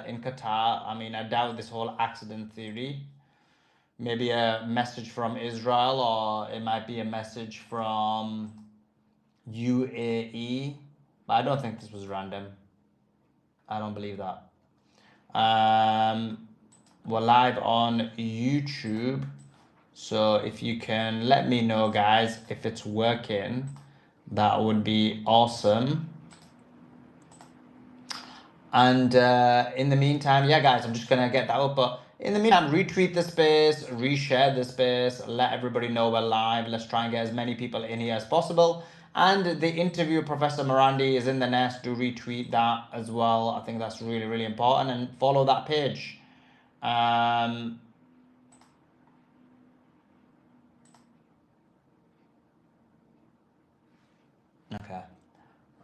in Qatar. I mean, I doubt this whole accident theory. Maybe a message from Israel, or it might be a message from UAE. But I don't think this was random. I don't believe that. We're live on YouTube. So if you can let me know, guys, if it's working, that would be awesome. And in the meantime, yeah, guys, I'm just gonna get that up. But in the meantime, retweet the space, reshare the space, let everybody know we're live. Let's try and get as many people in here as possible. And the interview of Professor Morandi is in the nest. Do retweet that as well. I think that's really, really important. And follow that page. Okay.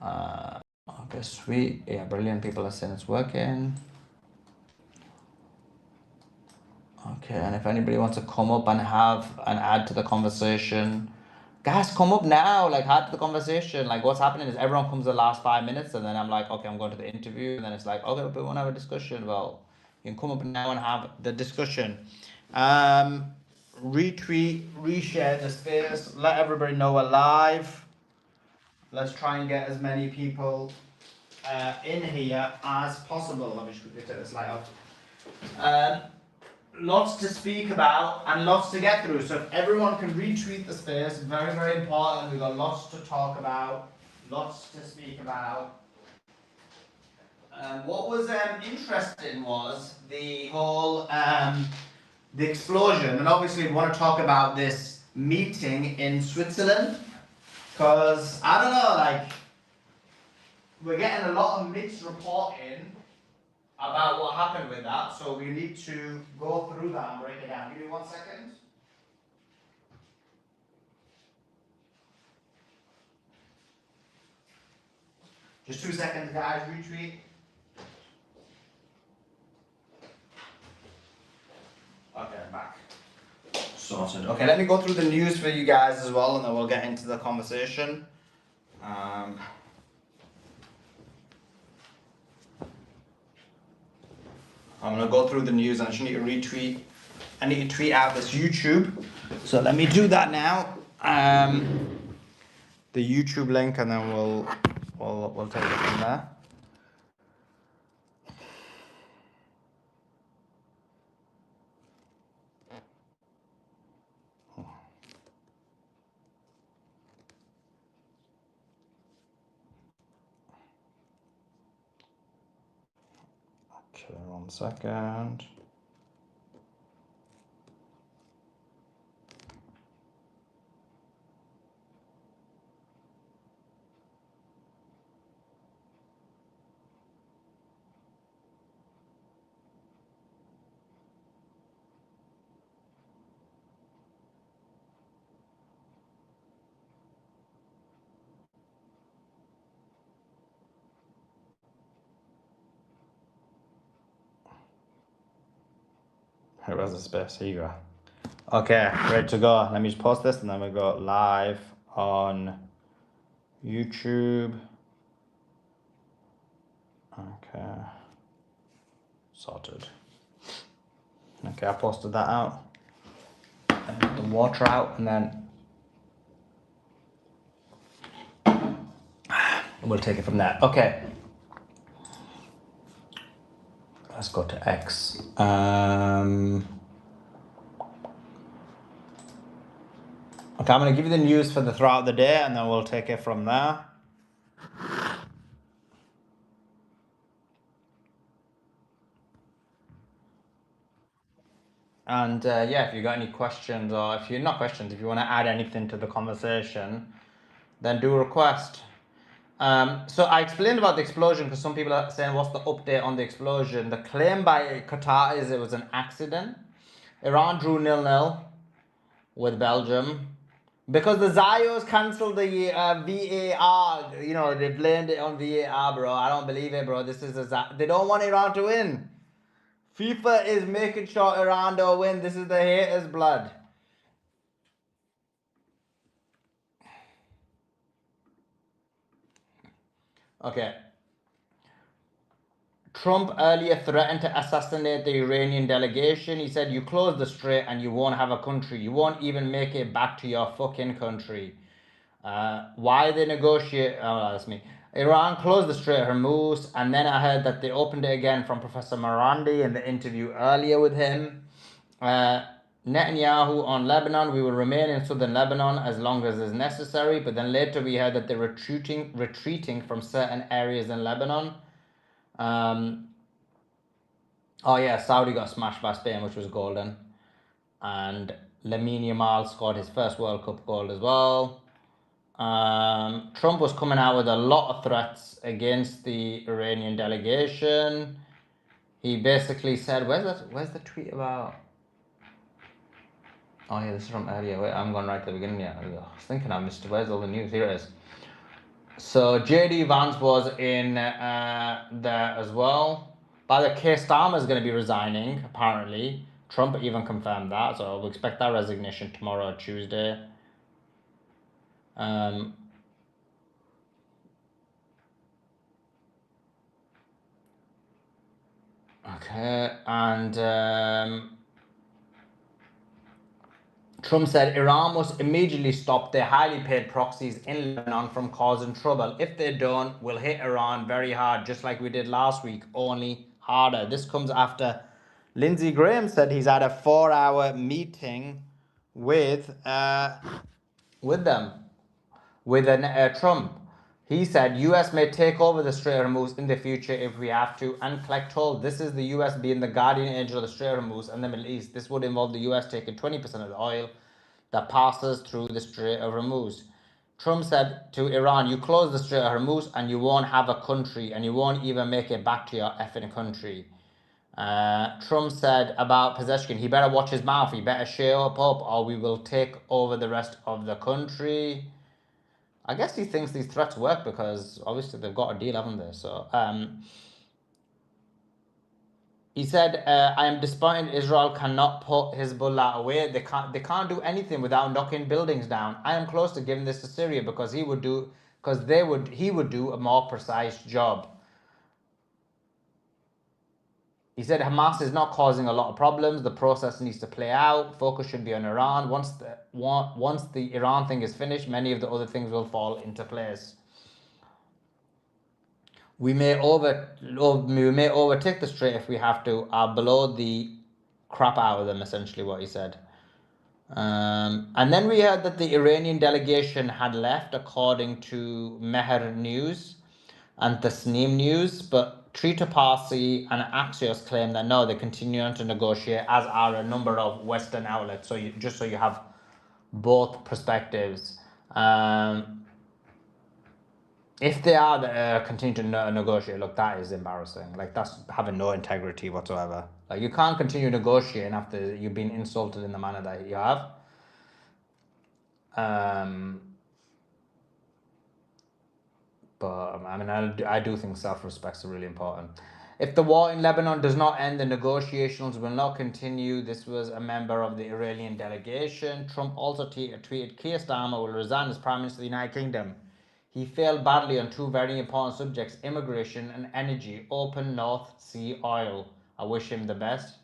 Okay, sweet. Yeah, brilliant. People are saying it's working. Okay, and if anybody wants to come up and add to the conversation, guys, come up now. Like, add to the conversation. Like, what's happening is everyone comes the last 5 minutes, and then I'm like, okay, I'm going to the interview, and then it's like, okay, we want to have a discussion. Well, you can come up now and have the discussion. Retweet, reshare the space. Let everybody know we're live. Let's try and get as many people in here as possible. Let me just quickly take this light off. Lots to speak about and lots to get through. So if everyone can retweet the space, very, very important. We've got lots to talk about, lots to speak about. What was interesting was the whole the explosion, and obviously we want to talk about this meeting in Switzerland, because I don't know, like, we're getting a lot of mixed reporting about what happened with that, so we need to go through that and break it down. Give me 1 second. Just 2 seconds, guys. Retweet. Okay, I'm back. Sorted. Okay, let me go through the news for you guys as well, and then we'll get into the conversation. I'm gonna go through the news, and I just need to retweet. I need to tweet out this YouTube. So let me do that now. The YouTube link, and then we'll take it from there. Okay, 1 second. Here was the space. Here you go. Okay, ready to go. Let me just pause this, and then we go live on YouTube. Okay, sorted. Okay, I posted that out. And put the water out, and then we'll take it from there. Okay. Let's go to X. Okay, I'm going to give you the news for the throughout the day, and then we'll take it from there. And yeah, if you got any questions, or if you're not questions, if you want to add anything to the conversation, then do request. So I explained about the explosion because some people are saying, what's the update on the explosion? The claim by Qatar is it was an accident. Iran drew 0-0 with Belgium. Because the Zios cancelled the VAR, you know, they blamed it on VAR, bro. I don't believe it, bro. This is they don't want Iran to win. FIFA is making sure Iran don't win. This is the haters' blood. Okay. Trump earlier threatened to assassinate the Iranian delegation. He said, you close the strait and you won't have a country. You won't even make it back to your fucking country. Why they negotiate? Oh, that's me. Iran closed the Strait of Hormuz, and then I heard that they opened it again from Professor Marandi in the interview earlier with him. Netanyahu on Lebanon, we will remain in southern Lebanon as long as is necessary, but then later we heard that they're retreating from certain areas in Lebanon. Oh yeah, Saudi got smashed by Spain, which was golden. And Lamine Yamal scored his first World Cup goal as well. Trump was coming out with a lot of threats against the Iranian delegation. He basically said, where's the tweet about? Oh yeah, this is from earlier. Wait, I'm going right to the beginning. Yeah, I was thinking I missed. Where's all the news? Here it is. So JD Vance was in there as well. By the Keir Starmer is going to be resigning, apparently. Trump even confirmed that, so we'll expect that resignation tomorrow or Tuesday. Okay, and Trump said Iran must immediately stop their highly paid proxies in Lebanon from causing trouble. If they don't, we'll hit Iran very hard, just like we did last week, only harder. This comes after Lindsey Graham said he's had a 4-hour meeting with Trump. He said US may take over the Strait of Hormuz in the future if we have to, and collect toll. This is the US being the guardian angel of the Strait of Hormuz and the Middle East. This would involve the US taking 20% of the oil that passes through the Strait of Hormuz. Trump said to Iran, you close the Strait of Hormuz and you won't have a country, and you won't even make it back to your effing country. Trump said about Pezeshkian, he better watch his mouth, he better shut up, or we will take over the rest of the country. I guess he thinks these threats work because obviously they've got a deal, haven't they? So he said, I am disappointed Israel cannot put Hezbollah away. They can't do anything without knocking buildings down. I am close to giving this to Syria because he would do a more precise job. He said Hamas is not causing a lot of problems. The process needs to play out. Focus should be on Iran. Once the Iran thing is finished, many of the other things will fall into place. We may overtake the strait if we have to. Blow the crap out of them, essentially what he said. And then we heard that the Iranian delegation had left, according to Mehr News and Tasnim News, but Trita Parsi and Axios claim that no, they continue on to negotiate, as are a number of Western outlets. So just so you have both perspectives. If they are continue to negotiate, look, that is embarrassing. Like, that's having no integrity whatsoever. Like, you can't continue negotiating after you've been insulted in the manner that you have. But I mean, I do think self-respect is really important. If the war in Lebanon does not end, the negotiations will not continue. This was a member of the Iranian delegation. Trump also tweeted, Keir Starmer will resign as Prime Minister of the United Kingdom. He failed badly on two very important subjects, immigration and energy, open North Sea oil. I wish him the best.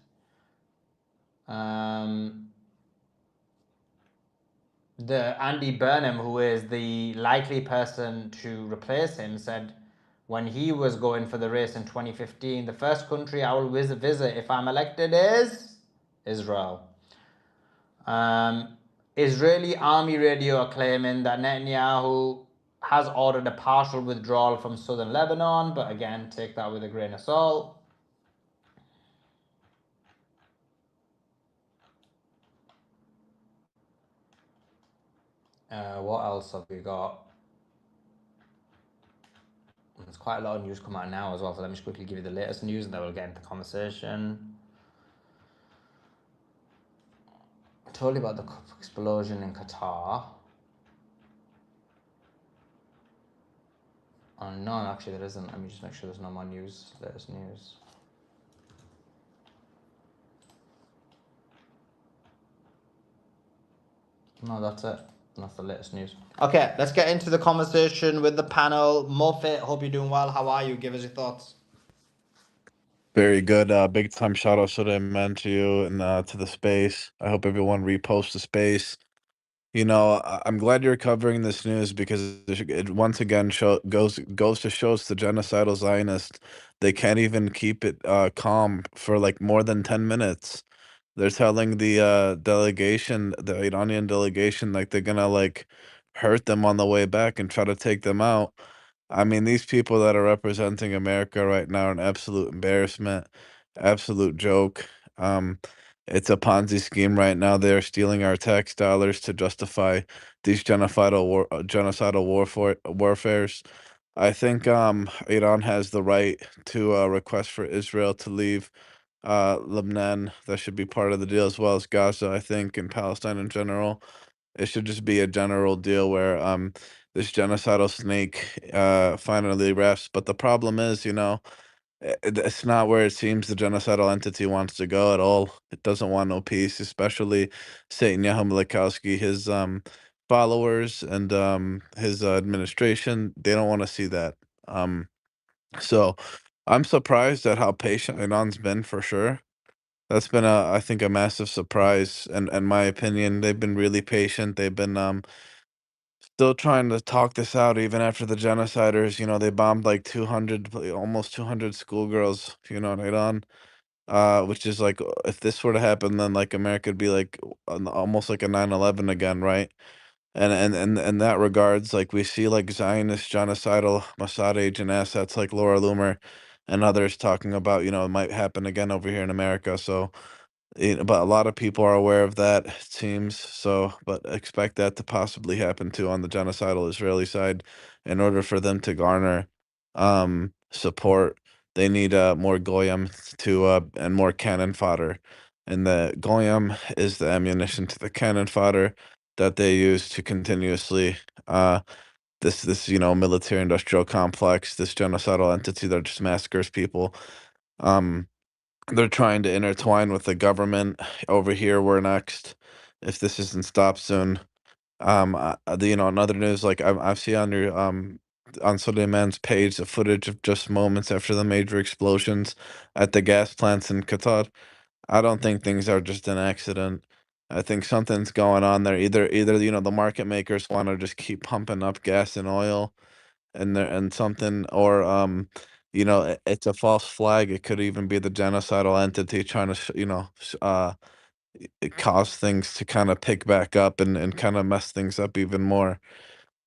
The Andy Burnham, who is the likely person to replace him, said when he was going for the race in 2015, the first country I will visit if I'm elected is Israel. Israeli army radio are claiming that Netanyahu has ordered a partial withdrawal from southern Lebanon, but again, take that with a grain of salt. What else have we got? There's quite a lot of news coming out now as well, so let me just quickly give you the latest news and then we'll get into the conversation. I told you about the explosion in Qatar. Oh, no, actually there isn't. Let me just make sure there's no more news, latest news. No, that's it. That's the latest news. Okay, let's get into the conversation with the panel. Mofit, hope you're doing well. How are you? Give us your thoughts. Very good. Big time shout out Suleiman to you and to the space. I hope everyone reposts the space. I'm glad you're covering this news because it once again goes to shows the genocidal Zionists they can't even keep it calm for like more than 10 minutes. They're telling the delegation, the Iranian delegation, like they're gonna like hurt them on the way back and try to take them out. I mean, these people that are representing America right now are an absolute embarrassment, absolute joke. Um, it's a Ponzi scheme right now. They're stealing our tax dollars to justify these genocidal warfares. I think Iran has the right to request for Israel to leave Lebanon. That should be part of the deal as well as Gaza, I think, and Palestine in general. It should just be a general deal where this genocidal snake finally rests. But the problem is, it's not where it seems the genocidal entity wants to go at all. It doesn't want no peace, especially Satan Yahya his followers and his administration. They don't want to see that. Um, so I'm surprised at how patient Iran's been for sure. That's been I think a massive surprise in my opinion. They've been really patient. They've been still trying to talk this out even after the genociders, they bombed like 200 almost 200 schoolgirls, in Iran. Which is like if this were to happen then like America would be like almost like a 9/11 again, right? And in that regards, like we see like Zionist genocidal Mossad agent assets like Laura Loomer and others talking about, it might happen again over here in America. So but a lot of people are aware of that, it seems. So, but expect that to possibly happen too on the genocidal Israeli side. In order for them to garner support, they need more goyim to and more cannon fodder. And the goyim is the ammunition to the cannon fodder that they use to continuously uh this military industrial complex, this genocidal entity that just massacres people. Um they're trying to intertwine with the government over here. We're next. If this isn't stopped soon, in other news, like I've seen on your on Suleiman's page the footage of just moments after the major explosions at the gas plants in Qatar. I don't think things are just an accident. I think something's going on there. Either the market makers want to just keep pumping up gas and oil and something or it's a false flag. It could even be the genocidal entity trying to cause things to kind of pick back up and kind of mess things up even more.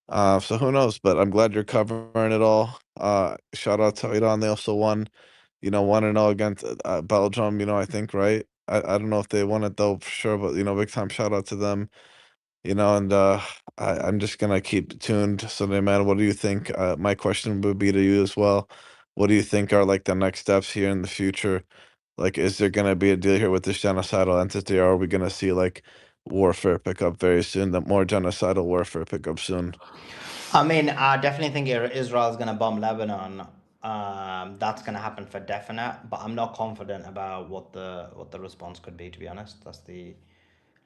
So who knows, but I'm glad you're covering it all. Shout out to Iran. They also won, 1-0 against Belgium, I think, right? I don't know if they won it though for sure, but big time shout out to them. And I'm just gonna keep tuned. So, then, man, what do you think? My question would be to you as well. What do you think are like the next steps here in the future? Like, is there gonna be a deal here with this genocidal entity, or are we gonna see like warfare pick up very soon? The more genocidal warfare pick up soon. I mean, I definitely think Israel is going to bomb Lebanon. That's going to happen for definite, but I'm not confident about what the response could be. To be honest, that's the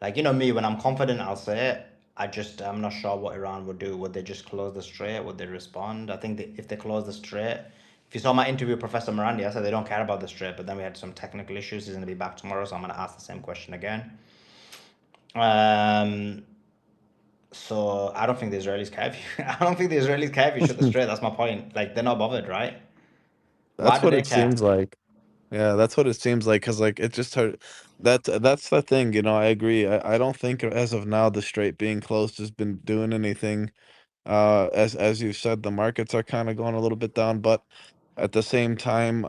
like me when I'm confident, I'll say it. I'm not sure what Iran would do. Would they just close the strait? Would they respond? I think if they close the strait, if you saw my interview with Professor Morandi, I said they don't care about the strait, but then we had some technical issues. He's going to be back tomorrow, so I'm going to ask the same question again. Um, so I don't think the Israelis care if you. I don't think the Israelis care if you shoot the strait. That's my point. Like they're not bothered, right? Why That's do what they it care? seems like. Yeah, that's what it seems like. Cause like it just hurt. That's the thing. I agree. I don't think as of now the strait being closed has been doing anything. As you said, the markets are kind of going a little bit down, but at the same time,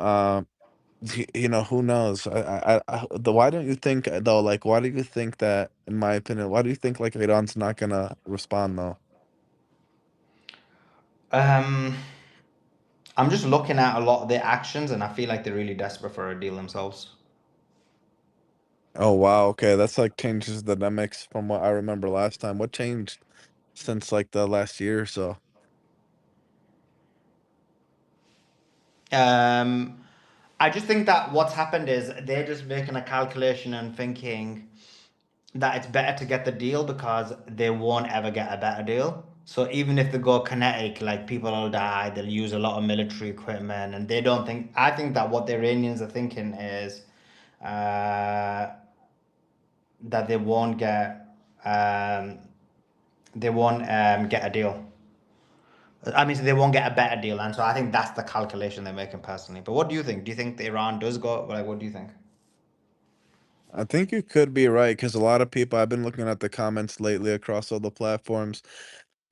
who knows? Why don't you think though? Like, why do you think that? In my opinion, why do you think like Iran's not gonna respond though? Um, I'm just looking at a lot of their actions, and I feel like they're really desperate for a deal themselves. Oh wow, okay, that's like changes the dynamics from what I remember last time. What changed since like the last year or so? Um, I just think that what's happened is they're just making a calculation and thinking that it's better to get the deal because they won't ever get a better deal. So even if they go kinetic, like people will die, they'll use a lot of military equipment, and they don't think. I think that what the Iranians are thinking is uh, that um, they won't get a deal. I mean, so they won't get a better deal, and so I think that's the calculation they're making personally. But what do you think? Do you think the Iran does go? Like, what do you think? I think you could be right because a lot of people, I've been looking at the comments lately across all the platforms.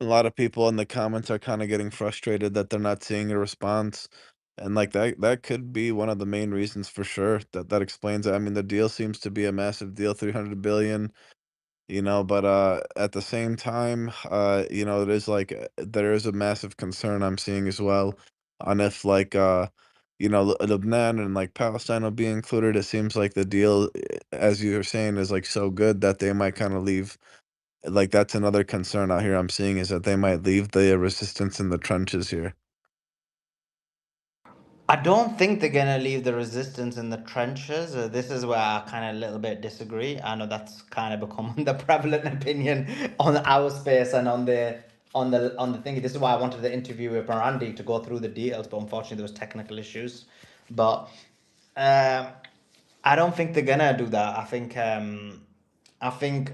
A lot of people in the comments are kind of getting frustrated that they're not seeing a response. And like that could be one of the main reasons for sure that explains it. I mean, the deal seems to be a massive deal, 300 billion, but at the same time, it is like there is a massive concern I'm seeing as well on if like Lebanon and like Palestine will be included. It seems like the deal, as you were saying, is like so good that they might kind of leave. Like that's another concern out here I'm seeing is that they might leave the resistance in the trenches here. I don't think they're gonna leave the resistance in the trenches. This is where I kind of a little bit disagree. I know that's kind of become the prevalent opinion on our space and on the thing. This is why I wanted to interview with Barandi to go through the details, but unfortunately there was technical issues. But um, I don't think they're gonna do that. I think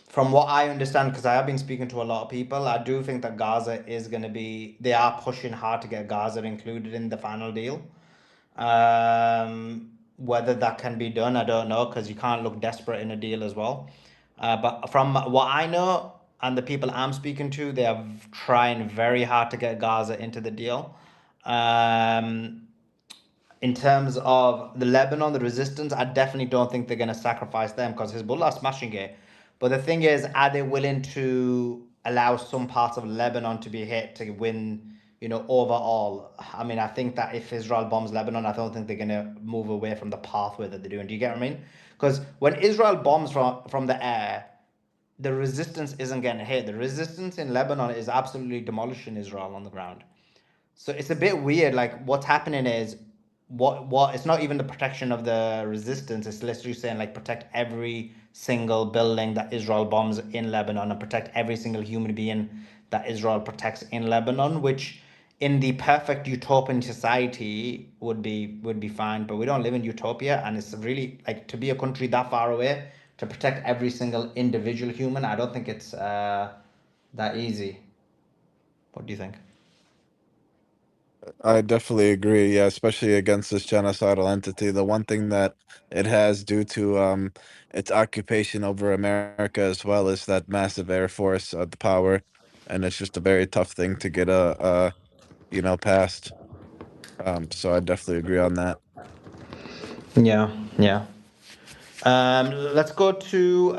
from what I understand, because I have been speaking to a lot of people, I do think that Gaza is gonna be. They are pushing hard to get Gaza included in the final deal. Whether that can be done, I don't know, because you can't look desperate in a deal as well. But from what I know and the people I'm speaking to, they are trying very hard to get Gaza into the deal. Um, in terms of the Lebanon, the resistance, I definitely don't think they're going to sacrifice them because Hezbollah are smashing it. But the thing is, are they willing to allow some parts of Lebanon to be hit to win, overall? I mean, I think that if Israel bombs Lebanon, I don't think they're going to move away from the pathway that they're doing. Do you get what I mean? Because when Israel bombs from the air, the resistance isn't getting hit. The resistance in Lebanon is absolutely demolishing Israel on the ground. So it's a bit weird. Like what's happening is what it's not even the protection of the resistance. It's literally saying like protect every single building that Israel bombs in Lebanon and protect every single human being that Israel protects in Lebanon, which in the perfect utopian society would be fine. But we don't live in utopia, and it's really like to be a country that far away to protect every single individual human. I don't think it's that easy. What do you think? I definitely agree. Yeah, especially against this genocidal entity. The one thing that it has due to its occupation over America as well is that massive air force, the power, and it's just a very tough thing to get past. So I definitely agree on that. Yeah, yeah. Let's go to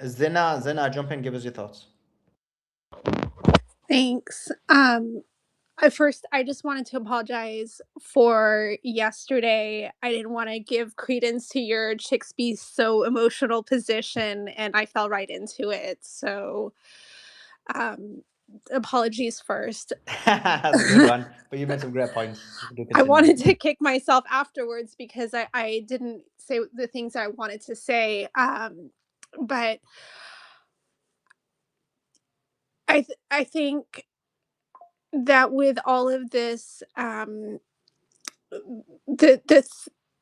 Zina. Zina, jump in, give us your thoughts. Thanks. At first, I just wanted to apologize for yesterday. I didn't want to give credence to your chicks be so emotional position, and I fell right into it. So, um, apologies first. That's a good one. But you made some great points. Do I continue. wanted to kick myself afterwards because I didn't say the things I wanted to say. But I think that with all of this, the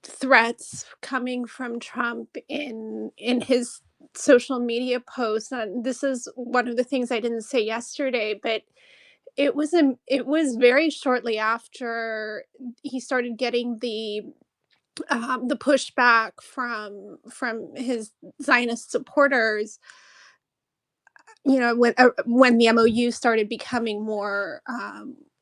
threats coming from Trump in his social media posts, and this is one of the things I didn't say yesterday, but it was very shortly after he started getting the pushback from his Zionist supporters, when the MOU started becoming more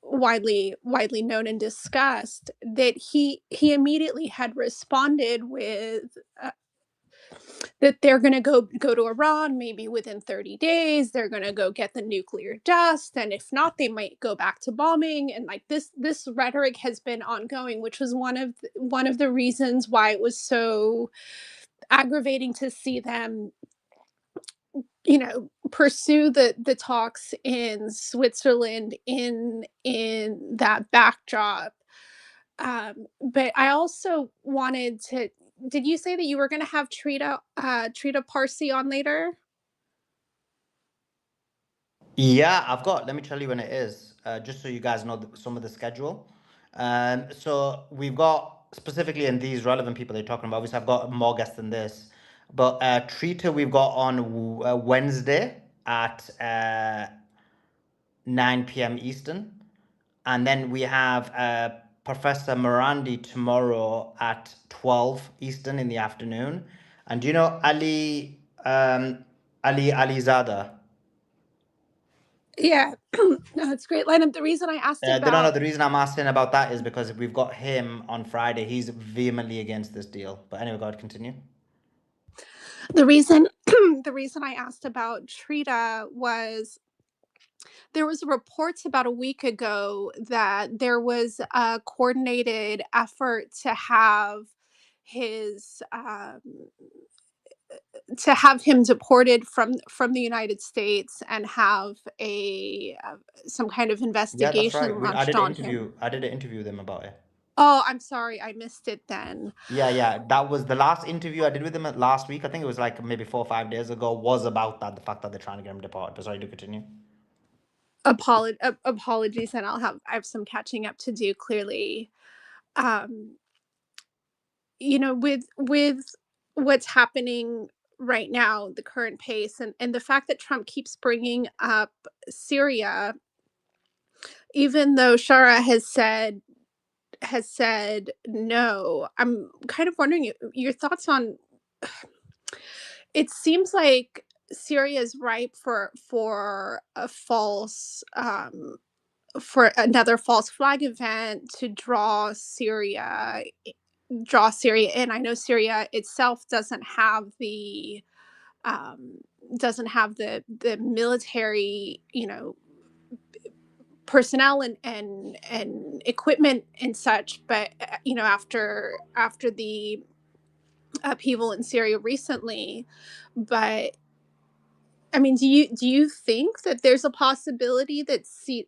widely known and discussed, that he immediately had responded with that they're going to go to Iran maybe within 30 days. They're going to go get the nuclear dust, and if not, they might go back to bombing. And like this rhetoric has been ongoing, which was one of the reasons why it was so aggravating to see them pursue the talks in Switzerland in that backdrop. But I also wanted to. Did you say that you were going to have Trita Parsi on later? Yeah, I've got. Let me tell you when it is, just so you guys know some of the schedule. So we've got specifically in these relevant people they're talking about. Obviously, I've got more guests than this, but Trita we've got on Wednesday at 9 p.m. Eastern, and then we have Professor Morandi tomorrow at 12 Eastern in the afternoon. And do you know Ali Alizada? Yeah, no, it's great lineup. The reason I asked No, about the reason I'm asking about that is because we've got him on Friday. He's vehemently against this deal. But anyway, go ahead, continue. the reason the reason I asked about Trita was there was reports about a week ago that there was a coordinated effort his um, to have him deported from the United States and have a some kind of Yeah, that's right. investigation I launched did an on him. interview. I did an interview with him about it. Oh, I'm sorry, I missed it then. Yeah. That was the last interview I did with him last week. I think it was like maybe 4 or 5 days ago. Was about that, the fact that they're trying to get him deported. But sorry, to continue. Apologies, and I have some catching up to do. Clearly, um, with what's happening right now, the current pace, and the fact that Trump keeps bringing up Syria, even though Shara has said no. I'm kind of wondering your thoughts on. It seems like Syria is ripe for another false flag event to draw Syria in. I know Syria itself um, doesn't have the military, personnel and equipment and such, but after the upheaval in Syria recently. But I mean, do you think that there's a possibility that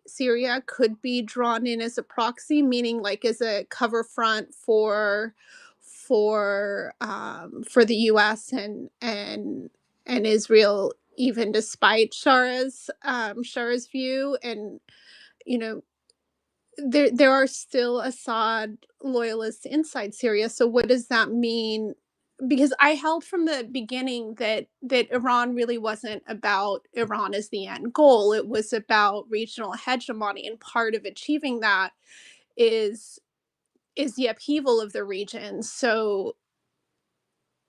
Syria could be drawn in as a proxy, meaning like as a cover front for the U.S. and Israel, even despite Shara's view, and you know there are still Assad loyalists inside Syria. So what does that mean? Because I held from the beginning that Iran really wasn't about Iran as the end goal. It was about regional hegemony, and part of achieving that is the upheaval of the region. So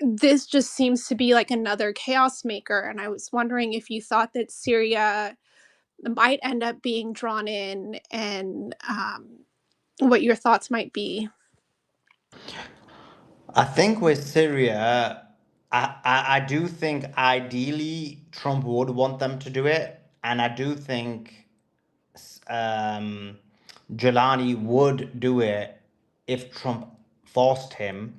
this just seems to be like another chaos maker, and I was wondering if you thought that Syria might end up being drawn in, and what your thoughts might be. I think with Syria, I do think ideally Trump would want them to do it. And I do think um, Jelani would do it if Trump forced him.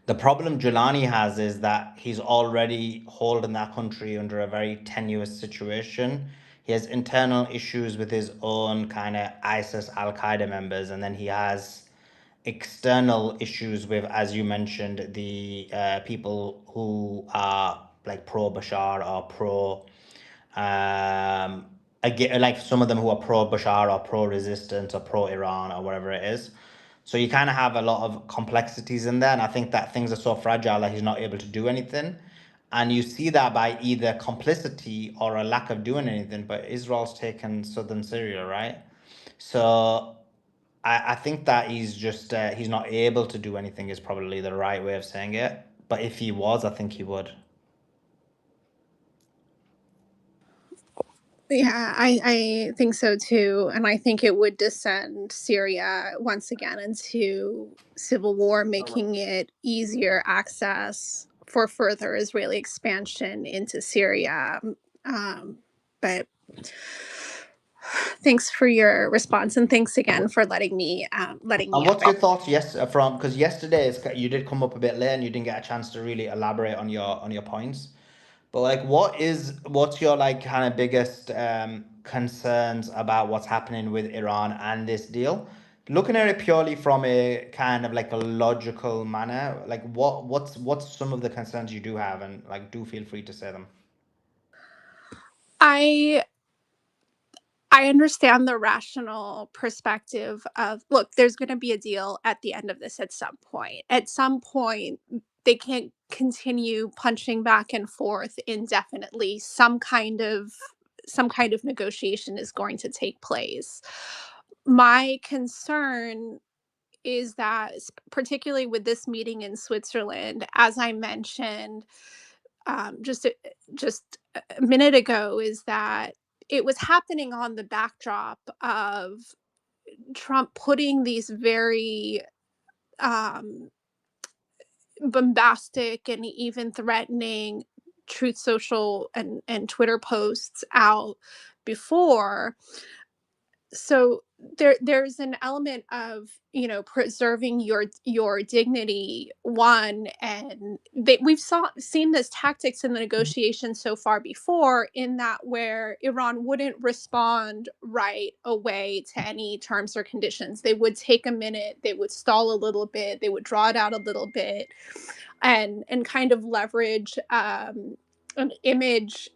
The problem Jelani has is that he's already holding that country under a very tenuous situation. He has internal issues with his own kind of ISIS Al Qaeda members, and then he has external issues with, as you mentioned, the people who are like pro Bashar or pro again, like some of them who are pro Bashar or pro resistance or pro Iran or whatever it is. So you kind of have a lot of complexities in there, and I think that things are so fragile that he's not able to do anything. And you see that by either complicity or a lack of doing anything. But Israel's taken southern Syria, right? So I think that he's not able to do anything is probably the right way of saying it. But if he was, I think he would. Yeah, I think so too. And I think it would descend Syria once again into civil war, making it easier access for further Israeli expansion into Syria. Um, but thanks for your response, and thanks again for letting And me what's up. your thoughts from because yesterday you did come up a bit late and you didn't get a chance to really elaborate on your points. But like, what's your like kind of biggest concerns about what's happening with Iran and this deal? Looking at it purely from a kind of like a logical manner, like what's some of the concerns you do have, and like do feel free to say them. I I understand the rational perspective of, look, there's going to be a deal at the end of this at some point. At some point, they can't continue punching back and forth indefinitely. Some kind of negotiation is going to take place. My concern is that, particularly with this meeting in Switzerland, as I mentioned, just a minute ago, is that it was happening on the backdrop of Trump putting these very um, bombastic and even threatening Truth Social and Twitter posts out before. So there's an element of, preserving your dignity, one, and we've seen this tactics in the negotiations so far before, in that where Iran wouldn't respond right away to any terms or conditions. They would take a minute, they would stall a little bit, they would draw it out a little bit, and kind of leverage an image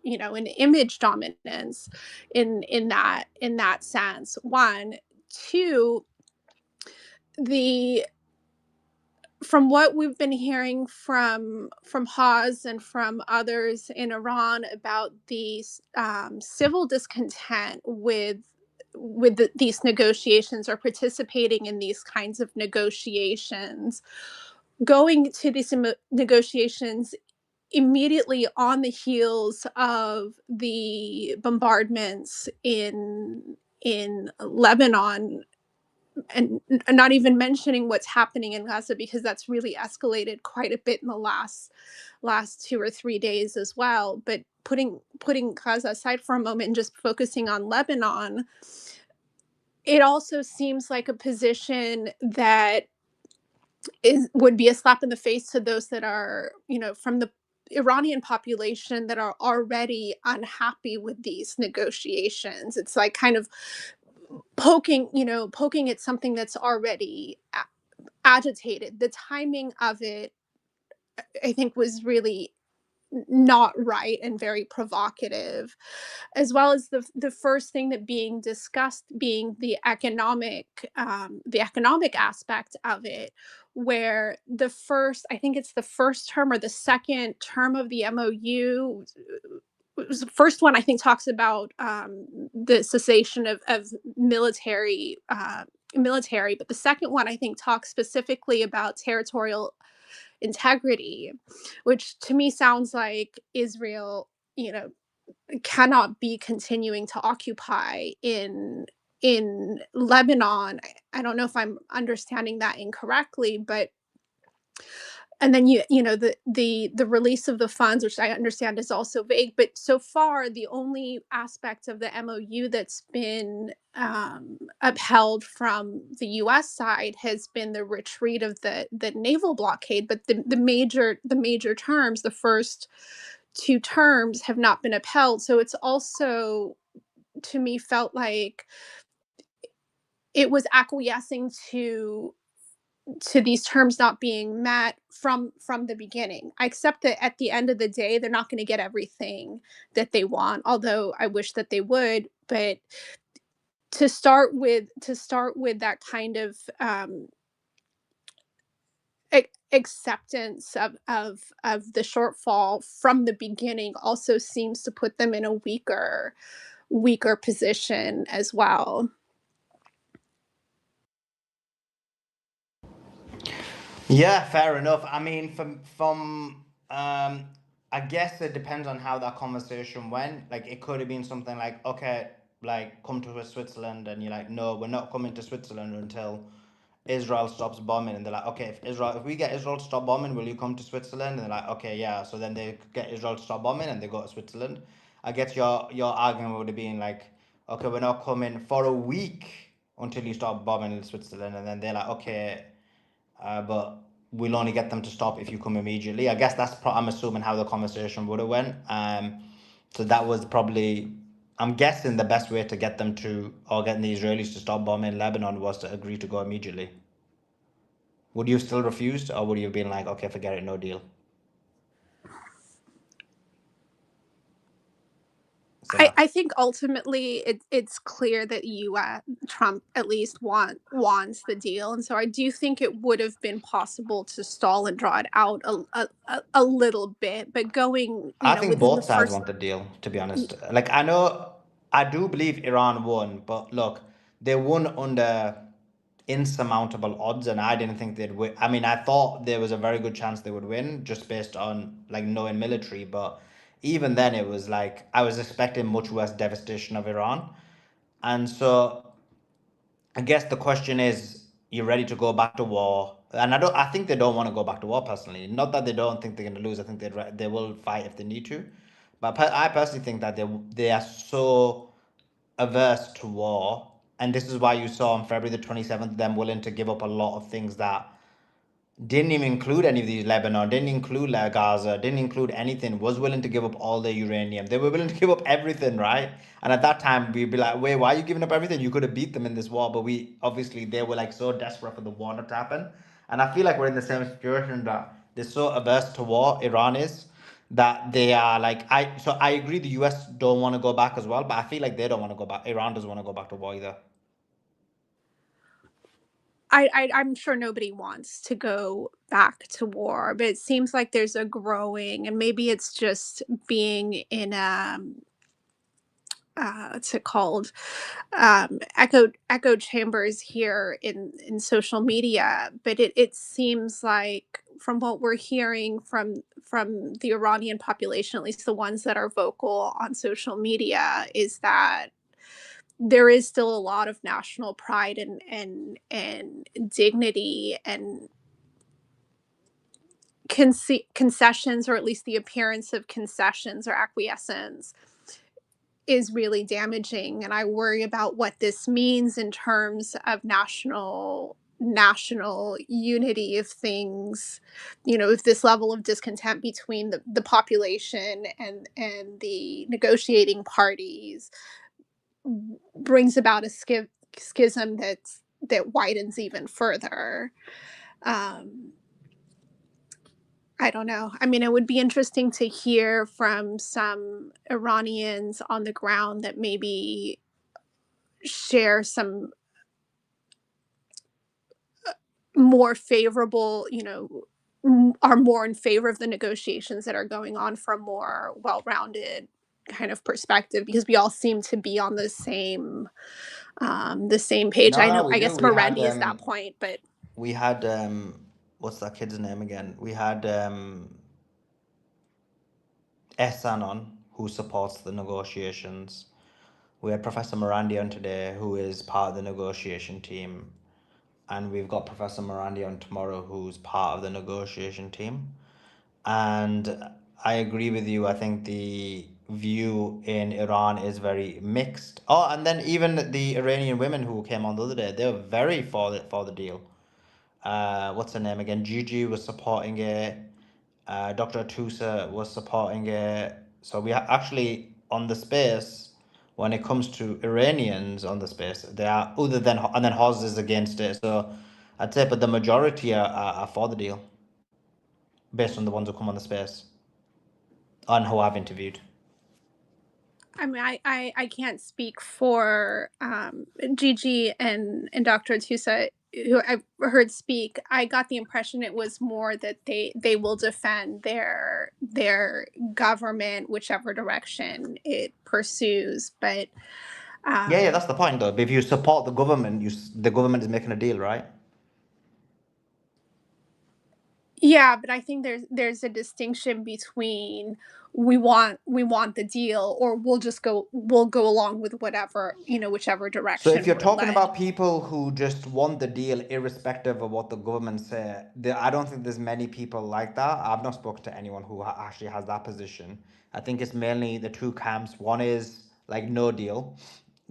dominance in that sense. One, two, the from what we've been hearing from Hawes and from others in Iran about these civil discontent with these negotiations, or participating in these kinds of negotiations, going to these negotiations immediately on the heels of the bombardments in Lebanon, and not even mentioning what's happening in Gaza, because that's really escalated quite a bit in the last 2 or 3 days as well. But putting Gaza aside for a moment and just focusing on Lebanon, it also seems like a position that would be a slap in the face to those that are, from the Iranian population, that are already unhappy with these negotiations. It's like kind of poking at something that's already agitated. The timing of it, I think, was really not right and very provocative, as well as the first thing that being discussed being the economic aspect of it, where I think it's the first term or the second term of the MOU. It was the first one, I think, talks about the cessation of military, but the second one, I think, talks specifically about territorial integrity, which to me sounds like Israel, cannot be continuing to occupy in Lebanon. I don't know if I'm understanding that incorrectly, but and then the release of the funds, which I understand is also vague. But so far, the only aspect of the MOU that's been upheld from the U.S. side has been the retreat of the naval blockade. But the major terms, the first two terms, have not been upheld. So it's also, to me, felt like it was acquiescing to these terms not being met from the beginning. I accept that at the end of the day, they're not going to get everything that they want, although I wish that they would. But to start with that kind of acceptance of the shortfall from the beginning also seems to put them in a weaker position as well. Yeah, fair enough. I mean, I guess it depends on how that conversation went. Like, it could have been something like, okay, like, come to Switzerland, and you're like, no, we're not coming to Switzerland until Israel stops bombing. And they're like, okay, if we get Israel to stop bombing, will you come to Switzerland? And they're like, okay, yeah. So then they get Israel to stop bombing, and they go to Switzerland. I guess your argument would have been like, okay, we're not coming for a week until you stop bombing in Switzerland. And then they're like, okay, but we'll only get them to stop if you come immediately. I guess that's I'm assuming how the conversation would have went. So that was probably, I'm guessing, the best way to get them to, or getting the Israelis to stop bombing Lebanon, was to agree to go immediately. Would you have still refused, or would you have been like, okay, forget it, no deal? I think ultimately it's clear that Trump at least wants the deal, and so I do think it would have been possible to stall and draw it out a little bit, but going I think within the both sides first. want the deal, to be honest. Like, I do believe Iran won, but look, they won under insurmountable odds, and I didn't think they'd win. I mean, I thought there was a very good chance they would win just based on like knowing military, but even then, it was like I was expecting much worse devastation of Iran, and so I guess the question is, you ready to go back to war? And I think they don't want to go back to war personally. Not that they don't think they're going to lose. I think they will fight if they need to. But I personally think that they are so averse to war, and this is why you saw on February the 27th them willing to give up a lot of things that didn't even include any of these. Lebanon didn't include Gaza, didn't include anything, was willing to give up all their uranium. They were willing to give up everything, right? And at that time, we'd be like, wait, why are you giving up everything? You could have beat them in this war. But they were like so desperate for the war not to happen. And I feel like we're in the same situation that they're so averse to war, Iran is, that they are like, so I agree the US don't want to go back as well, but I feel like they don't want to go back. Iran doesn't want to go back to war either. I'm sure nobody wants to go back to war, but it seems like there's a growing, and maybe it's just being in what's it called, echo chambers here in social media. But it seems like from what we're hearing from the Iranian population, at least the ones that are vocal on social media, is that there is still a lot of national pride and dignity, and concessions, or at least the appearance of concessions or acquiescence, is really damaging. And I worry about what this means in terms of national unity, if things, if this level of discontent between the population and the negotiating parties brings about a schism that widens even further. I don't know. I mean, it would be interesting to hear from some Iranians on the ground that maybe share some more favorable, are more in favor of the negotiations that are going on from more well-rounded kind of perspective, because we all seem to be on the same page. I No, know, we I do. guess Marandi is that point, but We had what's that kid's name again? We had Ehsan on, who supports the negotiations. We had Professor Morandi on today, who is part of the negotiation team, and we've got Professor Morandi on tomorrow, who's part of the negotiation team. And I agree with you. I think the view in Iran is very mixed. Oh, and then even the Iranian women who came on the other day, they were very for the deal. What's her name again? Gigi was supporting it. Dr. Tusa was supporting it. So we actually on the space, when it comes to Iranians on the space, they are other than, and then Hoz is against it. So I'd say, but the majority are for the deal, based on the ones who come on the space and who I've interviewed. I mean, I can't speak for Gigi and Dr. Tusa, who I've heard speak. I got the impression it was more that they will defend their government, whichever direction it pursues. But Yeah, that's the point, though. If you support the government, the government is making a deal, right? yeah, but I think there's a distinction between we want the deal, or we'll go along with whatever, whichever So if direction you're we're talking led. about people who just want the deal irrespective of what the government say, I don't think there's many people like that. I've not spoken to anyone who actually has that position. I think it's mainly the two camps. One is like no deal,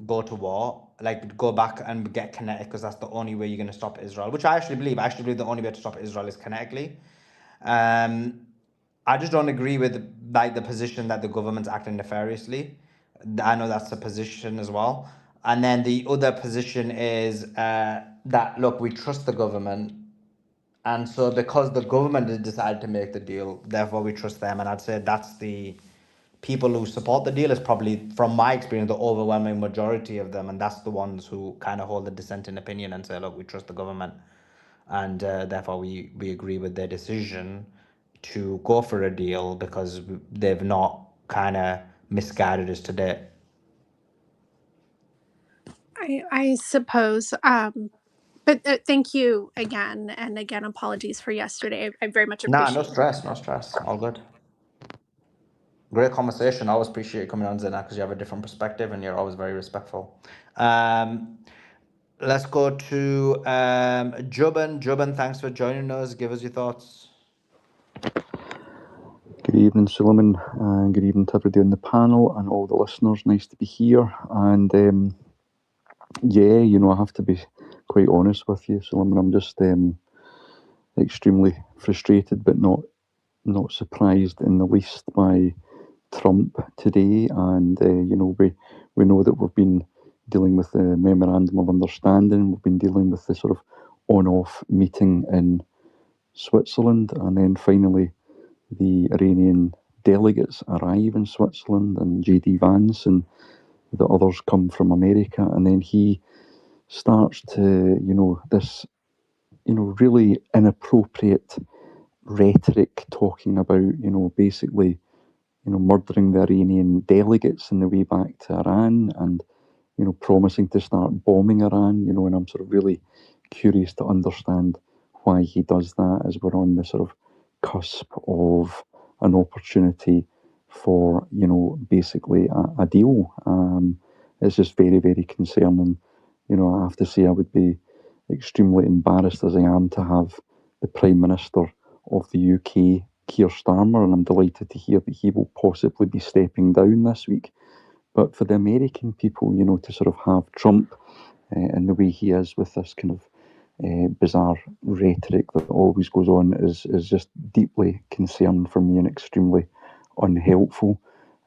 go to war, like go back and get kinetic, because that's the only way you're going to stop Israel, which I actually believe. I actually believe the only way to stop Israel is kinetically. I just don't agree with like the position that the government's acting nefariously. I know that's a position as well. And then the other position is that look, we trust the government, and so because the government has decided to make the deal, therefore we trust them. And I'd say that's the people who support the deal is probably, from my experience, the overwhelming majority of them, and that's the ones who kind of hold the dissenting opinion and say, look, we trust the government, and therefore we agree with their decision to go for a deal because they've not kind of misguided us to date. I suppose. But thank you again, and again, apologies for yesterday. I very much Nah, no appreciate. stress, no stress. All good. Great conversation. I always appreciate you coming on, Zena, because you have a different perspective and you're always very respectful. Let's go to Juban. Juban, thanks for joining us. Give us your thoughts. Good evening, Suleiman, and good evening to everybody on the panel and all the listeners. Nice to be here. And yeah, you know, I have to be quite honest with you, Suleiman. I'm just extremely frustrated, but not surprised in the least by Trump today. And you know, we know that we've been dealing with the memorandum of understanding. We've been dealing with the sort of on-off meeting in Switzerland, and then finally the Iranian delegates arrive in Switzerland, and JD Vance and the others come from America, and then he starts to, you know, this, you know, really inappropriate rhetoric talking about, you know, basically, you know, murdering the Iranian delegates in the way back to Iran, and, you know, promising to start bombing Iran, you know, and I'm sort of really curious to understand why he does that as we're on the sort of cusp of an opportunity for, you know, basically a deal. It's just very, very concerning. You know, I have to say I would be extremely embarrassed as I am to have the Prime Minister of the UK, Keir Starmer, and I'm delighted to hear that he will possibly be stepping down this week. But for the American people, you know, to sort of have Trump in the way he is with this kind of bizarre rhetoric that always goes on is just deeply concerning for me and extremely unhelpful.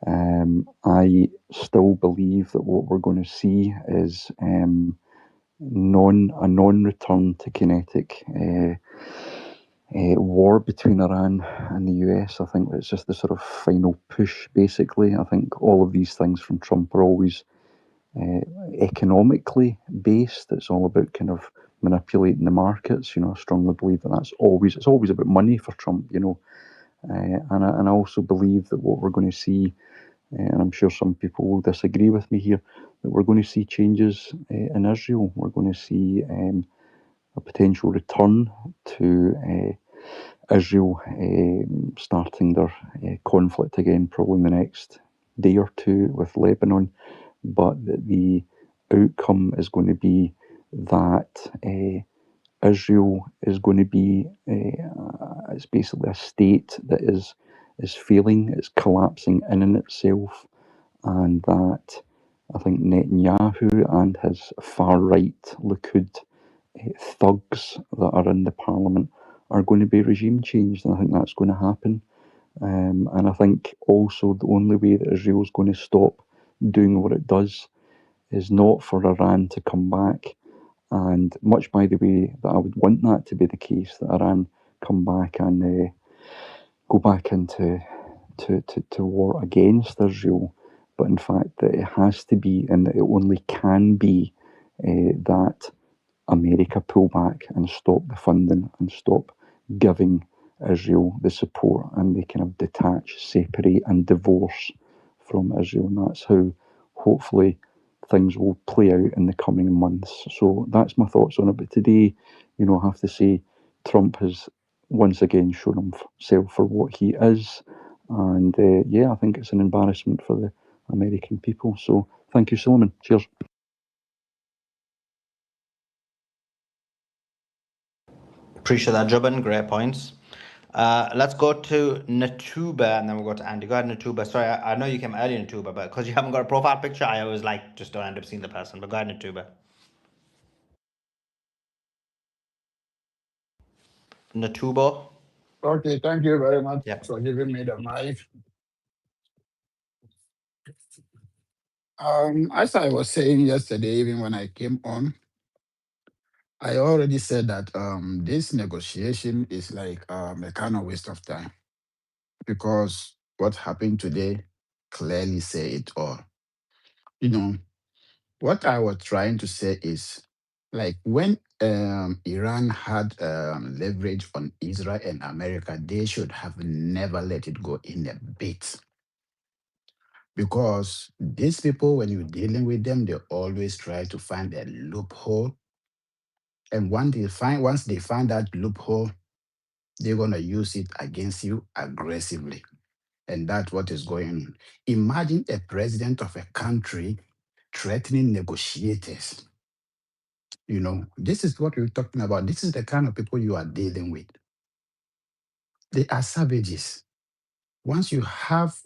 I still believe that what we're going to see is a non-return to kinetic war between Iran and the US. I think it's just the sort of final push, basically. I think all of these things from Trump are always economically based. It's all about kind of manipulating the markets. You know, I strongly believe that it's always about money for Trump. You know, and I also believe that what we're going to see, and I'm sure some people will disagree with me here, that we're going to see changes in Israel. We're going to see a potential return to Israel starting their conflict again, probably in the next day or two with Lebanon. But the outcome is going to be that Israel is going to be it's basically a state that is failing, it's collapsing in itself, and that I think Netanyahu and his far right Likud thugs that are in the parliament are going to be regime changed, and I think that's going to happen. And I think also the only way that Israel is going to stop doing what it does is not for Iran to come back, and much by the way that I would want that to be the case, that Iran come back and go back into to war against Israel, but in fact that it has to be, and that it only can be, that America pull back and stop the funding and stop giving Israel the support, and they kind of detach, separate, and divorce from Israel. And that's how hopefully things will play out in the coming months. So that's my thoughts on it. But today, you know, I have to say Trump has once again shown himself for what he is. And yeah, I think it's an embarrassment for the American people. So thank you, Solomon. Cheers. Appreciate that, Juban. Great points. Let's go to Natuba, and then we'll go to Andy. Go ahead, Natuba. Sorry, I know you came early, Natuba, but because you haven't got a profile picture, I always like just don't end up seeing the person. But go ahead, Natuba. Natubo. Okay, thank you very much Yeah. for giving me the mic. As I was saying yesterday, even when I came on, I already said that this negotiation is like a kind of waste of time, because what happened today clearly say it all. You know, what I was trying to say is like when Iran had leverage on Israel and America, they should have never let it go in a bit. Because these people, when you're dealing with them, they always try to find a loophole. And once they find that loophole, they're gonna use it against you aggressively. And that's what is going on. Imagine a president of a country threatening negotiators. This is what we're talking about. This is the kind of people you are dealing with. They are savages. Once you have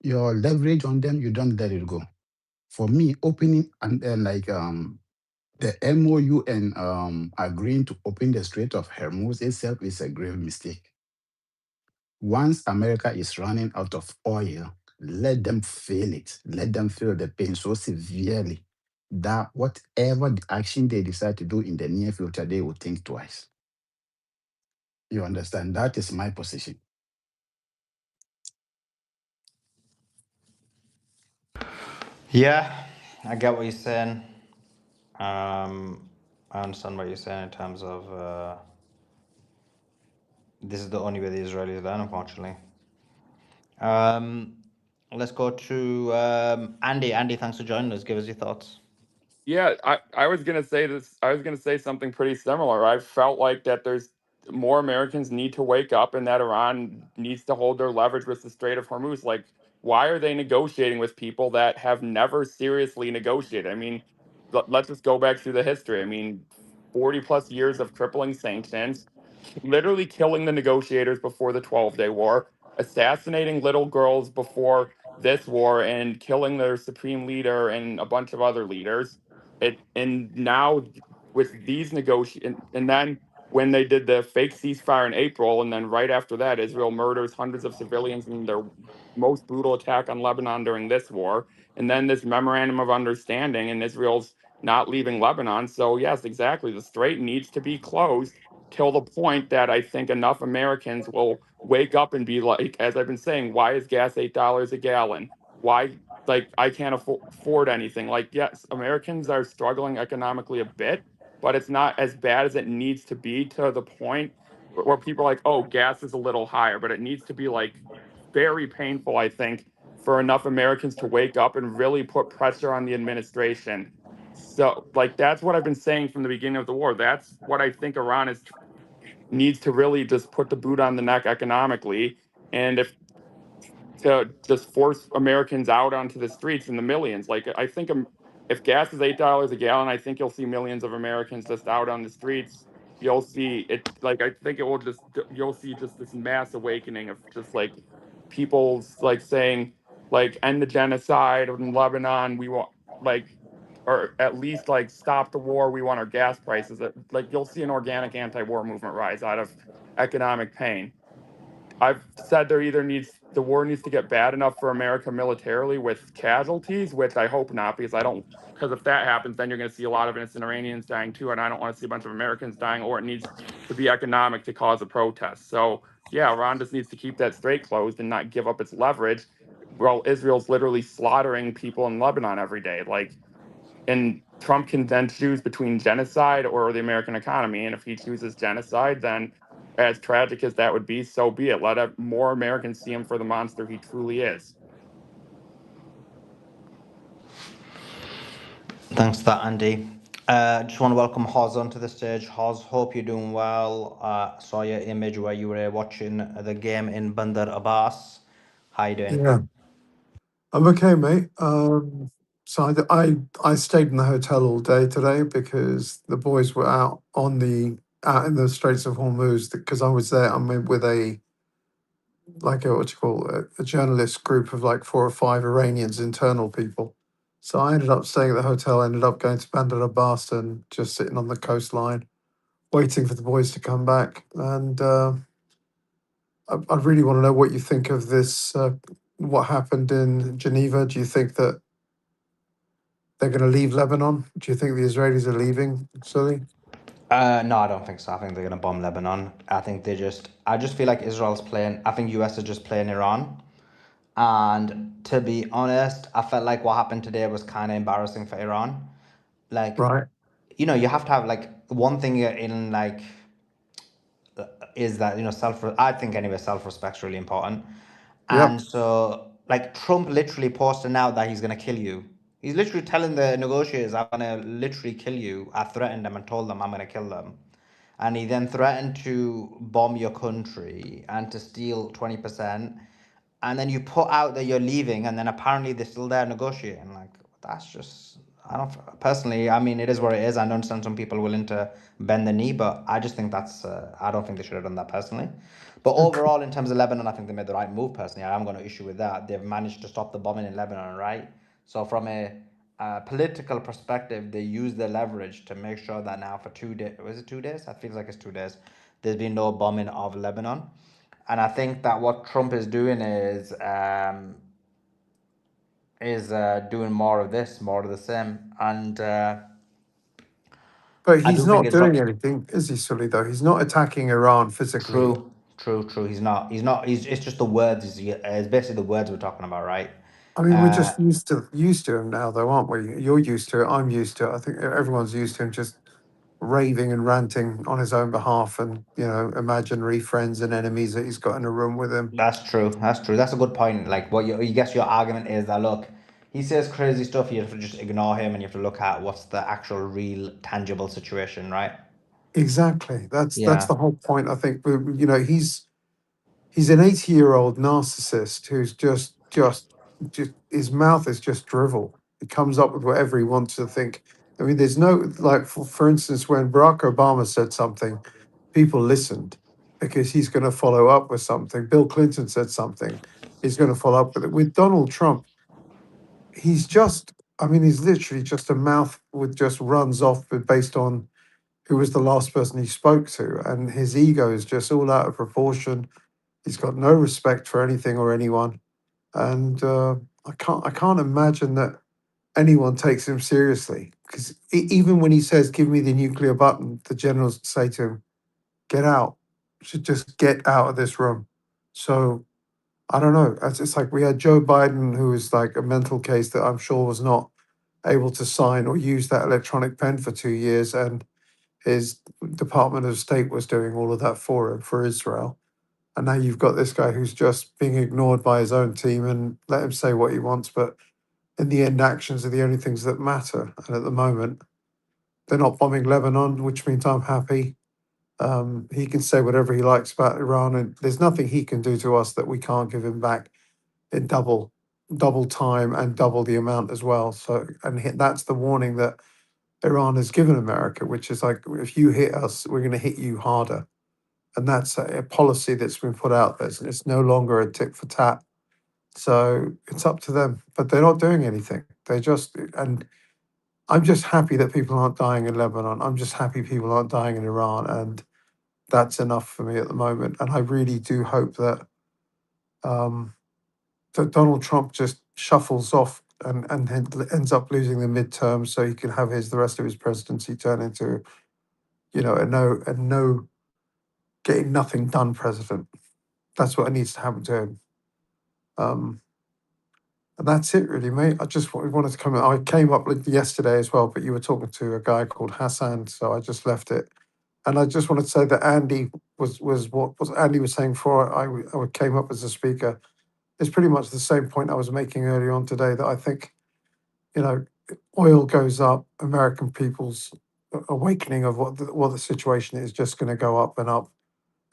your leverage on them, you don't let it go. For me, opening and the MOU and agreeing to open the Strait of Hormuz itself is a grave mistake. Once America is running out of oil, let them feel it. Let them feel the pain so severely that whatever the action they decide to do in the near future, they will think twice. You understand? That is my position. Yeah, I get what you're saying. I understand what you're saying in terms of this is the only way the Israelis learn, unfortunately. Let's go to Andy. Andy, thanks for joining us. Give us your thoughts. Yeah, I was gonna say this. I was gonna say something pretty similar. I felt like that there's more Americans need to wake up, and that Iran needs to hold their leverage with the Strait of Hormuz. Like, why are they negotiating with people that have never seriously negotiated? I mean, let's just go back through the history. I mean, 40 plus years of crippling sanctions, literally killing the negotiators before the 12-Day War, assassinating little girls before this war, and killing their supreme leader and a bunch of other leaders. And now with these negotiations, and then when they did the fake ceasefire in April, and then right after that, Israel murders hundreds of civilians in their most brutal attack on Lebanon during this war, and then this memorandum of understanding, and Israel's not leaving Lebanon. So yes, exactly, the strait needs to be closed till the point that I think enough Americans will wake up and be like, as I've been saying, why is gas $8 a gallon? Why, like, I can't afford anything? Like, yes, Americans are struggling economically a bit, but it's not as bad as it needs to be, to the point where people are like, oh, gas is a little higher, but it needs to be like very painful, I think, for enough Americans to wake up and really put pressure on the administration. So, like, that's what I've been saying from the beginning of the war. That's what I think Iran needs to really just put the boot on the neck economically. And if to just force Americans out onto the streets in the millions. Like, I think if gas is $8 a gallon, I think you'll see millions of Americans just out on the streets. You'll see it, like, I think it will just, you'll see just this mass awakening of just like people's like saying, like, end the genocide in Lebanon. We want, like, or at least like stop the war. We want our gas prices. Like, you'll see an organic anti-war movement rise out of economic pain. I've said the war needs to get bad enough for America militarily with casualties, which I hope not, because if that happens, then you're going to see a lot of innocent Iranians dying too, and I don't want to see a bunch of Americans dying. Or it needs to be economic to cause a protest. So yeah, Iran just needs to keep that strait closed and not give up its leverage. Well, Israel's literally slaughtering people in Lebanon every day. Like, and Trump can then choose between genocide or the American economy. And if he chooses genocide, then as tragic as that would be, so be it. Let more Americans see him for the monster he truly is. Thanks for that, Andy. Just want to welcome Hoz onto the stage. Hoz, hope you're doing well. Saw your image where you were watching the game in Bandar Abbas. How you doing? Yeah, I'm okay, mate. So I stayed in the hotel all day today because the boys were out in the Straits of Hormuz because I was there. I'm with a journalist group of like 4 or 5 Iranians, internal people. So I ended up staying at the hotel. Ended up going to Bandar Abbas and just sitting on the coastline, waiting for the boys to come back. And I really want to know what you think of this. What happened in Geneva? Do you think that they're going to leave Lebanon? Do you think the Israelis are leaving, Sully? No, I don't think so. I think they're gonna bomb Lebanon. I just feel like Israel's playing. I think US is just playing Iran. And to be honest, I felt like what happened today was kind of embarrassing for Iran. Like, Right. you have to have like one thing in like is that I think anyway self-respect's really important. Yep. And so like Trump literally posted now that he's gonna kill you. He's literally telling the negotiators, I'm gonna literally kill you. I threatened them and told them I'm gonna kill them. And he then threatened to bomb your country and to steal 20%. And then you put out that you're leaving, and then apparently they're still there negotiating. Like, that's just, I don't, personally, I mean, it is what it is. I understand some people willing to bend the knee, but I just think I don't think they should have done that personally. But overall, in terms of Lebanon, I think they made the right move personally. I haven't got no issue with that. They've managed to stop the bombing in Lebanon, right? So from a political perspective, they use the leverage to make sure that now for 2 days, was it 2 days? I feel like it's 2 days. There's been no bombing of Lebanon. And I think that what Trump is doing is doing more of this, more of the same. And But I he's do think not it's doing anything, is he, Sully, though? He's not attacking Iran physically. true, true, true. He's not. He's not. It's just the words. It's basically the words we're talking about, right? I mean, we're Uh, just used to him now, though, aren't we? You're used to it. I'm used to it. I think everyone's used to him just raving and ranting on his own behalf, and imaginary friends and enemies that he's got in a room with him. that's true. That's true. That's a good point. Like, what you guess your argument is that look, he says crazy stuff. You have to just ignore him, and you have to look at what's the actual, real, tangible situation, right? Exactly. That's Yeah, the whole point. I think. He's an 80-year-old narcissist who's just his mouth is just drivel. He comes up with whatever he wants to think. I mean, there's no like for instance, when Barack Obama said something, people listened because he's going to follow up with something. Bill Clinton said something, he's going to follow up with it. With Donald Trump, he's literally just a mouth with just runs off based on who was the last person he spoke to, and his ego is just all out of proportion. He's got no respect for anything or anyone, and I can't imagine that anyone takes him seriously. Because even when he says, "Give me the nuclear button," the generals say to him, "Get out. You should just get out of this room." So I don't know. It's like we had Joe Biden, who was like a mental case that I'm sure was not able to sign or use that electronic pen for 2 years, and his Department of State was doing all of that for him for Israel. And now you've got this guy who's just being ignored by his own team and let him say what he wants. But in the end, actions are the only things that matter. And at the moment, they're not bombing Lebanon, which means I'm happy. He can say whatever he likes about Iran, and there's nothing he can do to us that we can't give him back in double time and double the amount as well. So, and that's the warning that Iran has given America, which is like, if you hit us, we're going to hit you harder. And that's a policy that's been put out there. It's no longer a tit for tat. So it's up to them, but they're not doing anything. And I'm just happy that people aren't dying in Lebanon. I'm just happy people aren't dying in Iran. And that's enough for me at the moment. And I really do hope that, that Donald Trump just shuffles off and ends up losing the midterm so he can have the rest of his presidency turn into, a no getting nothing done president. That's what needs to happen to him. And that's it, really, mate. I just wanted to come. I came up yesterday as well, but you were talking to a guy called Hassan, so I just left it. And I just wanted to say that Andy was what Andy was saying before I came up as a speaker. It's pretty much the same point I was making earlier on today. That I think, oil goes up, American people's awakening of what the situation is just going to go up and up,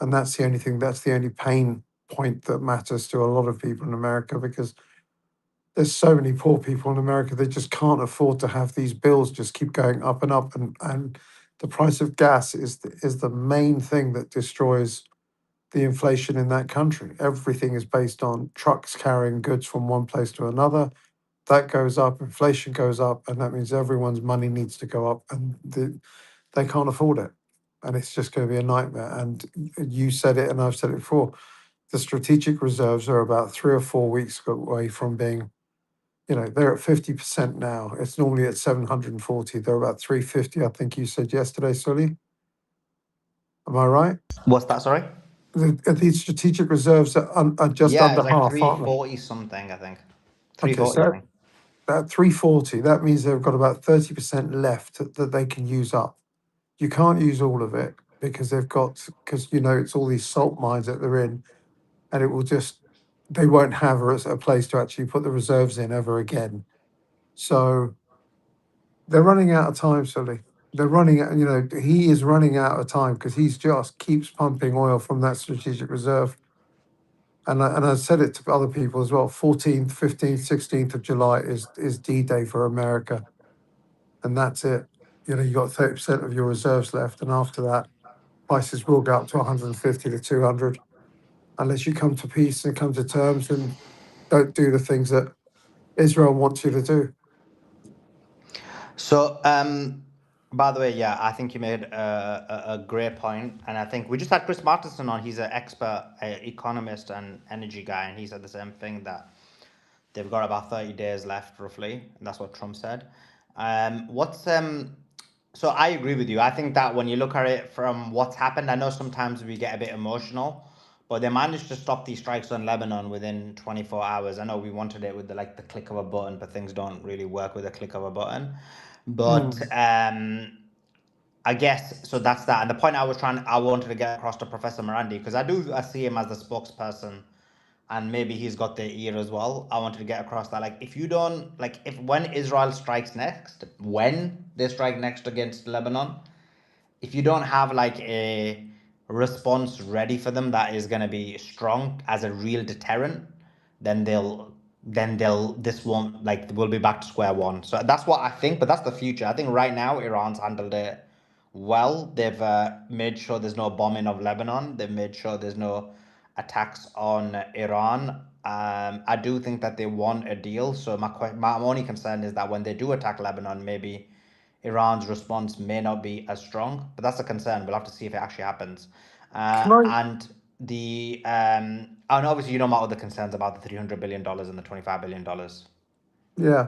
and that's the only thing. That's the only pain point that matters to a lot of people in America, because there's so many poor people in America, they just can't afford to have these bills just keep going up and up. And the price of gas is the main thing that destroys the inflation in that country. Everything is based on trucks carrying goods from one place to another. That goes up, inflation goes up, and that means everyone's money needs to go up, and they can't afford it. And it's just going to be a nightmare. And you said it, and I've said it before. The strategic reserves are about 3 or 4 weeks away from being, they're at 50% now. It's normally at 740. They're about 350, I think you said yesterday, Sully. Am I right? what's that? Sorry. the strategic reserves are just Yeah, under it's like half, aren't 340 something, I think. they? Okay, 340, I so think. that 340, that means they've got about 30% left that they can use up. You can't use all of it because because it's all these salt mines that they're in, and it will just, they won't have a place to actually put the reserves in ever again. So they're running out of time, Sully. They're running out, he is running out of time because he's just keeps pumping oil from that strategic reserve. And I said it to other people as well. 14th, 15th, 16th of July is D-Day for America, and that's it. You got 30% of your reserves left, and after that, prices will go up to 150 to 200, unless you come to peace and come to terms and don't do the things that Israel wants you to do. So, by the way, yeah, I think you made a great point, and I think we just had Chris Martinson on. He's an expert economist and energy guy, and he said the same thing, that they've got about 30 days left, roughly, and that's what Trump said. What's So I agree with you. I think that when you look at it from what's happened, I know sometimes we get a bit emotional, but they managed to stop these strikes on Lebanon within 24 hours. I know we wanted it with the click of a button, but things don't really work with a click of a button. But Mm. I guess so. That's that. And the point I wanted to get across to Professor Morandi, because I see him as the spokesperson, and maybe he's got the ear as well. I wanted to get across that, like, if you don't, like, if when Israel strikes next, when they strike next against Lebanon, if you don't have like a response ready for them that is going to be strong as a real deterrent, then they'll this won't, like, we'll be back to square one. So that's what I think, but that's the future. I think right now Iran's handled it well. They've made sure there's no bombing of Lebanon. They've made sure there's no attacks on Iran. I do think that they want a deal. So my only concern is that when they do attack Lebanon, maybe Iran's response may not be as strong, but that's a concern. We'll have to see if it actually happens. Can I? And and obviously, my other concerns about the $300 billion and the $25 billion. Yeah.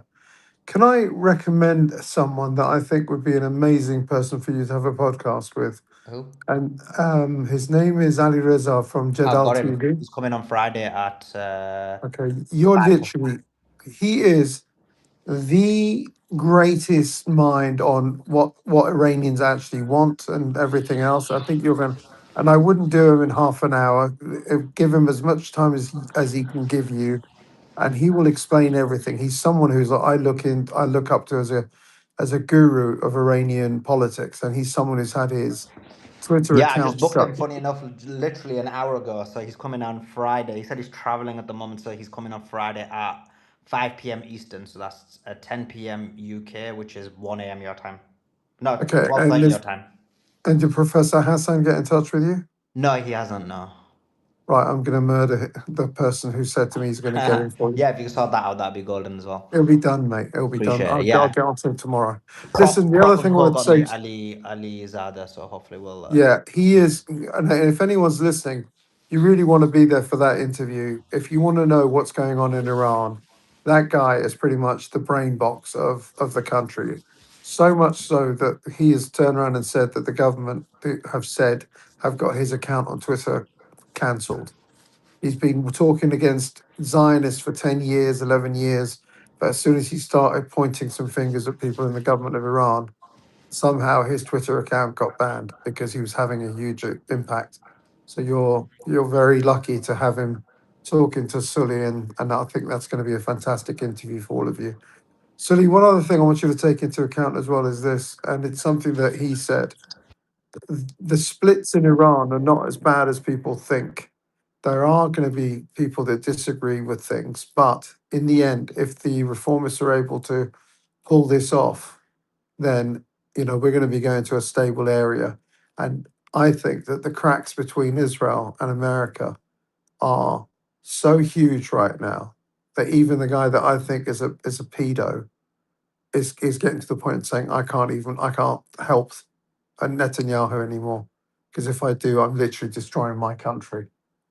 Can I recommend someone that I think would be an amazing person for you to have a podcast with? Who? And his name is Ali Reza from I've Jadal got him. TV. He's coming on Friday at Okay, you're 5. he is the greatest mind on what Iranians actually want and everything else. I think you're going, and I wouldn't do him in half an hour. Give him as much time as he can give you, and he will explain everything. He's someone who's I look up to as a guru of Iranian politics, and he's someone who's had his Twitter Yeah, I account just booked shut. him, funny enough, literally an hour ago. So he's coming on Friday. He said he's traveling at the moment, so he's coming on Friday at 5 p.m. Eastern. So that's 10 p.m. UK, which is 1 a.m. your time. No, Okay, 12:30 your time. and did Professor Hassan get in touch with you? No, he hasn't. No. Right, I'm going to murder the person who said to me he's going to get in for you. Yeah, if you can sort that out, that'd be golden as well. It'll be done, mate. It'll be done. Appreciate it. I'll Yeah. get on to him tomorrow. Listen, the other Cross and thing I hug would on say, the Ali Zada. So hopefully we'll. yeah, he is. And if anyone's listening, you really want to be there for that interview. If you want to know what's going on in Iran, that guy is pretty much the brain box of the country. So much so that he has turned around and said that the government have got his account on Twitter cancelled. He's been talking against Zionists for 10 years, 11 years. But as soon as he started pointing some fingers at people in the government of Iran, somehow his Twitter account got banned because he was having a huge impact. So you're very lucky to have him talking to Sully, and I think that's going to be a fantastic interview for all of you. Sully, one other thing I want you to take into account as well is this, and it's something that he said. The splits in Iran are not as bad as people think. There are going to be people that disagree with things, but in the end, if the reformists are able to pull this off, then we're going to be going to a stable area. And I think that the cracks between Israel and America are so huge right now that even the guy that I think is a pedo is getting to the point of saying I can't help Netanyahu anymore, because if I do, I'm literally destroying my country.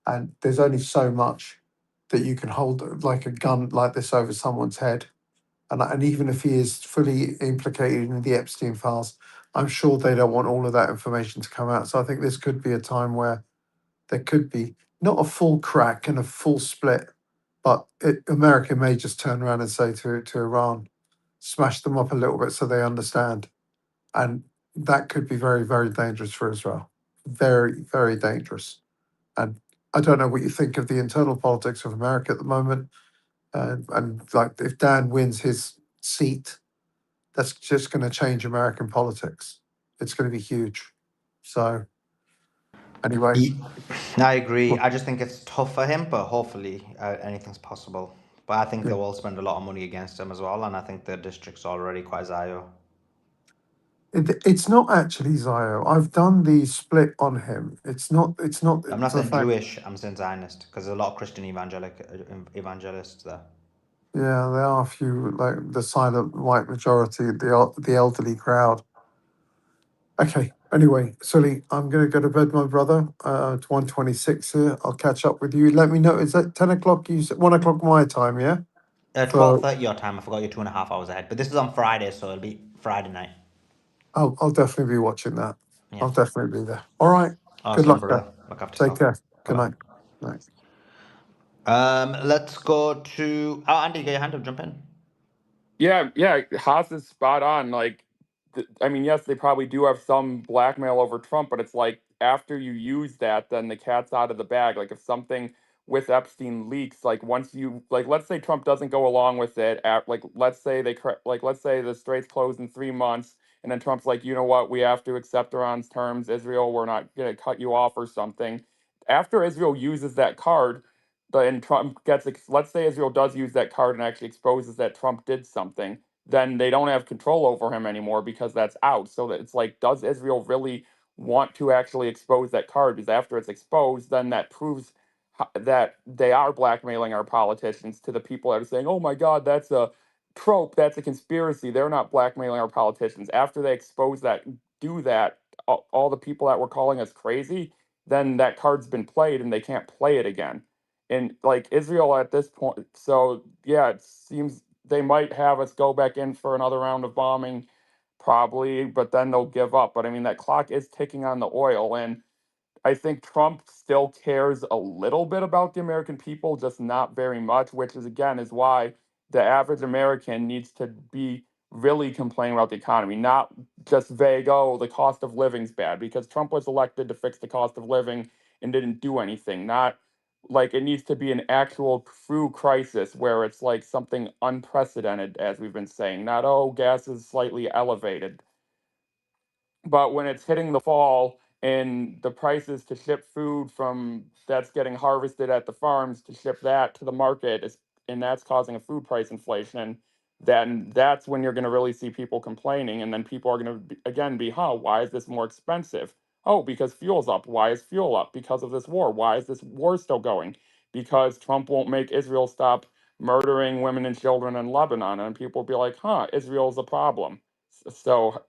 And there's only so much that you can hold like a gun like this over someone's head. And even if he is fully implicated in the Epstein files, I'm sure they don't want all of that information to come out. So I think this could be a time where there could be not a full crack and a full split, but America may just turn around and say to Iran, smash them up a little bit so they understand. And that could be very, very dangerous for Israel. Very, very dangerous. And I don't know what you think of the internal politics of America at the moment. And like, if Dan wins his seat, that's just going to change American politics. It's going to be huge. So, anyway, Ye- I agree. I just think it's tough for him, but hopefully anything's possible. But I think they yeah. will spend a lot of money against him as well, and I think the district's already quite Zio. It's not actually Zio. I've done the split on him. It's not. It's not I'm not the saying fact. Jewish, I'm saying Zionist, because there's a lot of Christian evangelists there. Yeah, there are a few, like the silent white majority, the elderly crowd. Okay. Anyway, Sully, I'm going to go to bed, my brother. It's 1:26 here. I'll catch up with you. Let me know. Is that 10 o'clock? 1 o'clock my time, yeah? For 12:30 your time. I forgot you're 2.5 hours ahead, but this is on Friday, so it'll be Friday night. I'll definitely be watching that. Yeah. I'll definitely be there. All right. Good Awesome, luck, brother. guys. Look after Take yourself. care. Good Bye-bye. night. Night. Let's go to. Oh, Andy, get your hand up. Jump in. Yeah, Haas is spot on. Like, I mean, yes, they probably do have some blackmail over Trump, but it's like after you use that, then the cat's out of the bag. Like, if something with Epstein leaks, like once you like, let's say Trump doesn't go along with it. Like, let's say let's say the straits close in 3 months, and then Trump's like, you know what, we have to accept Iran's terms. Israel, we're not gonna cut you off or something. After Israel uses that card and Trump let's say Israel does use that card and actually exposes that Trump did something, then they don't have control over him anymore because that's out. So that it's like, does Israel really want to actually expose that card? Because after it's exposed, then that proves that they are blackmailing our politicians to the people that are saying, oh my God, that's a trope, that's a conspiracy. They're not blackmailing our politicians. After they expose that, do that, all the people that were calling us crazy, then that card's been played and they can't play it again. And like Israel at this point, so yeah, it seems they might have us go back in for another round of bombing, probably, but then they'll give up. But I mean, that clock is ticking on the oil, and I think Trump still cares a little bit about the American people, just not very much, which is again is why the average American needs to be really complaining about the economy, not just vague, oh, the cost of living's bad, because Trump was elected to fix the cost of living and didn't do anything. Not like it needs to be an actual true crisis where it's like something unprecedented, as we've been saying, not, oh, gas is slightly elevated. But when it's hitting the fall and the prices to ship food from that's getting harvested at the farms to ship that to the market is, and that's causing a food price inflation, then that's when you're going to really see people complaining, and then people are going to again be, huh, why is this more expensive? Oh, because fuel's up. Why is fuel up? Because of this war. Why is this war still going? Because Trump won't make Israel stop murdering women and children in Lebanon, and people will be like, huh, Israel's a problem. So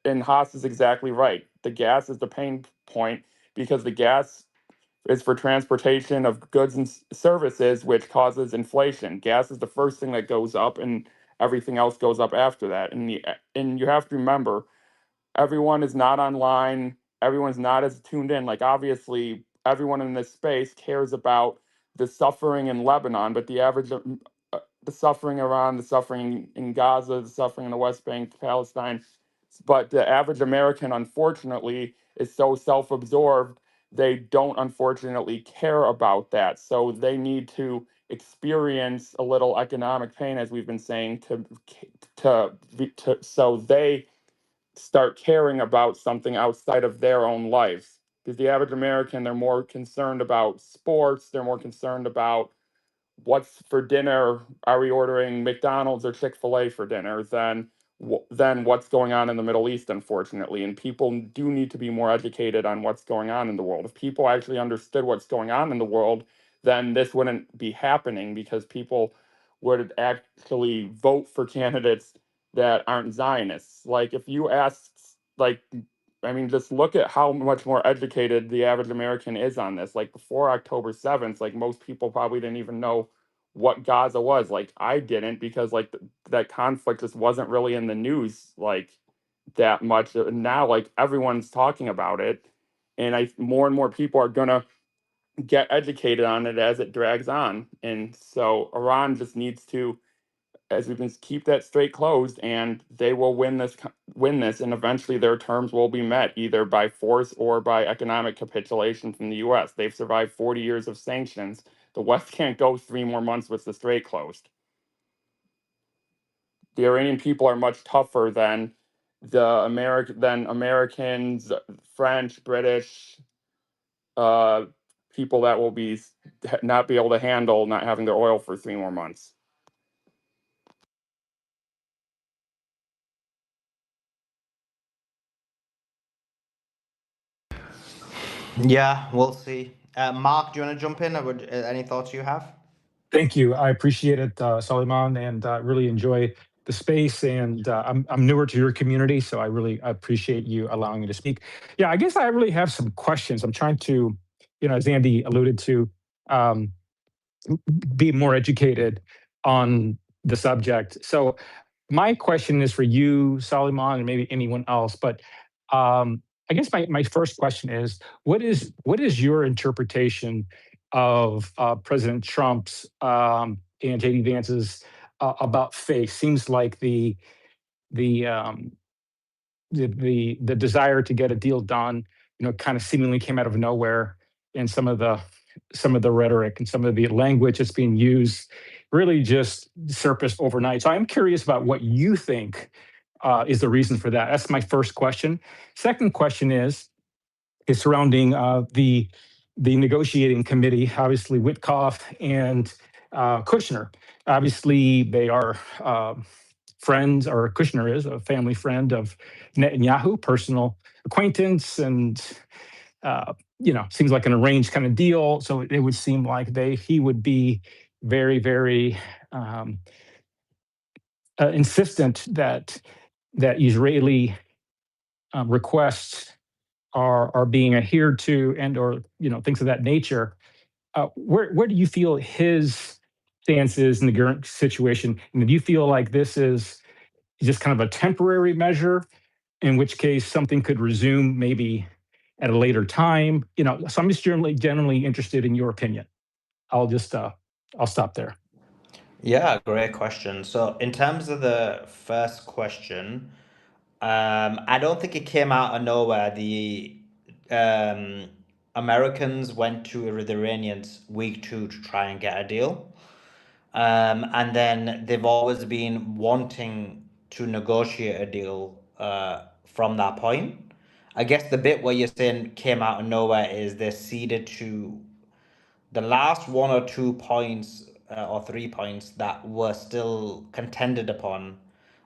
and Haas is exactly right. The gas is the pain point because the gas is for transportation of goods and services, which causes inflation. Gas is the first thing that goes up, and everything else goes up after that. And you have to remember, everyone is not online. Everyone's not as tuned in. Like obviously, everyone in this space cares about the suffering in Lebanon, but the suffering in Iran, the suffering in Gaza, the suffering in the West Bank, Palestine. But the average American, unfortunately, is so self-absorbed they don't unfortunately care about that. So they need to experience a little economic pain, as we've been saying, to so they start caring about something outside of their own lives. Because the average American, they're more concerned about sports, they're more concerned about what's for dinner, are we ordering McDonald's or Chick-fil-A for dinner, than what's going on in the Middle East, unfortunately. And people do need to be more educated on what's going on in the world. If people actually understood what's going on in the world, then this wouldn't be happening because people would actually vote for candidates that aren't Zionists. Like if you ask, like, I mean, just look at how much more educated the average American is on this. Like before October 7th, like most people probably didn't even know what Gaza was. Like I didn't because like that conflict just wasn't really in the news like that much. Now like everyone's talking about it, and I more and more people are gonna get educated on it as it drags on. And so Iran just needs to, as we can keep that strait closed, and they will win this, and eventually their terms will be met either by force or by economic capitulation from the U.S. They've survived 40 years of sanctions. The West can't go 3 more months with the strait closed. The Iranian people are much tougher than Americans, French, British, people that will not be able to handle not having their oil for 3 more months. Yeah, we'll see. Mark, do you want to jump in? Or any thoughts you have? Thank you. I appreciate it, Suleiman, and really enjoy the space. And I'm newer to your community, so I really appreciate you allowing me to speak. Yeah, I guess I really have some questions. I'm trying to, as Andy alluded to, um, be more educated on the subject. So my question is for you, Suleiman, and maybe anyone else. But I guess my first question is, what is your interpretation of President Trump's and JD Vance's about faith? Seems like the um, the desire to get a deal done, kind of seemingly came out of nowhere, and some of the rhetoric and some of the language that's being used really just surfaced overnight. So I'm curious about what you think is the reason for that. That's my first question. Second question is surrounding the negotiating committee. Obviously, Witkoff and Kushner. Obviously, they are friends, or Kushner is a family friend of Netanyahu, personal acquaintance, and seems like an arranged kind of deal. So it would seem like he would be very, very insistent that Israeli requests are being adhered to, and or things of that nature. Where do you feel his stance is in the current situation? And do you feel like this is just kind of a temporary measure, in which case something could resume maybe at a later time? So I'm just generally interested in your opinion. I'll stop there. Yeah, great question. So in terms of the first question, I don't think it came out of nowhere. The Americans went to the Iranians week 2 to try and get a deal. And then they've always been wanting to negotiate a deal from that point. I guess the bit where you're saying came out of nowhere is they ceded to the last 1 or 2 points or 3 points that were still contended upon.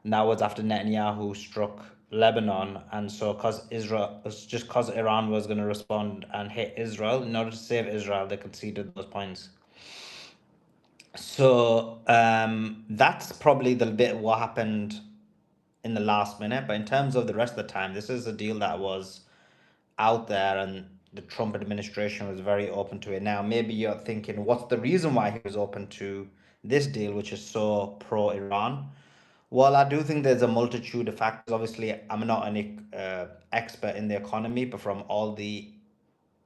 And that was after Netanyahu struck Lebanon. And so because Iran was going to respond and hit Israel, in order to save Israel, they conceded those points. So that's probably the bit what happened in the last minute. But in terms of the rest of the time, this is a deal that was out there, and the Trump administration was very open to it. Now, maybe you're thinking, what's the reason why he was open to this deal, which is so pro-Iran? Well, I do think there's a multitude of factors. Obviously, I'm not an expert in the economy, but from all the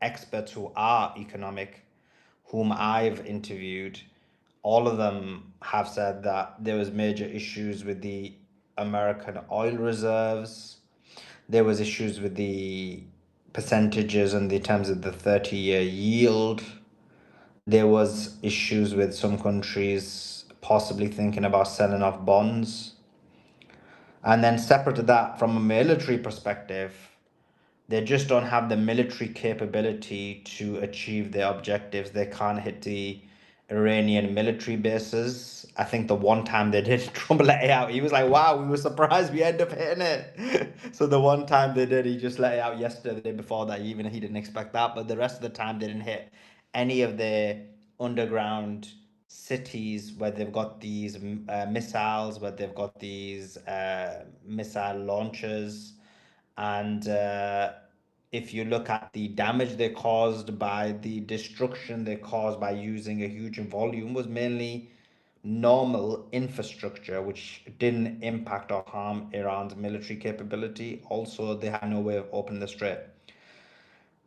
experts who are economic, whom I've interviewed, all of them have said that there was major issues with the American oil reserves. There was issues with the percentages in the terms of the 30-year yield. There was issues with some countries possibly thinking about selling off bonds. And then separate to that, from a military perspective, they just don't have the military capability to achieve their objectives. They can't hit the Iranian military bases. I think the one time they did, Trump let it out. He was like, wow, we were surprised we ended up hitting it. So the one time they did, he just let it out yesterday, the day before that, even he didn't expect that. But the rest of the time, they didn't hit any of the underground cities where they've got these missiles, where they've got these missile launchers. And if you look at the damage they caused by the destruction they caused by using a huge volume, was mainly normal infrastructure, which didn't impact or harm Iran's military capability. Also, they had no way of opening the strait.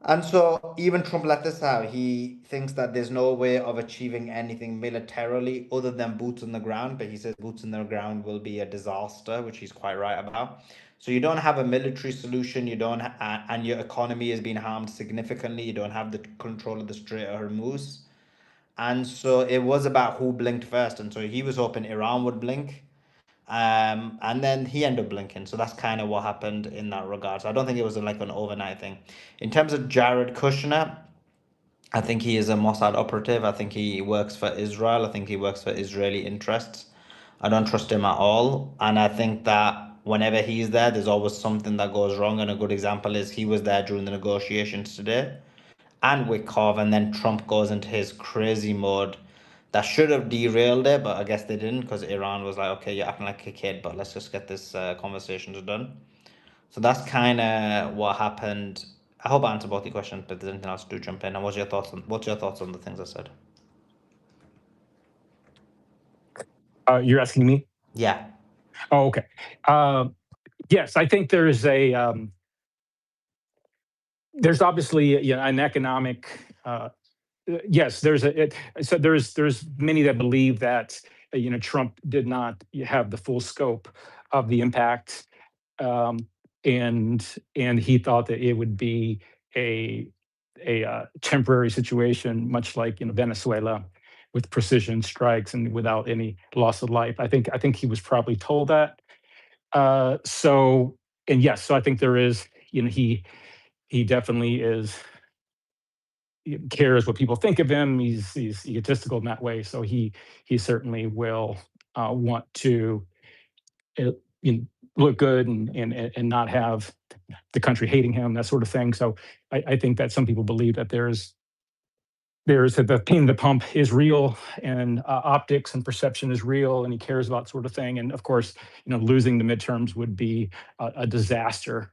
And so even Trump let this out. He thinks that there's no way of achieving anything militarily other than boots on the ground, but he says boots on the ground will be a disaster, which he's quite right about. So you don't have a military solution, you don't, and your economy is being harmed significantly. You don't have the control of the Strait of Hormuz, and so it was about who blinked first. And so he was hoping Iran would blink, and then he ended up blinking. So that's kind of what happened in that regard. So I don't think it was like an overnight thing. In terms of Jared Kushner, I think he is a Mossad operative. I think he works for Israel. I think he works for Israeli interests. I don't trust him at all. And I think that whenever he's there, there's always something that goes wrong. And a good example is he was there during the negotiations today and Wittkopf, and then Trump goes into his crazy mode that should have derailed it, but I guess they didn't because Iran was like, okay, you're acting like a kid, but let's just get this conversation done. So that's kind of what happened. I hope I answered both your questions, but if there's anything else, do jump in. And what's your thoughts on the things I said? You're asking me? Yeah. Oh, okay. Yes, I think there's there's obviously an economic. Yes, there's many that believe that Trump did not have the full scope of the impact, um, and he thought that it would be a temporary situation, much like Venezuela, with precision strikes and without any loss of life. I think he was probably told that. So and yes, so I think there is he definitely is cares what people think of him. He's egotistical in that way, so he certainly will want to uh, you know, look good and not have the country hating him, that sort of thing. So I think that some people believe that there's the pain in the pump is real, and optics and perception is real, and he cares about sort of thing. And of course, losing the midterms would be a disaster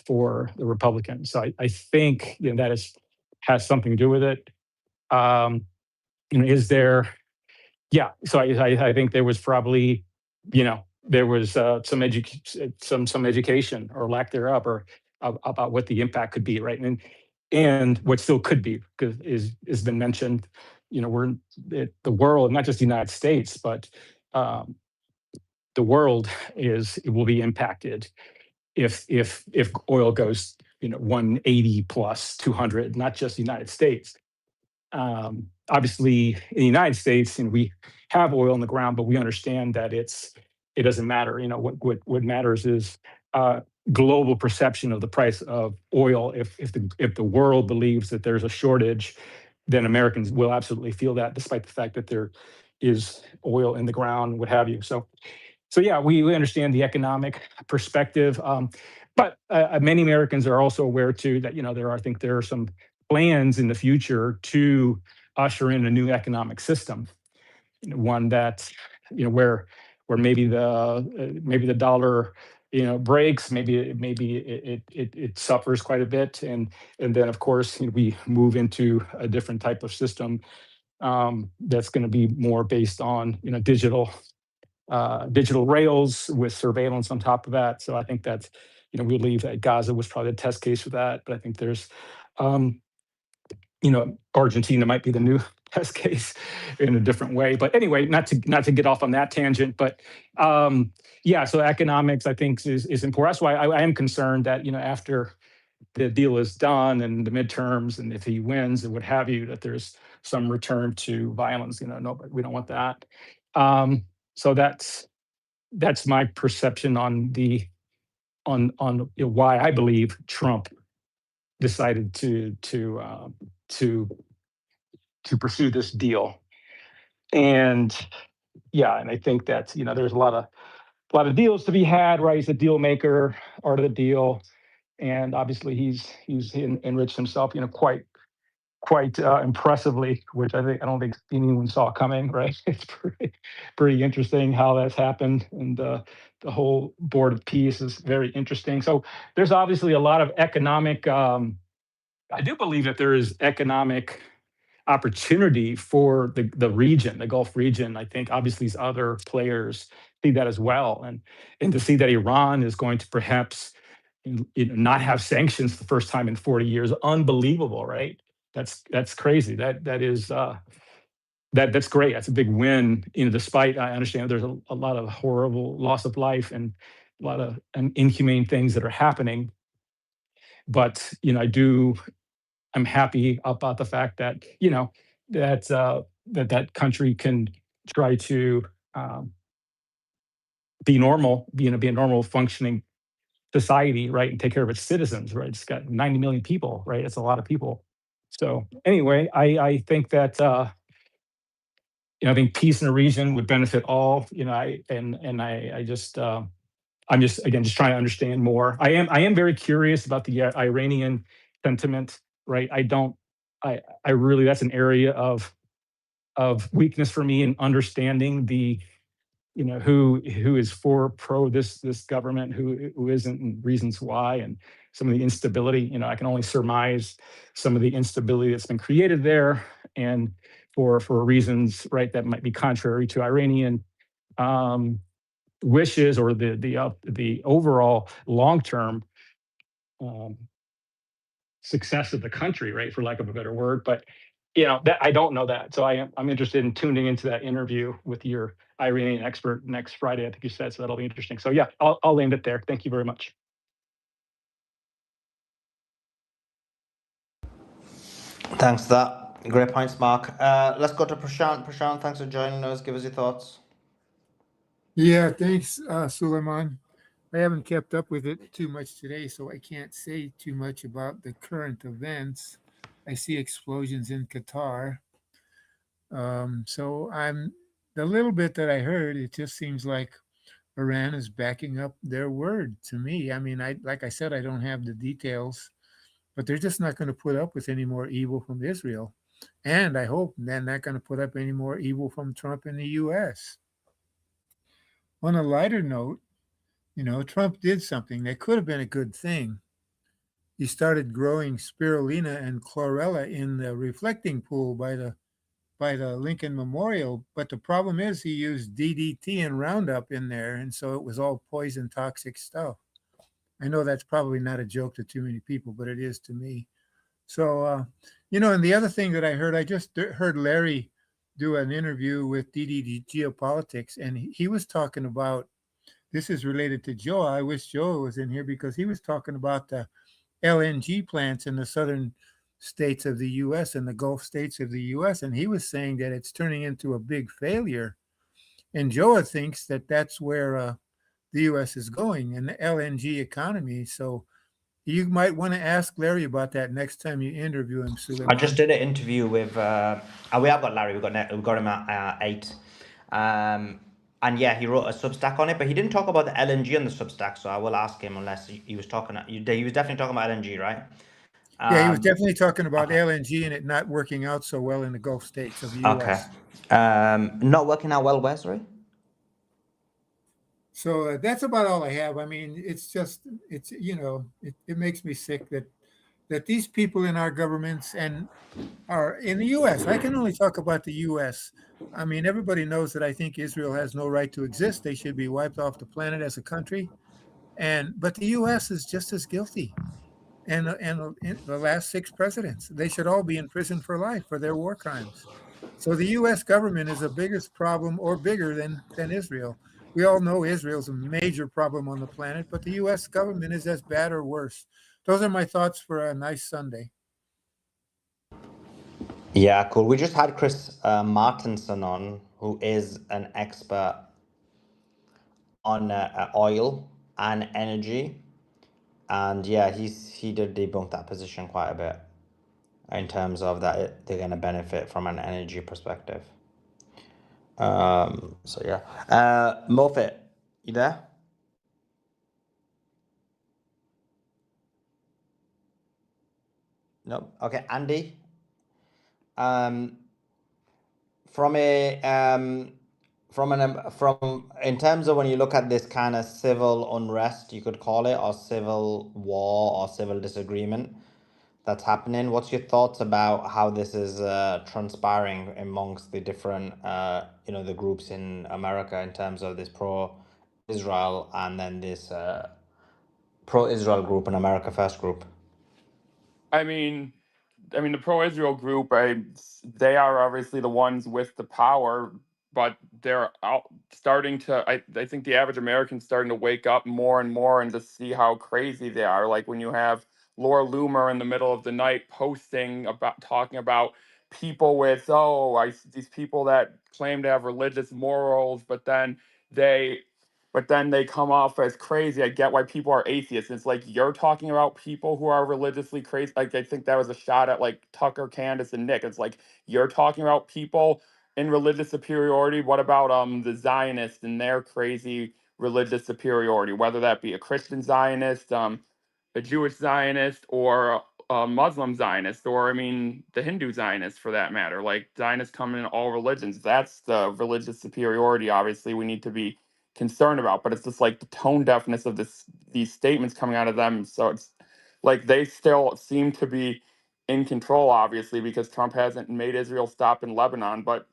for the Republicans. So I think that has something to do with it. Um, is there? Yeah. So I think there was probably, there was some education or lack thereof, or about what the impact could be, right? And what still could be, because has been mentioned. We're in the world, not just the United States, but um, the world it will be impacted if oil goes 180 plus 200, not just the United States. Obviously, in the United States, we have oil in the ground, but we understand that it doesn't matter. What matters is global perception of the price of oil. If the world believes that there's a shortage, then Americans will absolutely feel that, despite the fact that there is oil in the ground, what have you. So yeah, we understand the economic perspective, but many Americans are also aware too that I think there are some plans in the future to usher in a new economic system, one that where maybe the dollar breaks, maybe it suffers quite a bit, and then of course we move into a different type of system, that's going to be more based on digital rails with surveillance on top of that. So I think that, we believe that Gaza was probably a test case for that. But I think there's, Argentina might be the new test case in a different way. But anyway, not to get off on that tangent. But yeah, so economics I think is important. That's why I am concerned that after the deal is done and the midterms, and if he wins and what have you, that there's some return to violence. No, we don't want that. So that's my perception on why I believe Trump decided to pursue this deal. And yeah, and I think that there's a lot of deals to be had, right? He's a deal maker, art of the deal, and obviously he's enriched himself quite impressively, which I don't think anyone saw coming, right? It's pretty interesting how that's happened, and the whole Board of Peace is very interesting. So there's obviously a lot of economic. I do believe that there is economic opportunity for the region, the Gulf region. I think obviously these other players see that as well, and to see that Iran is going to perhaps not have sanctions the first time in 40 years. Unbelievable, right? That's crazy. That is that's great. That's a big win. Despite I understand there's a lot of horrible loss of life and a lot of inhumane things that are happening. But I'm happy about the fact that that country can try to um, be normal, be a normal functioning society, right, and take care of its citizens, right? It's got 90 million people, right? It's a lot of people. So anyway, I think that I think peace in the region would benefit all. I'm just again just trying to understand more. I am very curious about the Iranian sentiment, right? I really, that's an area of weakness for me in understanding the who is pro this government, who isn't, and reasons why, and some of the instability. I can only surmise some of the instability that's been created there, and for reasons, right, that might be contrary to Iranian wishes, or the overall long term um, success of the country, right, for lack of a better word. But that I don't know that, so I'm interested in tuning into that interview with your Iranian expert next Friday, I think you said. So that'll be interesting. So yeah, I'll end it there. Thank you very much. Thanks for that. Great points, Mark. Let's go to Prashant. Prashant, thanks for joining us. Give us your thoughts. Yeah, thanks, Suleiman. I haven't kept up with it too much today, so I can't say too much about the current events. I see explosions in Qatar. So the little bit that I heard, it just seems like Iran is backing up their word to me. I mean, like I said, I don't have the details, but they're just not going to put up with any more evil from Israel. And I hope they're not going to put up any more evil from Trump in the U.S. On a lighter note, Trump did something that could have been a good thing. He started growing spirulina and chlorella in the reflecting pool by the Lincoln Memorial, but the problem is he used DDT and Roundup in there, and so it was all poison, toxic stuff. I know that's probably not a joke to too many people, but it is to me. So, and the other thing that I heard, I just heard Larry do an interview with DDD Geopolitics, and he was talking about, this is related to Joe. I wish Joe was in here, because he was talking about the LNG plants in the southern states of the U.S. and the Gulf states of the U.S. And he was saying that it's turning into a big failure. And Joe thinks that that's where the U.S. is going, in the LNG economy. So you might want to ask Larry about that next time you interview him, Suleiman. I just did an interview with, we have got Larry, we've got him at 8. And yeah, he wrote a Substack on it, but he didn't talk about the LNG on the Substack, so I will ask him, unless he was talking, he was definitely talking about LNG, right? Yeah, he was definitely talking about LNG and it not working out so well in the Gulf states of the U.S. Okay. Not working out well where, sorry? So that's about all I have. I mean, it's it makes me sick that these people in our governments and are in the U.S. I can only talk about the U.S. I mean, everybody knows that I think Israel has no right to exist. They should be wiped off the planet as a country. But the U.S. is just as guilty. And the last 6 presidents, they should all be in prison for life for their war crimes. So the U.S. government is the biggest problem, or bigger than Israel. We all know Israel's a major problem on the planet, but the U.S. government is as bad or worse. Those are my thoughts for a nice Sunday. Yeah, cool. We just had Chris Martinson on, who is an expert on oil and energy. And yeah, he did debunk that position quite a bit, in terms of that they're going to benefit from an energy perspective. So yeah. Mofit, you there? No. Okay, Andy. From in terms of when you look at this kind of civil unrest, you could call it, or civil war, or civil disagreement that's happening, what's your thoughts about how this is transpiring amongst the different the groups in America, in terms of this pro-Israel and then this pro-Israel group and America First group? I mean, the pro-Israel group, they are obviously the ones with the power, but they're starting to. I think the average American's starting to wake up more and more and to see how crazy they are. Like when you have Laura Loomer in the middle of the night talking about people with these people that claim to have religious morals, they but then they come off as crazy. I get why people are atheists. It's like you're talking about people who are religiously crazy. Like I think that was a shot at like Tucker, Candace, and Nick. It's like you're talking about people in religious superiority. What about the Zionists and their crazy religious superiority? Whether that be a Christian Zionist, a Jewish Zionist, or a Muslim Zionist, or the Hindu Zionist for that matter. Like Zionists come in all religions. That's the religious superiority. Obviously, we need to be concerned about, but it's just like the tone deafness of these statements coming out of them. So it's like they still seem to be in control, obviously, because Trump hasn't made Israel stop in Lebanon. But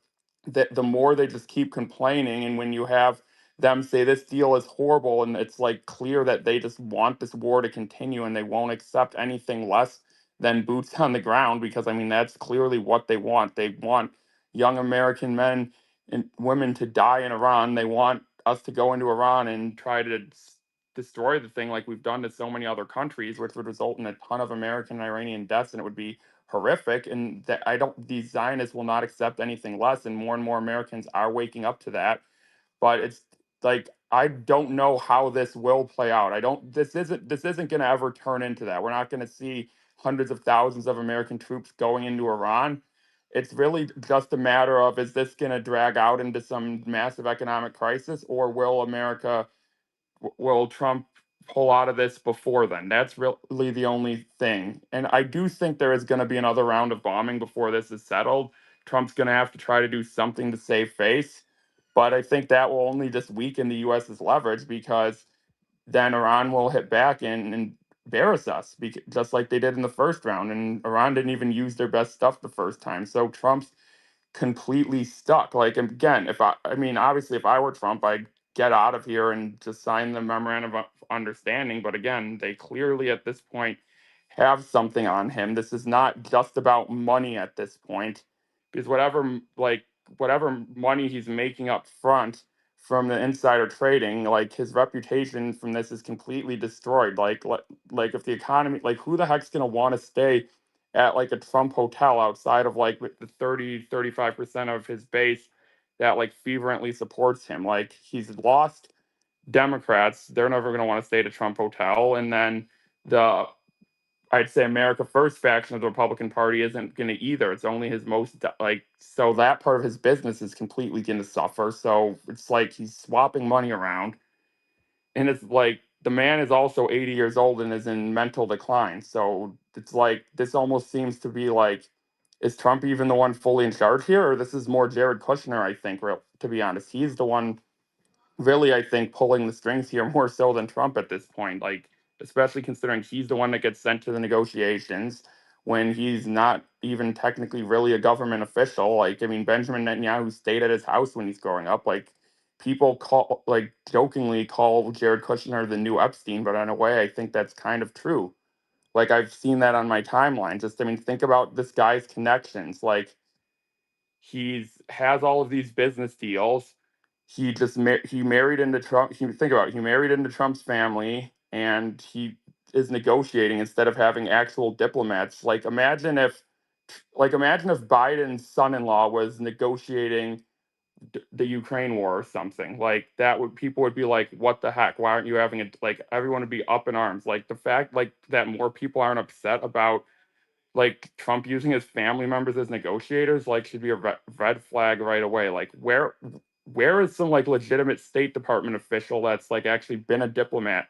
the more they just keep complaining, and when you have them say this deal is horrible, and it's like clear that they just want this war to continue and they won't accept anything less than boots on the ground, because that's clearly what they want. They want young American men and women to die in Iran. They want us to go into Iran and try to destroy the thing like we've done to so many other countries, which would result in a ton of American and Iranian deaths, and it would be horrific. And that these Zionists will not accept anything less, and more Americans are waking up to that. But it's like I don't know how this will play out. This isn't going to ever turn into that. We're not going to see hundreds of thousands of American troops going into Iran. It's really just a matter of, is this going to drag out into some massive economic crisis, or will Trump pull out of this before then? That's really the only thing. And I do think there is going to be another round of bombing before this is settled. Trump's going to have to try to do something to save face. But I think that will only just weaken the U.S.'s leverage, because then Iran will hit back and embarrass us, just like they did in the first round. And Iran didn't even use their best stuff the first time. So Trump's completely stuck. Like, again, obviously, if I were Trump, I'd get out of here and just sign the memorandum of understanding. But again, they clearly at this point have something on him. This is not just about money at this point, because whatever money he's making up front from the insider trading, like his reputation from this is completely destroyed. Like if the economy, like who the heck's gonna want to stay at like a Trump hotel outside of like with the 35% of his base that like fervently supports him? Like he's lost Democrats. They're never going to want to stay at a Trump hotel. And then I'd say America First faction of the Republican Party isn't going to either. It's only his so that part of his business is completely going to suffer. So it's like he's swapping money around. And it's like the man is also 80 years old and is in mental decline. So it's like this almost seems to be like, is Trump even the one fully in charge here? Or this is more Jared Kushner, I think, to be honest. He's the one really, I think, pulling the strings here more so than Trump at this point. Like, especially considering he's the one that gets sent to the negotiations when he's not even technically really a government official. Like, Benjamin Netanyahu stayed at his house when he's growing up. Like, people jokingly call Jared Kushner the new Epstein, but in a way, I think that's kind of true. Like, I've seen that on my timeline. Think about this guy's connections. Like, has all of these business deals. He married into Trump. Think about it. He married into Trump's family, and he is negotiating instead of having actual diplomats. Imagine if Biden's son-in-law was negotiating the Ukraine war or something. Like that would people would be like, what the heck? Why aren't you having it? Like everyone would be up in arms. Like the fact that more people aren't upset about Trump using his family members as negotiators should be a red flag right away. Like where is some legitimate State Department official that's actually been a diplomat?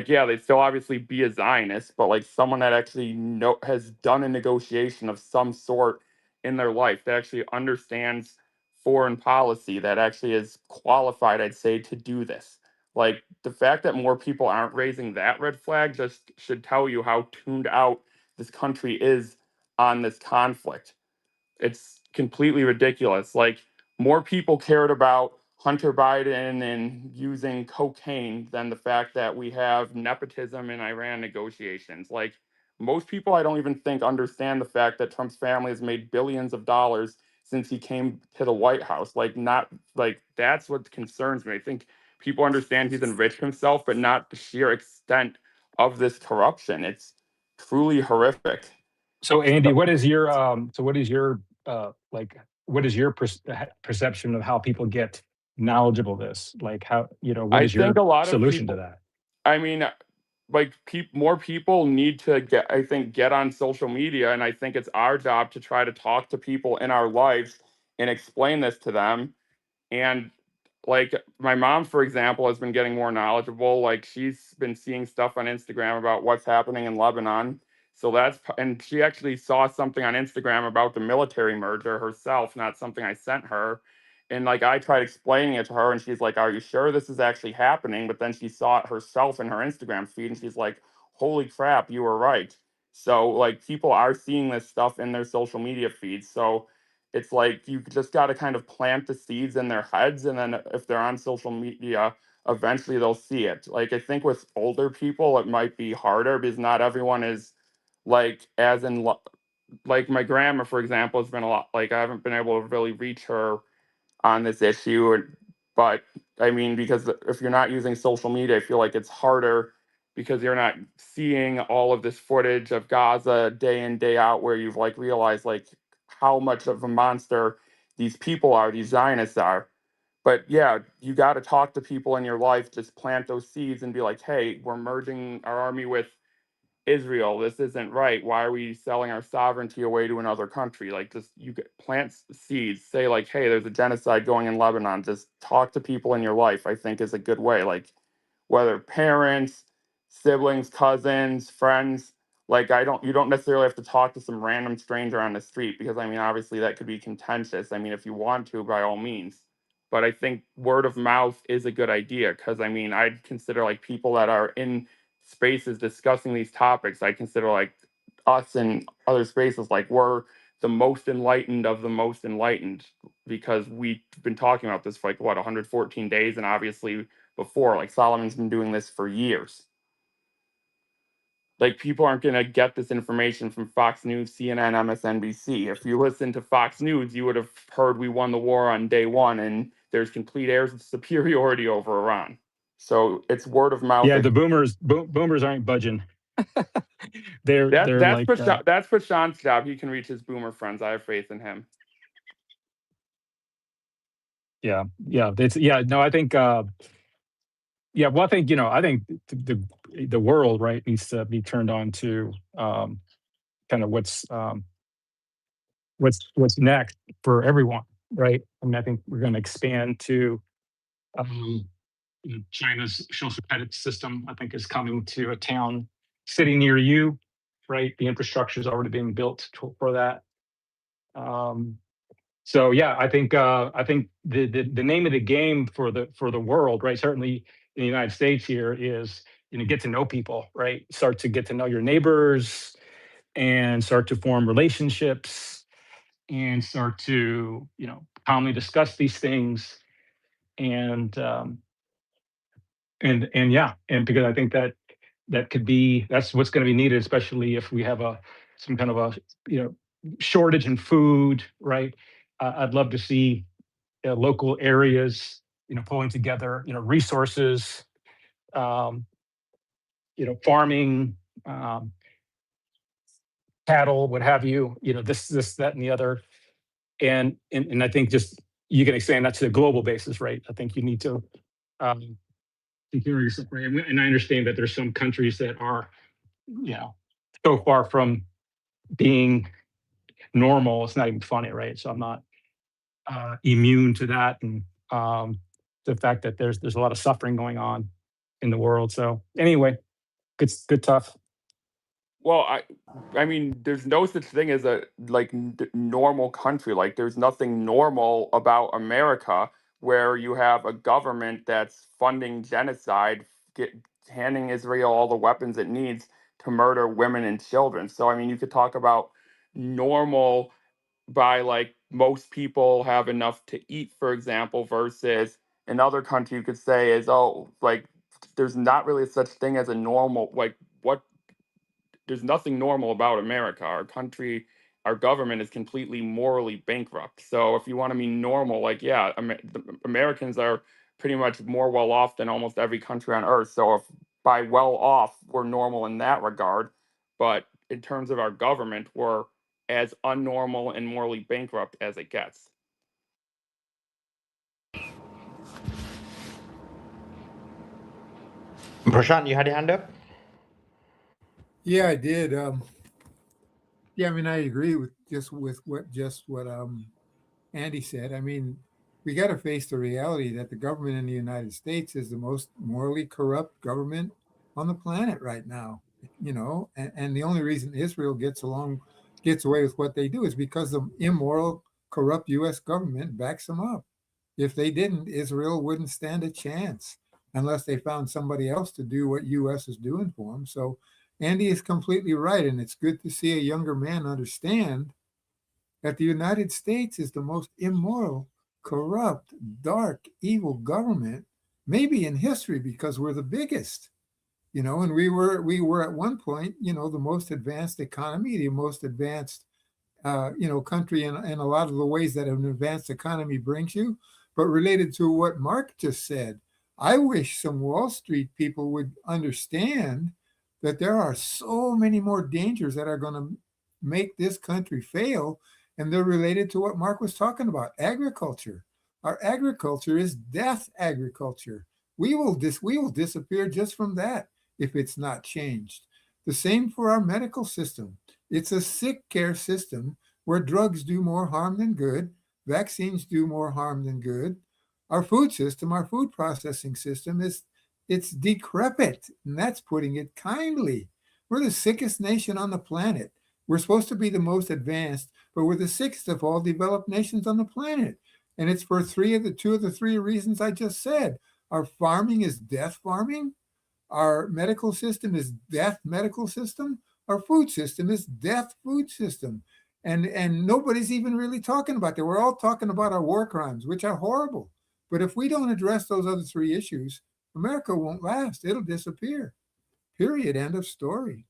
Yeah, they still obviously be a Zionist, but someone that actually has done a negotiation of some sort in their life, that actually understands foreign policy, that actually is qualified, I'd say, to do this. The fact that more people aren't raising that red flag just should tell you how tuned out this country is on this conflict. It's completely ridiculous. More people cared about Hunter Biden and using cocaine than the fact that we have nepotism in Iran negotiations. Like, most people, I don't even think understand the fact that Trump's family has made billions of dollars since he came to the White House. Like, not like that's what concerns me. I think people understand he's enriched himself, but not the sheer extent of this corruption. It's truly horrific. So Andy, what is your like what is your perception of how people get knowledgeable this? Like how, what I is think your a lot of solution to people, that? I mean, like more people need to get on social media, and I think it's our job to try to talk to people in our lives and explain this to them. And like my mom, for example, has been getting more knowledgeable. Like she's been seeing stuff on Instagram about what's happening in Lebanon. So and she actually saw something on Instagram about the military merger herself, not something I sent her. And like I tried explaining it to her, and she's like, "Are you sure this is actually happening?" But then she saw it herself in her Instagram feed, and she's like, "Holy crap, you were right." So like people are seeing this stuff in their social media feeds. So it's like you just got to kind of plant the seeds in their heads, and then if they're on social media, eventually they'll see it. Like I think with older people it might be harder because not everyone is like like my grandma, for example, has been a lot, like I haven't been able to really reach her on this issue. But I mean, because if you're not using social media, I feel like it's harder because you're not seeing all of this footage of Gaza day in, day out, where you've like realized like how much of a monster these people are, these Zionists are. But yeah, you got to talk to people in your life, just plant those seeds and be like, hey, we're merging our army with Israel. This isn't right. Why are we selling our sovereignty away to another country? Like, just plant seeds. Say like, hey, there's a genocide going in Lebanon. Just talk to people in your life. I think is a good way. Like, whether parents, siblings, cousins, friends. Like, you don't necessarily have to talk to some random stranger on the street because I mean, obviously that could be contentious. I mean, if you want to, by all means. But I think word of mouth is a good idea because I mean, I'd consider like people that are in spaces discussing these topics, I consider like us and other spaces like we're the most enlightened of the most enlightened because we've been talking about this for like what 114 days, and obviously before like Solomon's been doing this for years. Like people aren't going to get this information from Fox News, CNN, MSNBC. If you listen to Fox News, you would have heard we won the war on day one and there's complete air superiority over Iran. So it's word of mouth. Yeah, the boomers aren't budging. they're That's like that's Prashant's job. He can reach his boomer friends. I have faith in him. yeah, no, I think well, I think I think the world, right, needs to be turned on to kind of what's next for everyone, right? I mean, I think we're going to expand to um, China's social credit system. I think is coming to a town, city near you, right? The infrastructure is already being built for that. So yeah, I think the name of the game for the world, right? Certainly in the United States here is get to know people, right? Start to get to know your neighbors and start to form relationships and start to calmly discuss these things and yeah, and because I think that's what's going to be needed, especially if we have some kind of a shortage in food, right? I'd love to see local areas, pulling together, resources, um, farming, um, cattle, what have you, this, that, and the other. And I think just you can expand that to the global basis, right? I think you need to take care of yourself, right? And I understand that there's some countries that are, so far from being normal, it's not even funny, right? So I'm not immune to that, and the fact that there's a lot of suffering going on in the world. So anyway, good tough. Well, I mean, there's no such thing as a like normal country. Like, there's nothing normal about America where you have a government that's funding genocide, handing Israel all the weapons it needs to murder women and children. So, I mean, you could talk about normal by like most people have enough to eat, for example, versus another country you could say is, oh, like there's not really such thing as a normal, like what, there's nothing normal about America. Our country, our government is completely morally bankrupt. So if you want to be normal, like, yeah, the Americans are pretty much more well off than almost every country on earth. So if by well off, we're normal in that regard. But in terms of our government, we're as unnormal and morally bankrupt as it gets. Prashant, you had your hand up? Yeah, I did. Yeah, I mean, I agree with what Andy said. I mean, we got to face the reality that the government in the United States is the most morally corrupt government on the planet right now. You know, and the only reason Israel gets away with what they do is because the immoral, corrupt U.S. government backs them up. If they didn't, Israel wouldn't stand a chance unless they found somebody else to do what U.S. is doing for them. So Andy is completely right, and it's good to see a younger man understand that the United States is the most immoral, corrupt, dark, evil government, maybe in history, because we're the biggest. You know, and we were at one point, you know, the most advanced economy, the most advanced country in a lot of the ways that an advanced economy brings you. But related to what Mark just said, I wish some Wall Street people would understand that there are so many more dangers that are going to make this country fail. And they're related to what Mark was talking about, agriculture. Our agriculture is death agriculture. We will disappear just from that if it's not changed. The same for our medical system. It's a sick care system where drugs do more harm than good, vaccines do more harm than good. Our food system, our food processing system it's decrepit, and that's putting it kindly. We're the sickest nation on the planet. We're supposed to be the most advanced, but we're the sickest of all developed nations on the planet. And it's for two of the three reasons I just said. Our farming is death farming. Our medical system is death medical system. Our food system is death food system. And nobody's even really talking about that. We're all talking about our war crimes, which are horrible. But if we don't address those other three issues, America won't last. It'll disappear. Period. End of story.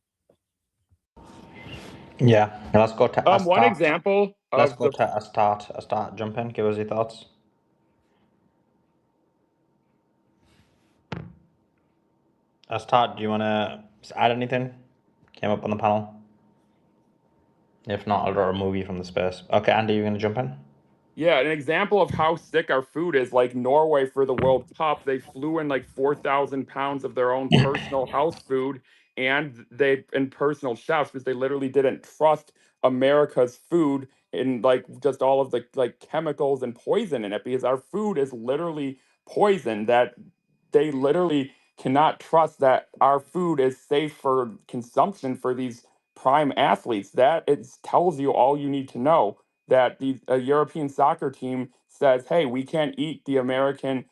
Yeah, let's go to One Astat. example Let's of go to Astat. Astat, jump in. Give us your thoughts. Astat, do you want to add anything? Came up on the panel. If not, I'll draw a movie from the space. Okay, Andy, you're going to jump in? Yeah, an example of how sick our food is, like Norway for the World Cup, they flew in like 4,000 pounds of their own personal house food and personal chefs because they literally didn't trust America's food and like just all of the like chemicals and poison in it because our food is literally poison that they literally cannot trust that our food is safe for consumption for these prime athletes. That it tells you all you need to know that a European soccer team says, hey, we can't eat the American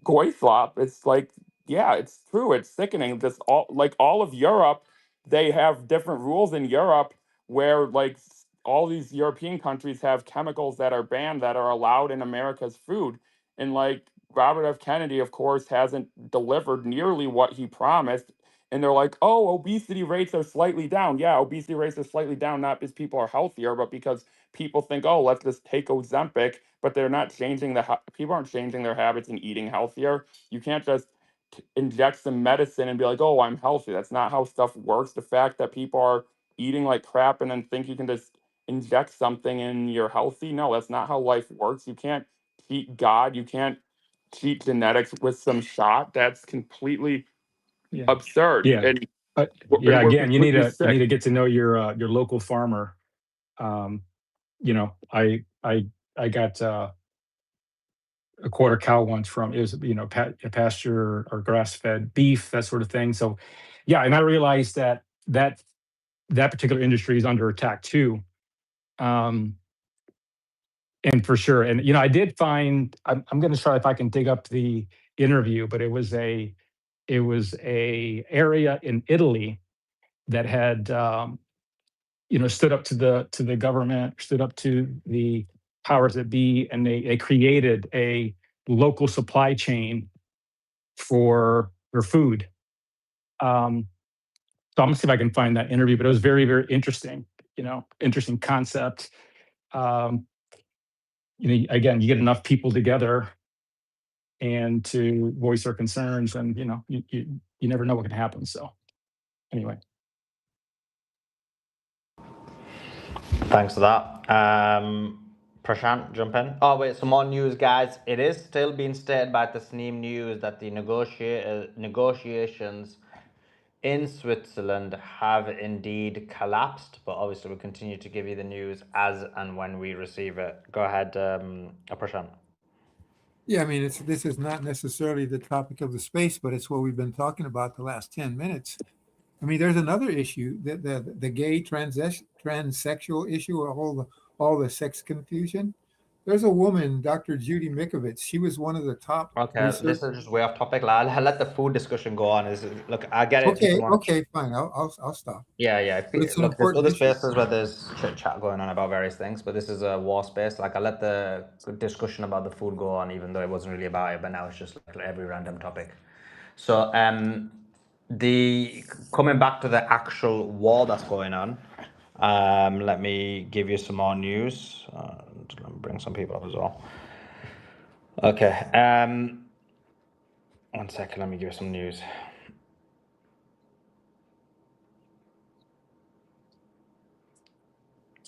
Goyslop. It's like, yeah, it's true. It's sickening. This all of Europe, they have different rules in Europe where like all these European countries have chemicals that are banned that are allowed in America's food. And like Robert F. Kennedy, of course, hasn't delivered nearly what he promised. And they're like, oh, obesity rates are slightly down. Yeah, obesity rates are slightly down, not because people are healthier, but because people think, oh, let's just take Ozempic, but they're not changing people aren't changing their habits and eating healthier. You can't just inject some medicine and be like, oh, I'm healthy. That's not how stuff works. The fact that people are eating like crap and then think you can just inject something and you're healthy. No, that's not how life works. You can't cheat God. You can't cheat genetics with some shot. That's completely absurd. Yeah. And Yeah. we're Again, you need completely to sick. get to know your local farmer. You know, I got a quarter cow once from it was pasture or grass fed beef, that sort of thing. So yeah, and I realized that particular industry is under attack too. And for sure, and I did find I'm going to try if I can dig up the interview, but it was a area in Italy that had stood up to the government, stood up to the powers that be, and they created a local supply chain for food. So I'm gonna see if I can find that interview, but it was very, very interesting. Interesting concept. Again, you get enough people together and to voice their concerns, and you never know what can happen. So anyway. Thanks for that. Prashant, jump in. Oh wait, some more news, guys. It is still being stated by Tasneem News that the negotiations in Switzerland have indeed collapsed, but obviously we'll continue to give you the news as and when we receive it. Go ahead, Prashant. Yeah, I mean, this is not necessarily the topic of the space, but it's what we've been talking about the last 10 minutes. I mean, there's another issue, the gay transsexual issue, or all the sex confusion. There's a woman, Dr. Judy Mikovits. She was one of the top. Okay, this is just way off topic. I'll let the food discussion go on. Look, I get it. Okay, fine. I'll stop. Yeah. It's an Look, there's important other issue. spaces where there's chit chat going on about various things, but this is a war space. Like, I let the discussion about the food go on, even though it wasn't really about it. But now it's just like every random topic. So, coming back to the actual war that's going on. Let me give you some more news. Let me bring some people up as well. Okay. 1 second. Let me give you some news.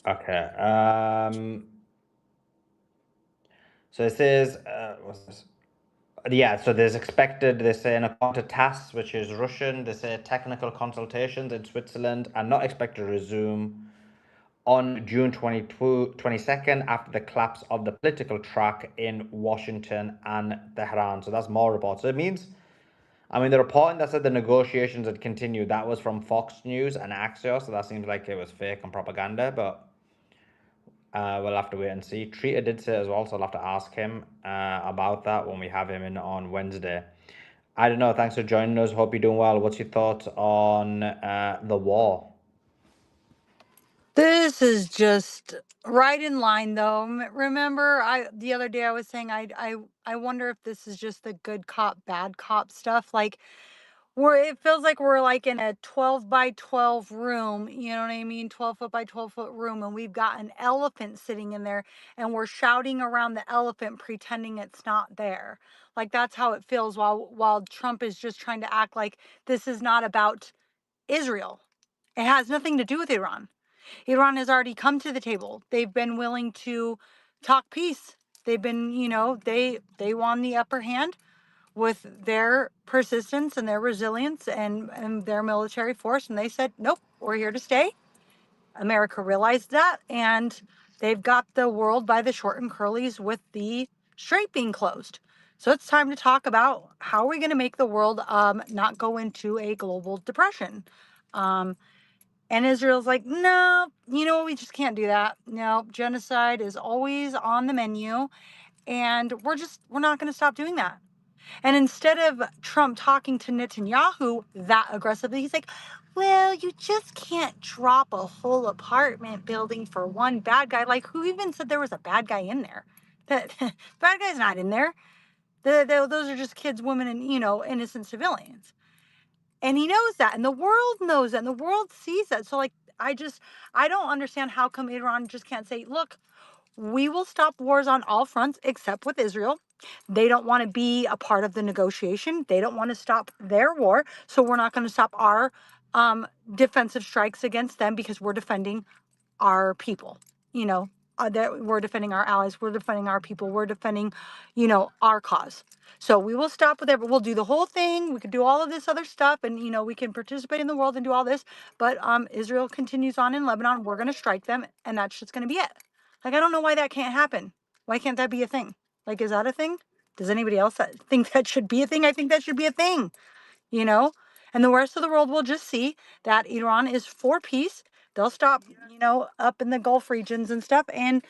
Okay. So this is what's this? Yeah. So there's expected. They're saying according to TASS, which is Russian. They say technical consultations in Switzerland are not expected to resume on June 22nd after the collapse of the political track in Washington and Tehran. So that's more reports. So it means, I mean, the reporting that said the negotiations had continued, that was from Fox News and Axios. So that seems like it was fake and propaganda, but we'll have to wait and see. Treater did say as well, so I'll have to ask him about that when we have him in on Wednesday. I don't know. Thanks for joining us. Hope you're doing well. What's your thoughts on the war? This is just right in line, though. Remember, the other day I was saying I wonder if this is just the good cop, bad cop stuff. Like, it feels like we're like in a 12 by 12 room, you know what I mean? 12-foot by 12-foot room, and we've got an elephant sitting in there, and we're shouting around the elephant pretending it's not there. Like, that's how it feels while Trump is just trying to act like this is not about Israel. It has nothing to do with Iran. Iran has already come to the table. They've been willing to talk peace. They've been, they won the upper hand with their persistence and their resilience and their military force. And they said, nope, we're here to stay. America realized that. And they've got the world by the short and curlies with the strait being closed. So it's time to talk about how are we going to make the world not go into a global depression. And Israel's like, no, we just can't do that. No, genocide is always on the menu. And we're not going to stop doing that. And instead of Trump talking to Netanyahu that aggressively, he's like, well, you just can't drop a whole apartment building for one bad guy. Like, who even said there was a bad guy in there? That bad guy's not in there. Those are just kids, women, and, innocent civilians. And he knows that, and the world knows that, and the world sees that. So, like, I don't understand how come Iran just can't say, look, we will stop wars on all fronts except with Israel. They don't want to be a part of the negotiation. They don't want to stop their war. So we're not going to stop our defensive strikes against them because we're defending our people. That we're defending our allies. We're defending our people. We're defending, our cause. So we will stop with it. We'll do the whole thing. We could do all of this other stuff, and we can participate in the world and do all this. But Israel continues on in Lebanon. We're going to strike them, and that's just going to be it. Like, I don't know why that can't happen. Why can't that be a thing? Like, is that a thing? Does anybody else think that should be a thing? I think that should be a thing. And the rest of the world will just see that Iran is for peace. They'll stop, up in the Gulf regions and stuff, and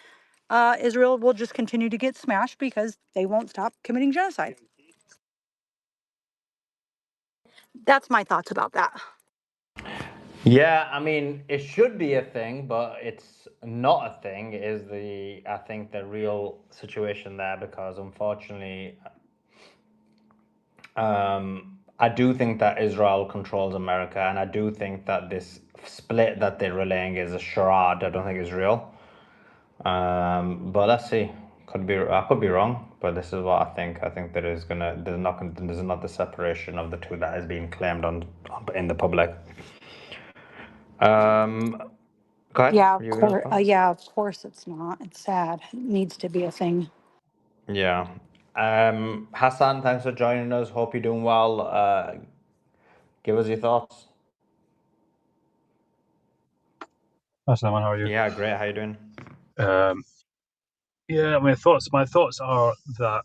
Israel will just continue to get smashed because they won't stop committing genocide. That's my thoughts about that. Yeah, I mean, it should be a thing, but it's not a thing, is I think, the real situation there, because unfortunately, I do think that Israel controls America, and I do think that this split that they're relaying is a charade. I don't think it's real. But let's see. I could be wrong, but this is what I think. I think there's not the separation of the two that is being claimed in the public. Go ahead. Yeah, of You gonna course. talk? Yeah, of course it's not. It's sad. It needs to be a thing. Yeah. Hassan, thanks for joining us. Hope you're doing well. Give us your thoughts. Hi, Simon. How are you? Yeah, great. How you doing? Yeah, my thoughts are that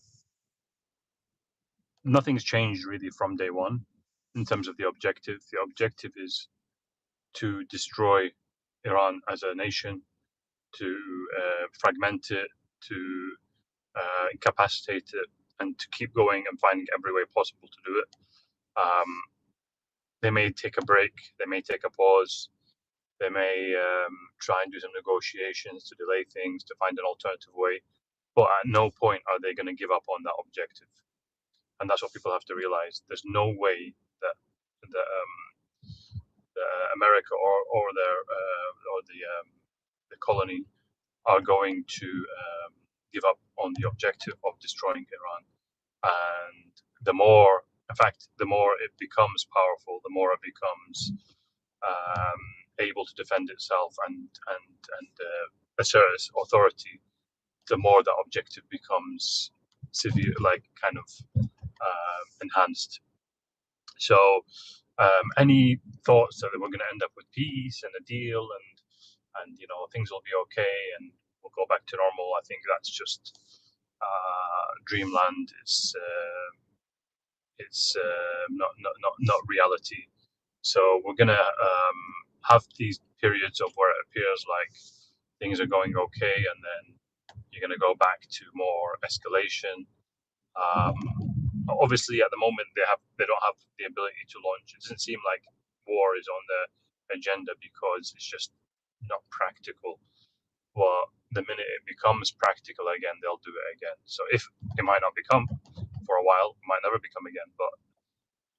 nothing's changed really from day one in terms of the objective. The objective is to destroy Iran as a nation, to fragment it, to incapacitate it, and to keep going and finding every way possible to do it. They may take a break, they may take a pause, they may try and do some negotiations to delay things, to find an alternative way, but at no point are they going to give up on that objective. And that's what people have to realize. There's no way that America or the colony are going to give up on the objective of destroying Iran. And the more it becomes powerful, the more it becomes able to defend itself and assert its authority, the more that objective becomes severe, like kind of enhanced. So any thoughts that we're going to end up with peace and a deal and things will be okay and we'll go back to normal, I think that's just dreamland. It's not reality. So we're going to have these periods of where it appears like things are going okay, and then you're going to go back to more escalation. Obviously, at the moment, they don't have the ability to launch. It doesn't seem like war is on the agenda because it's just not practical. Well, the minute it becomes practical again, they'll do it again. So if it might not become for a while, it might never become again, but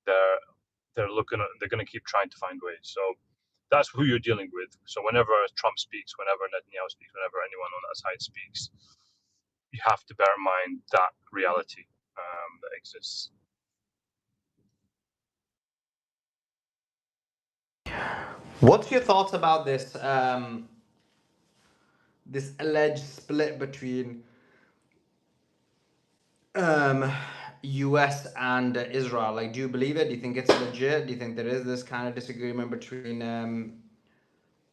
they're going to keep trying to find ways. So that's who you're dealing with. So whenever Trump speaks, whenever Netanyahu speaks, whenever anyone on that side speaks, you have to bear in mind that reality that exists. What's your thoughts about this this alleged split between US and Israel? Like, do you believe it? Do you think it's legit? Do you think there is this kind of disagreement between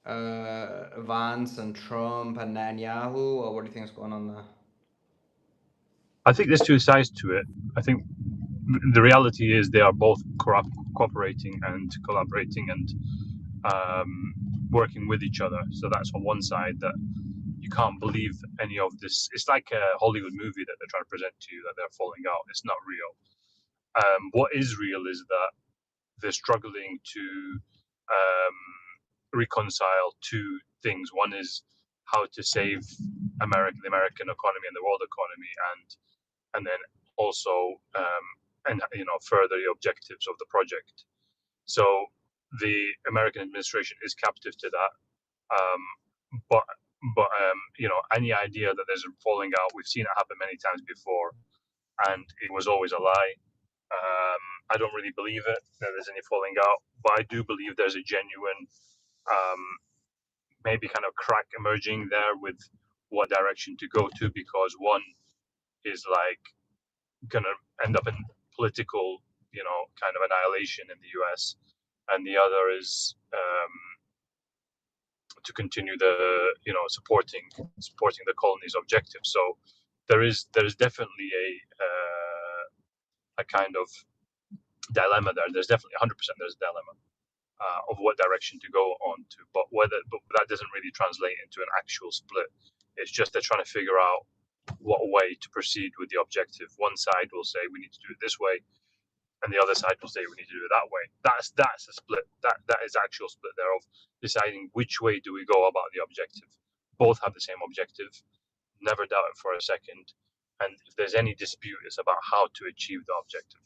Vance and Trump and Netanyahu, or what do you think is going on there? I think there's two sides to it. I think the reality is they are both cooperating and collaborating and working with each other. So that's on one side, that you can't believe any of this. It's like a Hollywood movie that they're trying to present to you, that they're falling out. It's not real. What is real is that they're struggling to reconcile two things. One is how to save the American economy and the world economy, and then also further the objectives of the project. So the American administration is captive to that. But any idea that there's a falling out, we've seen it happen many times before, and it was always a lie. I don't really believe it that there's any falling out, but I do believe there's a genuine maybe kind of crack emerging there with what direction to go to, because one is like gonna end up in political kind of annihilation in the US, and the other is to continue the supporting the colony's objectives. So there is definitely a kind of dilemma there. There's definitely 100% there's a dilemma of what direction to go on to, but that doesn't really translate into an actual split. It's just they're trying to figure out what way to proceed with the objective. One side will say we need to do it this way, and the other side will say we need to do it that way. That's a split. That is actual split there of deciding which way do we go about the objective. Both have the same objective. Never doubt it for a second. And if there's any dispute, it's about how to achieve the objective.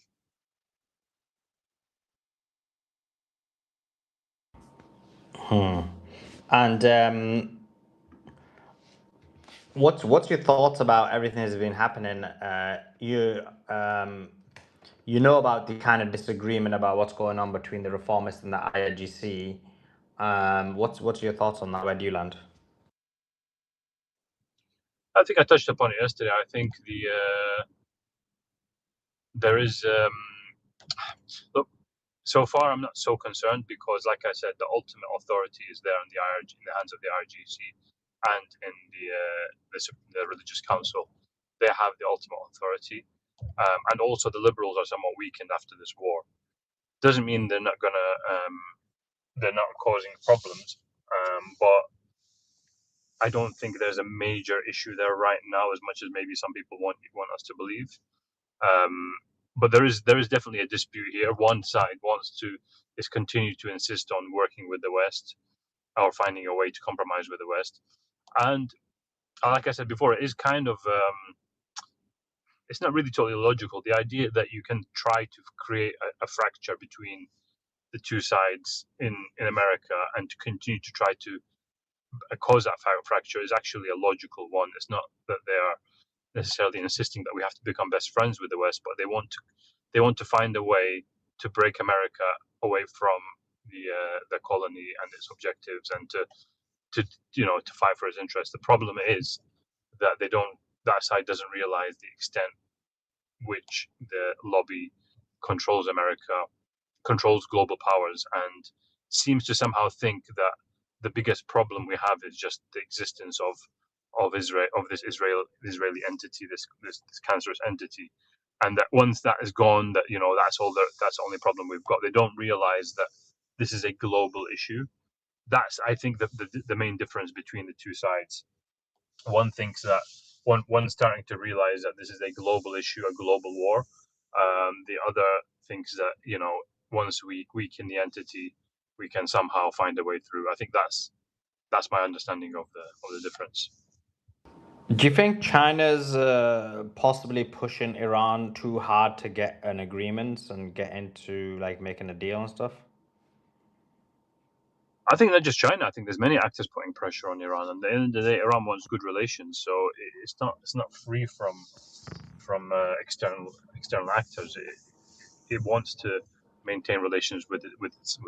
And what's your thoughts about everything that's been happening? You know about the kind of disagreement about what's going on between the reformists and the IRGC. What's your thoughts on that? Where do you land? I think I touched upon it yesterday. I think there is look. So far, I'm not so concerned because, like I said, the ultimate authority is there in the hands of the IRGC and in the religious council. They have the ultimate authority, and also the liberals are somewhat weakened after this war. Doesn't mean they're not causing problems, but I don't think there's a major issue there right now, as much as maybe some people want us to believe. But there is definitely a dispute here. One side is continue to insist on working with the West or finding a way to compromise with the West, and like I said before, it is kind of it's not really totally logical. The idea that you can try to create a fracture between the two sides in America and to continue to try to cause that fracture is actually a logical one. It's not that they are necessarily insisting that we have to become best friends with the West, but they want to find a way to break America away from the colony and its objectives, and to fight for its interests. The problem is that that side doesn't realize the extent which the lobby controls America, controls global powers, and seems to somehow think that the biggest problem we have is just the existence of Israel, of this Israeli entity, this cancerous entity, and that once that is gone, that that's the only problem we've got. They don't realize that this is a global issue. That's, I think, the main difference between the two sides. One thinks that one's starting to realize that this is a global issue, a global war. The other thinks that once we weaken the entity, we can somehow find a way through. I think that's my understanding of the difference. Do you think China's possibly pushing Iran too hard to get an agreement and get into like making a deal and stuff? I think not just China. I think there's many actors putting pressure on Iran. And at the end of the day, Iran wants good relations, so it's not free from external actors. It wants to maintain relations with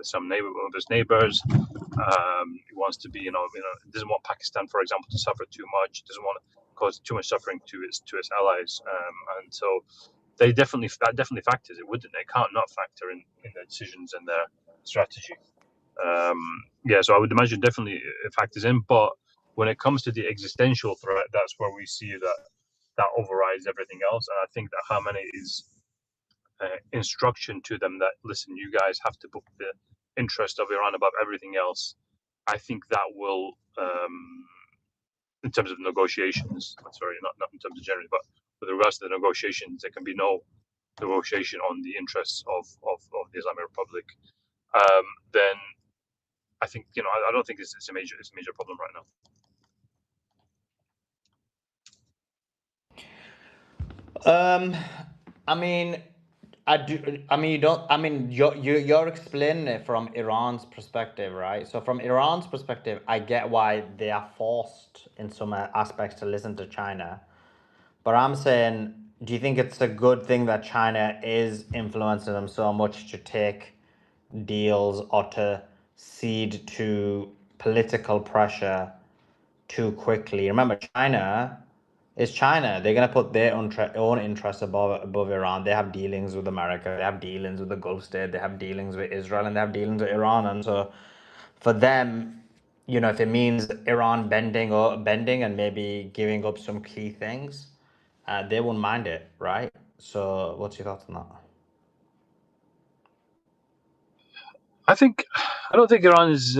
some of its neighbors. It wants to be, it doesn't want Pakistan, for example, to suffer too much. It doesn't want to cause too much suffering to its allies. And so that definitely factors. It can't not factor in their decisions and their strategy. So I would imagine definitely it factors in. But when it comes to the existential threat, that's where we see that overrides everything else. And I think that Khamenei's instruction to them that, listen, you guys have to put the interest of Iran above everything else, I think that will, in terms of negotiations, not in terms of generally, but with regards to the negotiations, there can be no negotiation on the interests of the Islamic Republic. Then I think I don't think it's a major problem right now. I mean, you're explaining it from Iran's perspective, right? So from Iran's perspective, I get why they are forced in some aspects to listen to China. But I'm saying, do you think it's a good thing that China is influencing them so much to take deals or to cede to political pressure too quickly? Remember, China is China. They're going to put their own interests above Iran. They have dealings with America. They have dealings with the Gulf state. They have dealings with Israel, and they have dealings with Iran. And so for them, if it means Iran bending and maybe giving up some key things, they won't mind it, right? So what's your thoughts on that? I don't think Iran is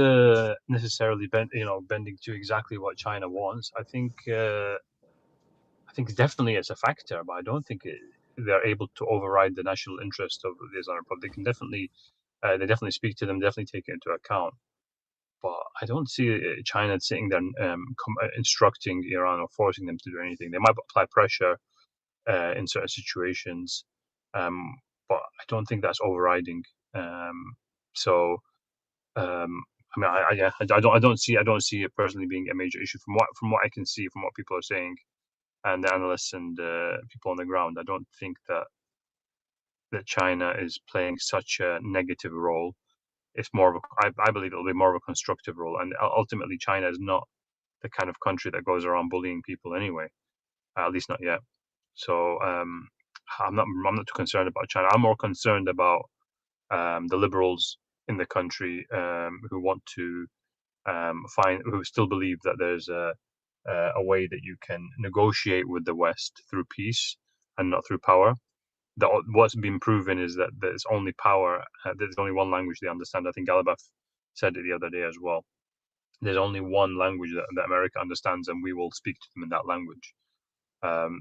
necessarily bending to exactly what China wants. I think definitely it's a factor, but I don't think they're able to override the national interest of the Islamic Republic, they definitely speak to them, definitely take it into account. But I don't see China sitting there instructing Iran or forcing them to do anything. They might apply pressure in certain situations, but I don't think that's overriding. I mean, I don't see it personally being a major issue from what I can see, from what people are saying, and the analysts and people on the ground. I don't think that China is playing such a negative role. It's more of I believe it'll be more of a constructive role, and ultimately China is not the kind of country that goes around bullying people anyway, at least not yet. So I'm not too concerned about China. I'm more concerned about the liberals in the country who want to who still believe that there's a way that you can negotiate with the West through peace and not through power. What's been proven is that there's only power. There's only one language they understand. I think Galibaf said it the other day as well. There's only one language that America understands, and we will speak to them in that language.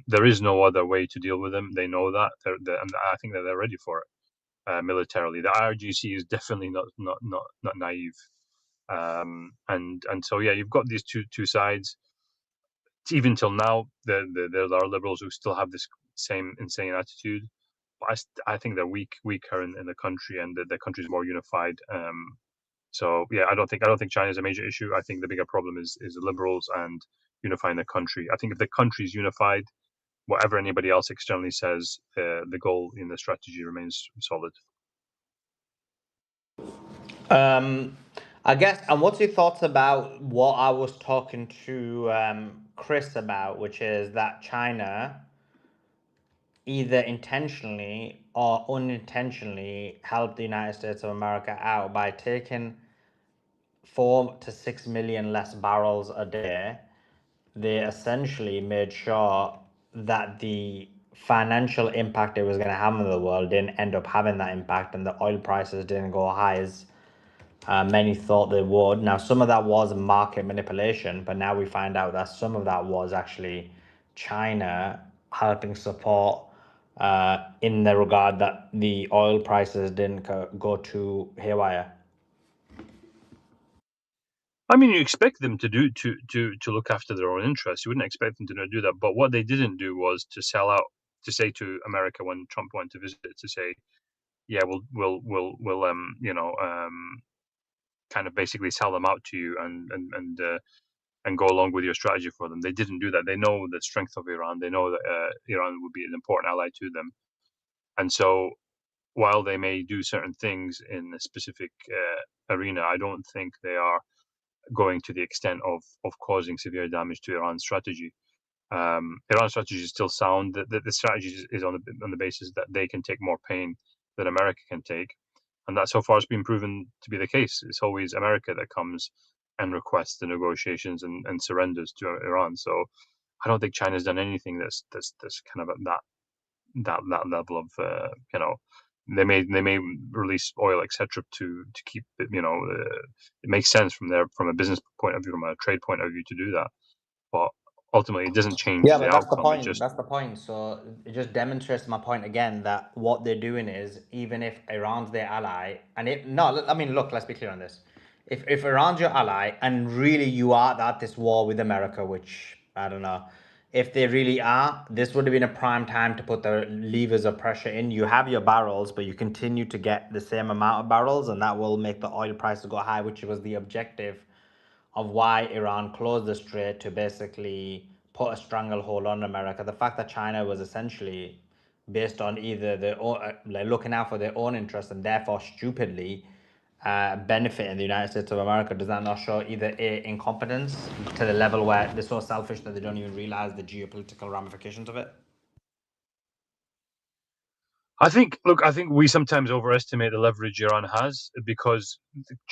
There is no other way to deal with them. They know that, and I think that they're ready for it militarily. The IRGC is definitely not naive, and so yeah, you've got these two sides. Even till now, there are liberals who still have this same insane attitude. But I think they're weaker in the country, and the country is more unified. So yeah, I don't think China is a major issue. I think the bigger problem is the liberals and unifying the country. I think if the country is unified, whatever anybody else externally says, the goal in the strategy remains solid. I guess, and what's your thoughts about what I was talking to Chris about, which is that China either intentionally or unintentionally helped the United States of America out by taking 4 to 6 million less barrels a day. They essentially made sure that the financial impact it was going to have in the world didn't end up having that impact, and the oil prices didn't go high as many thought they would. Now, some of that was market manipulation, but now we find out that some of that was actually China helping support in the regard that the oil prices didn't go too haywire. I mean, you expect them to look after their own interests. You wouldn't expect them to do that. But what they didn't do was to sell out, to say to America when Trump went to visit, to say, yeah, we'll kind of basically sell them out to you and go along with your strategy for them. They didn't do that. They know the strength of Iran. They know that Iran would be an important ally to them. And so while they may do certain things in a specific arena, I don't think they are going to the extent of causing severe damage to Iran's strategy. Iran's strategy is still sound. The strategy is on the basis that they can take more pain than America can take. And that so far has been proven to be the case. It's always America that comes and requests the negotiations and surrenders to Iran. So I don't think China's done anything that's kind of at that level of they may release oil, etc., to keep it. It makes sense from a business point of view, from a trade point of view, to do that. But ultimately, it doesn't change the outcome. That's the point. That's the point. So it just demonstrates my point again, that what they're doing is, even if Iran's their ally, look, let's be clear on this. If Iran's your ally and really you are at this war with America, which I don't know, if they really are, this would have been a prime time to put the levers of pressure in. You have your barrels, but you continue to get the same amount of barrels, and that will make the oil prices go high, which was the objective of why Iran closed the strait, to basically put a stranglehold on America. The fact that China was essentially based on either their own, looking out for their own interests and therefore stupidly benefiting the United States of America, does that not show either incompetence to the level where they're so selfish that they don't even realize the geopolitical ramifications of it? I think we sometimes overestimate the leverage Iran has, because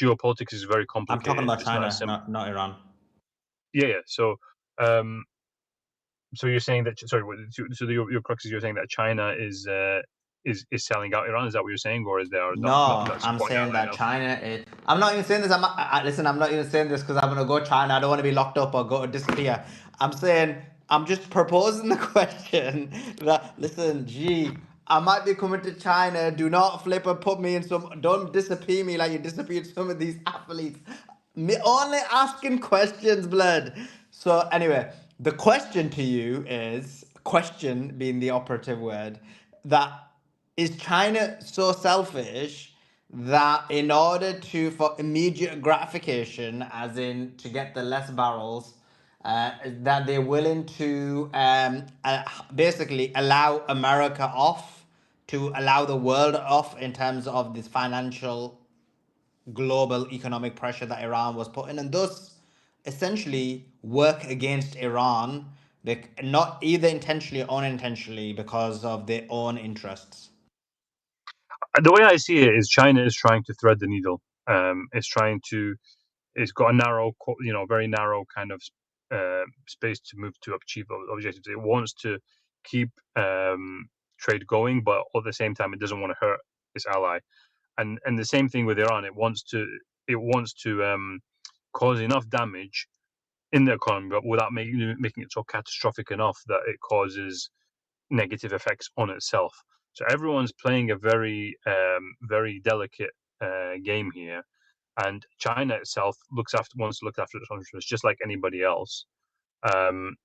geopolitics is very complicated. I'm talking about China, not Iran. Yeah. So you're saying that? Sorry. So your crux is, you're saying that China is selling out Iran. Is that what you're saying, or is there? I'm saying that China is. I'm not even saying this. I'm not even saying this because I'm gonna go China. I don't want to be locked up or go disappear. I'm saying I'm just proposing the question that listen, G, I might be coming to China. Do not flip and put me in some. Don't disappear me like you disappeared some of these athletes. Me only asking questions, blood. So anyway, the question to you is question being the operative word. That is China so selfish that in order to for immediate gratification, as in to get the less barrels that they're willing to basically allow America off, to allow the world off in terms of this financial global economic pressure that Iran was putting, and thus essentially work against Iran, not either intentionally or unintentionally because of their own interests. The way I see it is China is trying to thread the needle. It's trying to. It's got a narrow, very narrow kind of space to move to achieve objectives. It wants to keep trade going, but at the same time, it doesn't want to hurt its ally. And the same thing with Iran. It wants to cause enough damage in the economy, but without making it so catastrophic enough that it causes negative effects on itself. So everyone's playing a very very delicate game here, and China itself wants to look after its own interests just like anybody else, um,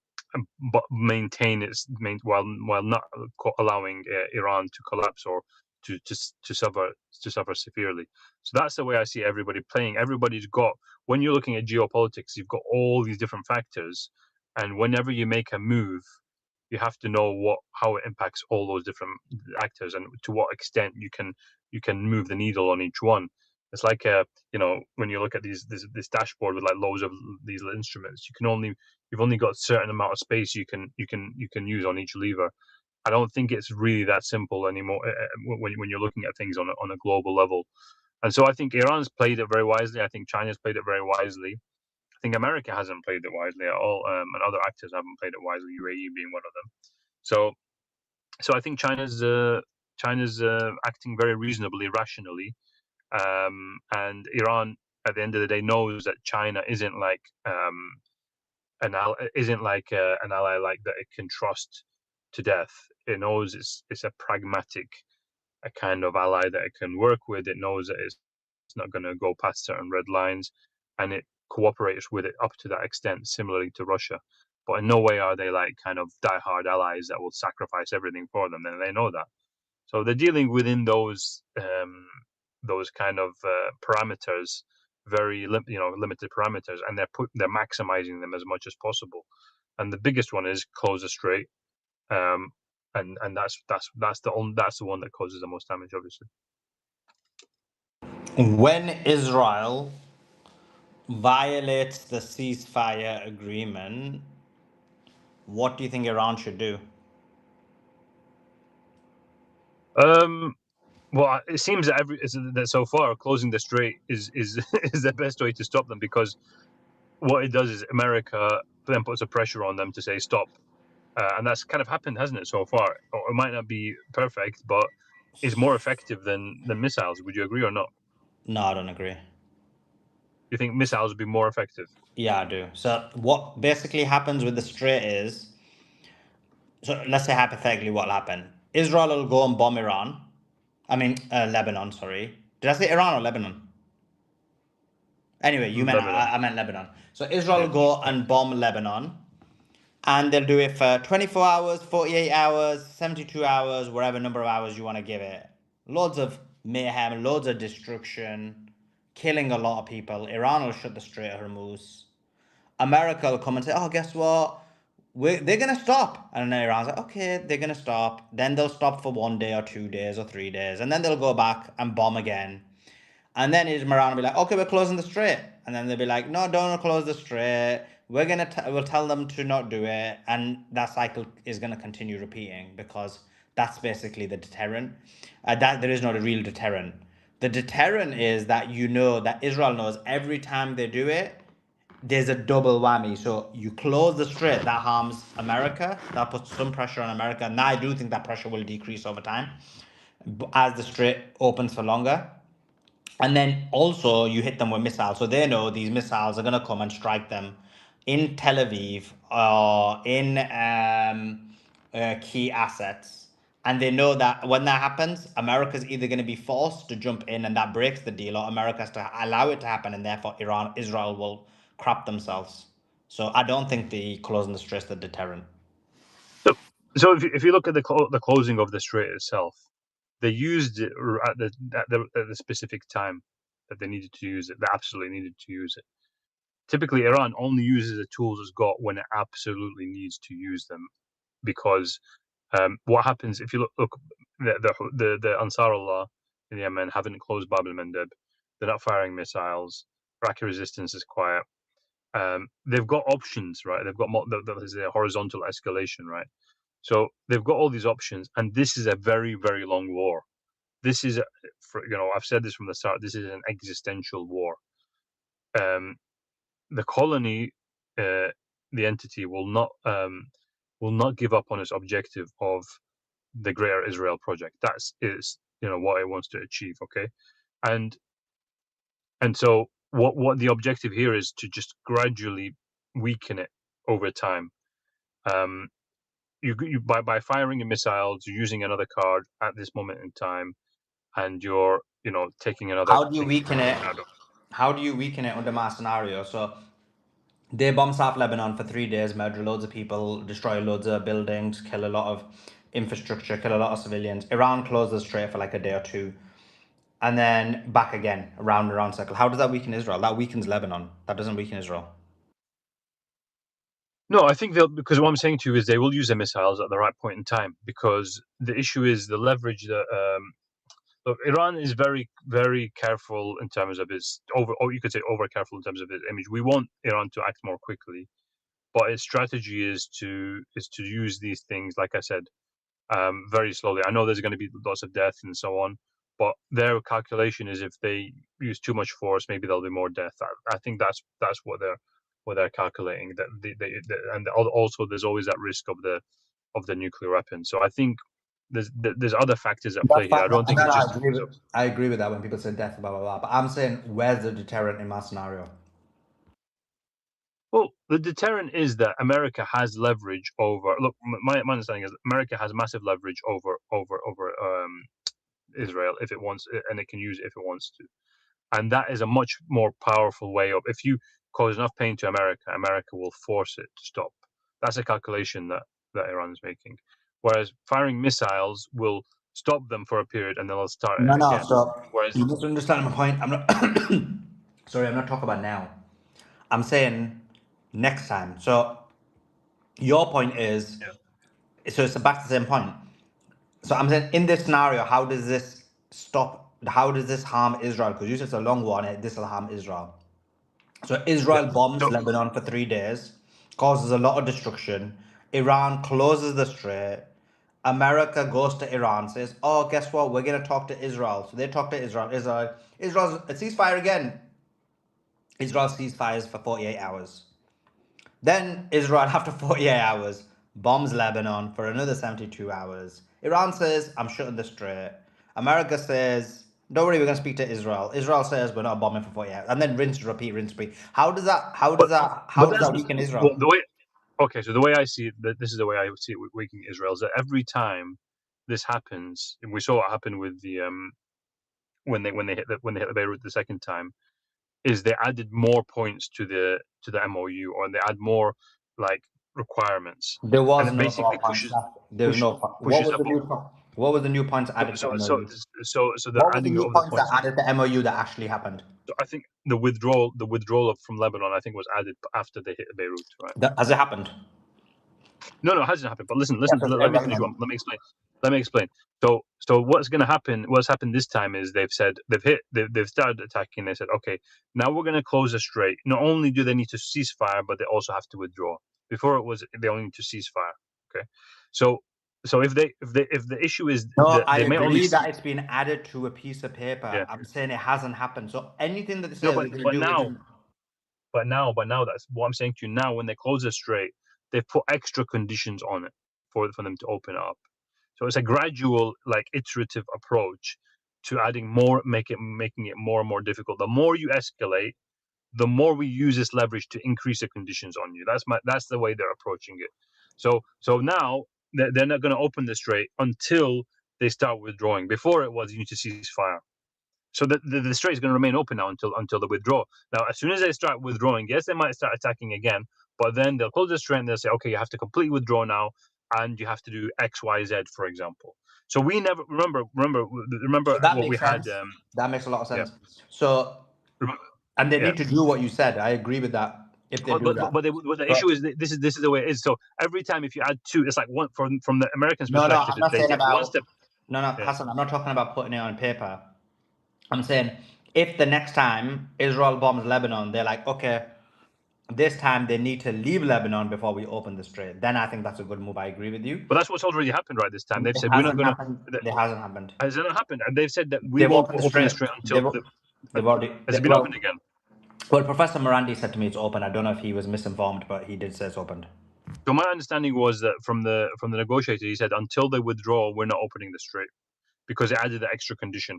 but maintain while not allowing Iran to collapse or to suffer severely. So that's the way I see everybody playing. Everybody's got, when you're looking at geopolitics, you've got all these different factors, and whenever you make a move, you have to know how it impacts all those different actors and to what extent you can move the needle on each one. It's like when you look at this dashboard with like loads of these instruments, you've only got a certain amount of space you can use on each lever. I don't think it's really that simple anymore when you're looking at things on a global level. And so I think Iran's played it very wisely. I think China's played it very wisely. I think America hasn't played it wisely at all, and other actors haven't played it wisely, UAE being one of them. So I think China's acting very reasonably, rationally, and Iran, at the end of the day, knows that China isn't like an ally like that it can trust to death. It knows it's a pragmatic, a kind of ally that it can work with. It knows that it's not going to go past certain red lines, and it cooperates with it up to that extent, similarly to Russia. But in no way are they like kind of diehard allies that will sacrifice everything for them, and they know that. So they're dealing within those kind of parameters, very limited parameters, and they're maximizing them as much as possible. And the biggest one is close the strait, and that's the one that causes the most damage, obviously. When Israel violates the ceasefire agreement, what do you think Iran should do? Well, it seems that so far closing the strait is the best way to stop them, because what it does is America then puts a pressure on them to say stop, and that's kind of happened, hasn't it, so far? Or it might not be perfect, but it's more effective than missiles. Would you agree or not? No, I don't agree. You think missiles would be more effective? Yeah, I do. So what basically happens with the strait is, so let's say hypothetically what will happen. Israel will go and bomb Iran. I mean, Lebanon, sorry. Did I say Iran or Lebanon? Anyway, I meant Lebanon. So Israel will go and bomb Lebanon, and they'll do it for 24 hours, 48 hours, 72 hours, whatever number of hours you want to give it. Loads of mayhem, loads of destruction, killing a lot of people. Iran will shut the Strait of Hormuz. America will come and say, oh, guess what? They're going to stop. And then Iran's like, okay, they're going to stop. Then they'll stop for 1 day or 2 days or 3 days. And then they'll go back and bomb again. And then Iran will be like, okay, we're closing the strait. And then they'll be like, no, don't close the strait. We'll tell them to not do it. And that cycle is going to continue repeating, because that's basically the deterrent. That there is not a real deterrent. The deterrent is that that Israel knows every time they do it, there's a double whammy. So you close the strait, that harms America. That puts some pressure on America. And I do think that pressure will decrease over time as the strait opens for longer. And then also you hit them with missiles. So they know these missiles are going to come and strike them in Tel Aviv or in key assets, and they know that when that happens, America's either going to be forced to jump in and that breaks the deal, or America has to allow it to happen, and therefore Israel will crap themselves. So I don't think the closing the strait is the deterrent. So if you look at the closing of the strait itself, they used it at the specific time that they needed to use it. They absolutely needed to use it. Typically, Iran only uses the tools it's got when it absolutely needs to use them, because what happens if you look the Ansarullah in Yemen haven't closed Bab al-Mandeb. They're not firing missiles. Iraqi resistance is quiet. They've got options, right? They've got there's a horizontal escalation, right? So they've got all these options, and this is a very, very long war. This is, I've said this from the start. This is an existential war. The colony, the entity, will not give up on its objective of the Greater Israel Project. That's what it wants to achieve. Okay, and so what the objective here is to just gradually weaken it over time. You by firing missiles, you're using another card at this moment in time, and you're taking another. How do you weaken it? How do you weaken it under my scenario? So they bomb South Lebanon for 3 days, murder loads of people, destroy loads of buildings, kill a lot of infrastructure, kill a lot of civilians. Iran closes the strait for like a day or two, and then back again, around and around circle. How does that weaken Israel? That weakens Lebanon. That doesn't weaken Israel. No, I think because what I'm saying to you is they will use their missiles at the right point in time, because the issue is the leverage that look, Iran is very, very careful in terms of its you could say over careful in terms of its image. We want Iran to act more quickly, but its strategy is to use these things, like I said, very slowly. I know there's going to be lots of death and so on, but their calculation is if they use too much force, maybe there'll be more death. I think that's what they're calculating. And also there's always that risk of the nuclear weapon. So I think there's other factors at play here. I don't think it's just. I agree with that when people say death, blah blah blah. But I'm saying, where's the deterrent in my scenario? Well, the deterrent is that America has leverage over. Look, my understanding is America has massive leverage over Israel if it wants, and it can use it if it wants to. And that is a much more powerful way of. If you cause enough pain to America, America will force it to stop. That's a calculation that Iran is making. Whereas firing missiles will stop them for a period, and then they'll start it again. So Whereas you misunderstand my point. I'm not. Sorry, I'm not talking about now. I'm saying next time. So your point is, so it's back to the same point. So I'm saying, in this scenario, how does this stop? How does this harm Israel? Because you said it's a long war, and this will harm Israel. So Israel bombs Lebanon for 3 days, causes a lot of destruction. Iran closes the strait. America goes to Iran, says, "Oh, guess what? We're gonna talk to Israel." So they talk to Israel. Israel's a ceasefire again. Israel ceasefires for 48 hours. Then Israel, after 48 hours, bombs Lebanon for another 72 hours. Iran says, "I'm shutting the strait." America says, "Don't worry, we're going to speak to Israel." Israel says, "We're not bombing for 48 hours." And then rinse, repeat, rinse, repeat. How does that weaken Israel? Well, so the way I see it, this is the way I see it weakening Israel, is that every time this happens, and we saw what happened with the when they hit the Beirut the second time, is they added more points to the MOU, or they add more like requirements. There was and it no basically points. There was no. What was the new points added to the MOU? So they're adding new points that added to MOU that actually happened. So I think the withdrawal from Lebanon, I think, was added after they hit Beirut, right? Has it happened? No, it hasn't happened. But listen. Let me finish. Let me explain. So what's going to happen? What's happened this time is they've started attacking. They said, okay, now we're going to close the strait. Not only do they need to cease fire, but they also have to withdraw. Before it was they only need to cease fire. Okay, so if the issue is that I agree that it's been added to a piece of paper. Yeah. I'm saying it hasn't happened. So anything that they say but now that's what I'm saying to you. Now when they close the strait, they've put extra conditions on it for them to open up. So it's a gradual, like, iterative approach to adding more, making it more and more difficult. The more you escalate, the more we use this leverage to increase the conditions on you. That's the way they're approaching it. So now they're not going to open the strait until they start withdrawing. Before it was you need to cease fire. So the strait is going to remain open now until they withdraw. Now, as soon as they start withdrawing, yes, they might start attacking again, but then they'll close the strait and they'll say, okay, you have to completely withdraw now, and you have to do X, Y, Z, for example. So we never remember So that what we makes had. sense. That makes a lot of Yeah. sense. So, and they Yeah. need to do what you said. I agree with that. If they do that, But the issue is that this is the way it is. So every time if you add two, it's like one from the Americans' no, perspective. I'm not They saying take one about. step. No, Yeah. Hassan, I'm not talking about putting it on paper. I'm saying if the next time Israel bombs Lebanon, they're like, okay, this time they need to leave Lebanon before we open the strait. Then I think that's a good move. I agree with you. But that's what's already happened right this time. They've It said we're not hasn't going happened. to. It hasn't happened. Has it not happened? And they've said that we They've won't opened open the the strait strait. until They've already. has it been opened again? Well, Professor Morandi said to me it's open. I don't know if he was misinformed, but he did say it's opened. So my understanding was that from the negotiator, he said until they withdraw, we're not opening the strait because it added the extra condition.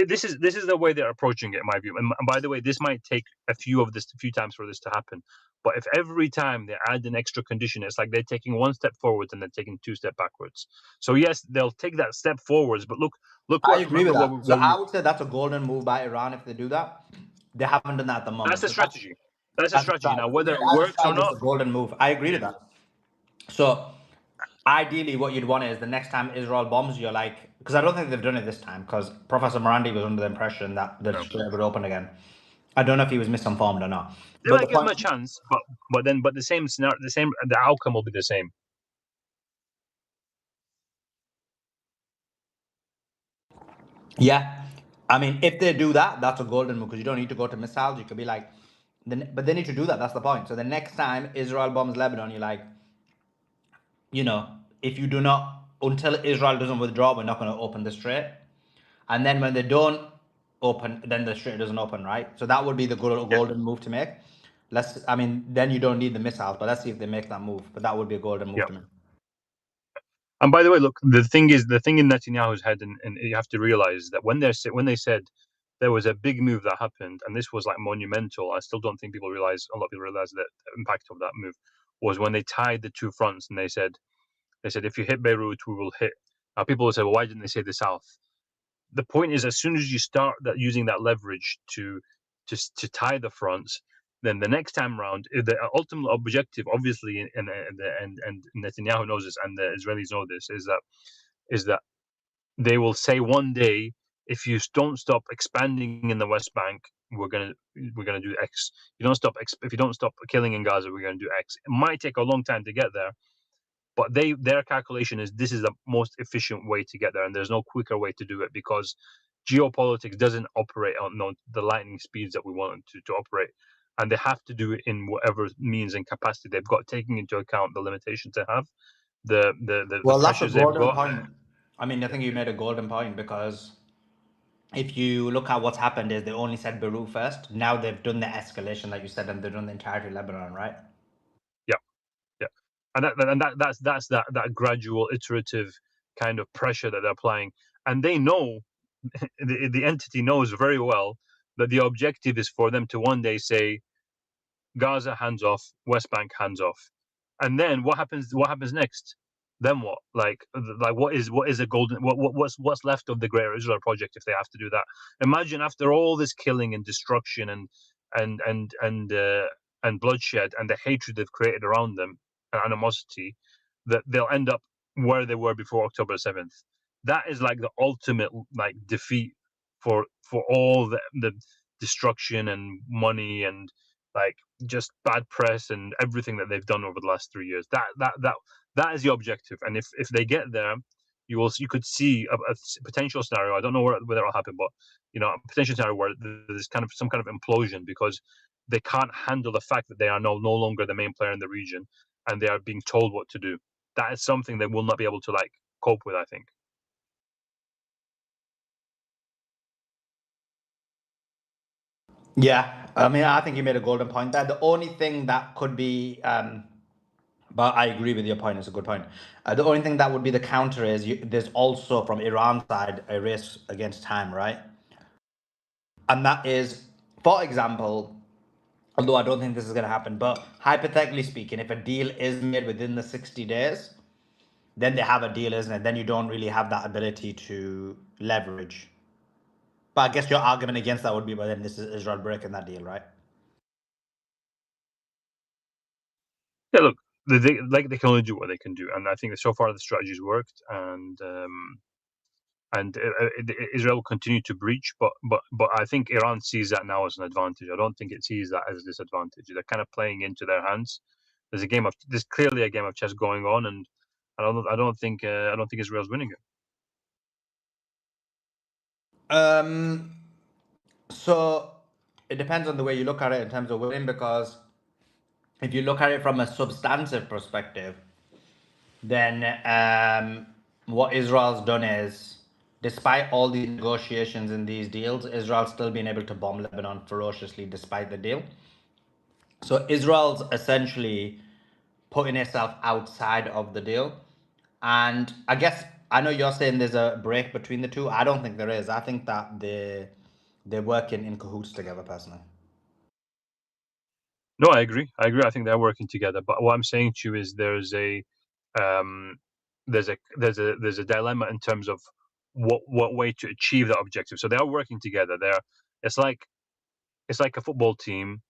This is the way they're approaching it, in my view. And by the way, this might take a few times for this to happen. But if every time they add an extra condition, it's like they're taking one step forwards and they're taking two steps backwards. So yes, they'll take that step forwards, but look. I agree with that. So I would say that's a golden move by Iran if they do that. They haven't done that at the moment. That's a strategy. That's a strategy. Now, whether it works or not, it's a golden move. I agree with that. So ideally, what you'd want is the next time Israel bombs, you're like, because I don't think they've done it this time, because Professor Morandi was under the impression that the strait would open again. I don't know if he was misinformed or not. They might give him a chance, but the same scenario, the outcome will be the same. Yeah, I mean, if they do that, that's a golden move because you don't need to go to missiles. You could be like, but they need to do that. That's the point. So the next time Israel bombs Lebanon, you're like, if you do not, until Israel doesn't withdraw, we're not going to open the strait. And then when they don't open, then the strait doesn't open, right? So that would be the golden move to make. Then you don't need the missiles, but let's see if they make that move. But that would be a golden move to make. And by the way, look, the thing in Netanyahu's head, and you have to realize that when they said there was a big move that happened, and this was like monumental, I still don't think a lot of people realize the impact of that move was when they tied the two fronts, and they said if you hit Beirut, we will hit. Now people will say, well, why didn't they say the south? The point is, as soon as you start using that leverage to tie the fronts, then the next time around, the ultimate objective, obviously, and Netanyahu knows this, and the Israelis know this, is that they will say one day, if you don't stop expanding in the West Bank, we're gonna do X. If you don't stop killing in Gaza, we're gonna do X. It might take a long time to get there, but their calculation is this is the most efficient way to get there, and there's no quicker way to do it because geopolitics doesn't operate on the lightning speeds that we want it to operate, and they have to do it in whatever means and capacity they've got, taking into account the limitations they have, the pressures they've got. Point. I mean, I think you made a golden point because if you look at what's happened is they only said Beirut first. Now they've done the escalation, like you said, and they've done the entirety of Lebanon, right? Yeah, and that's that gradual, iterative kind of pressure that they're applying, and they know the entity knows very well that the objective is for them to one day say, Gaza hands off, West Bank hands off, and then what happens next? Then what? Like what is a golden? What's left of the Greater Israel Project if they have to do that? Imagine after all this killing and destruction and bloodshed and the hatred they've created around them and animosity, that they'll end up where they were before October 7th. That is like the ultimate defeat for all the destruction and money and just bad press and everything that they've done over the last 3 years. That is the objective, and if they get there, you could see a potential scenario. I don't know whether it'll happen, but a potential scenario where there's some kind of implosion because they can't handle the fact that they are no longer the main player in the region and they are being told what to do. That is something they will not be able to cope with, I think. Yeah, I mean, I think you made a golden point there. The only thing that could be, but I agree with your point. It's a good point. The only thing that would be the counter is there's also from Iran's side a race against time, right? And that is, for example, Although I don't think this is going to happen. But hypothetically speaking, if a deal is made within the 60 days, then they have a deal, isn't it? Then you don't really have that ability to leverage. But I guess your argument against that would be, well, then this is Israel breaking that deal, right? Yeah, look, they can only do what they can do, and I think that so far the strategy's worked, and Israel will continue to breach, but I think Iran sees that now as an advantage. I don't think it sees that as a disadvantage. They're kind of playing into their hands. There's clearly a game of chess going on, and I don't think Israel's winning it. So it depends on the way you look at it in terms of winning, because if you look at it from a substantive perspective, then what Israel's done is, despite all these negotiations and these deals, Israel's still been able to bomb Lebanon ferociously despite the deal. So Israel's essentially putting itself outside of the deal. And I guess, I know you're saying there's a break between the two. I don't think there is. I think that they're working in cahoots together, personally. No, I agree. I think they're working together. But what I'm saying to you is there's a dilemma in terms of what way to achieve that objective. So they are working together. It's like a football team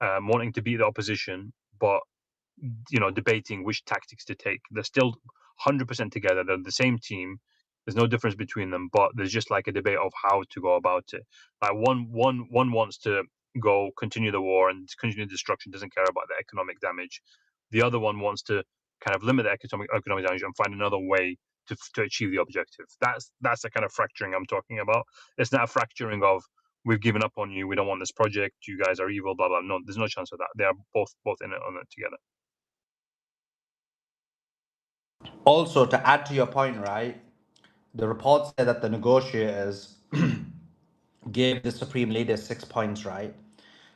wanting to beat the opposition, but debating which tactics to take. They're still 100% together. They're the same team. There's no difference between them, but there's just like a debate of how to go about it. Like one wants to continue the war and continue destruction, doesn't care about the economic damage. The other one wants to kind of limit the economic damage and find another way to achieve the objective. That's the kind of fracturing I'm talking about. It's not a fracturing of we've given up on you, we don't want this project, you guys are evil, blah blah. No, there's no chance of that. They are both in it on it together. Also, to add to your point, right, the reports say that the negotiators gave the supreme leader 6 points, right?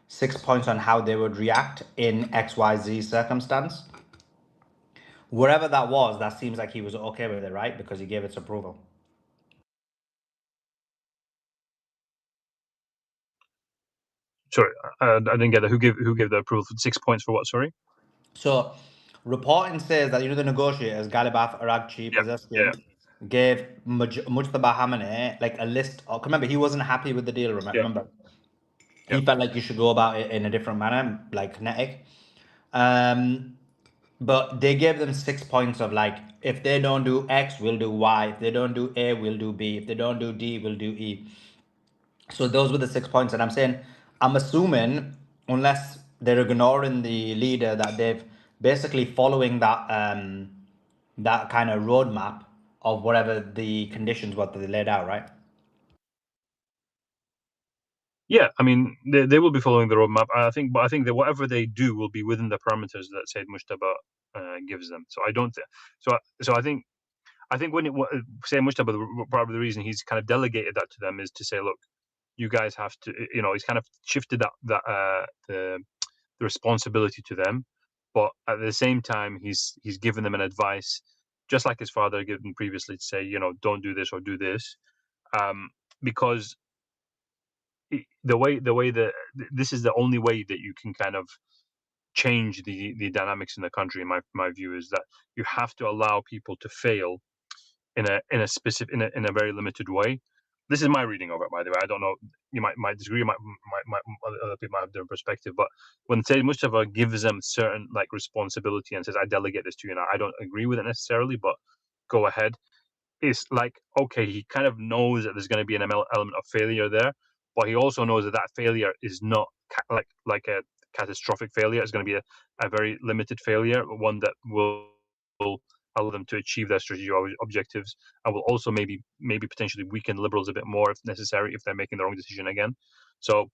6 points on how they would react in XYZ circumstance. Wherever that was, that seems like he was okay with it, right? Because he gave its approval. Sorry, I didn't get that. Who gave the approval? 6 points for what? Sorry. So, reporting says that, the negotiators, Ghalibaf, Aragchi, Pezeshkian, gave Mujtaba Khamenei like a list. Remember, he wasn't happy with the deal. Remember, he felt like you should go about it in a different manner, like kinetic. But they gave them 6 points of like, if they don't do X, we'll do Y. If they don't do A, we'll do B. If they don't do D, we'll do E. So those were the 6 points. And I'm assuming, unless they're ignoring the leader, that they've basically following that that kind of roadmap of whatever the conditions were that they laid out, right? Yeah, I mean they will be following the roadmap. I think that whatever they do will be within the parameters that Said Mujtaba gives them. So I don't. So I think when Said Mujtaba, probably the reason he's kind of delegated that to them is to say, look, you guys have to. He's kind of shifted the responsibility to them, but at the same time he's given them an advice, just like his father given previously, to say, don't do this or do this, because the way that this is the only way that you can kind of change the dynamics in the country. My view is that you have to allow people to fail in a very limited way. This is my reading of it, by the way. I don't know. You might disagree. Other people might have their perspective. But when Sayyid Mustafa gives them certain like responsibility and says, "I delegate this to you," now I don't agree with it necessarily, but go ahead. It's like, okay, he kind of knows that there's going to be an element of failure there, but he also knows that failure is not like a catastrophic failure. It's going to be a very limited failure, one that will allow them to achieve their strategic objectives, and will also maybe potentially weaken liberals a bit more if necessary, if they're making the wrong decision again. So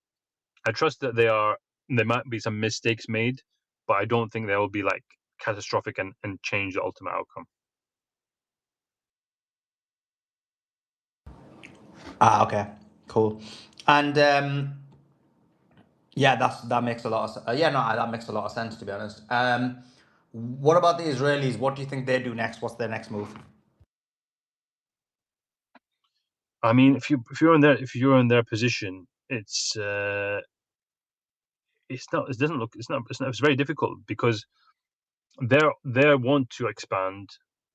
I trust that there might be some mistakes made, but I don't think they will be like catastrophic and change the ultimate outcome. Okay, cool. And yeah, that makes a lot of that makes a lot of sense, to be honest. What about the Israelis? What do you think they do next? What's their next move? I mean, if you're in their position, it's it's not. It doesn't look. It's not. It's very difficult because they want to expand,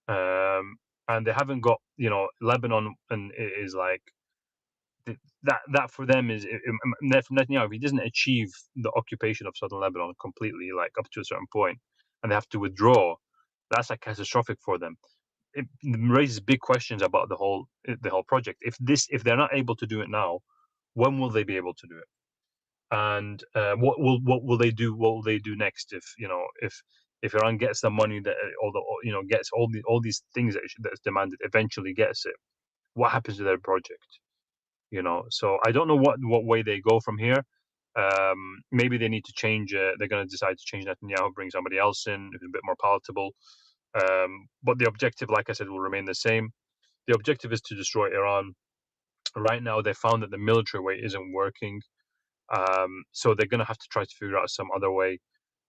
and they haven't got, Lebanon, and it is like that for them is Netanyahu. If he doesn't achieve the occupation of southern Lebanon completely, like up to a certain point, and they have to withdraw, that's like catastrophic for them. It raises big questions about the whole project. If they're not able to do it now, when will they be able to do it? And what will they do? What will they do next? If Iran gets the money that gets all these things that's demanded, eventually gets it, what happens to their project? So I don't know what way they go from here. Maybe they need to change. They're going to decide to change Netanyahu, bring somebody else in who's a bit more palatable. But the objective, like I said, will remain the same. The objective is to destroy Iran. Right now, they found that the military way isn't working. So they're going to have to try to figure out some other way.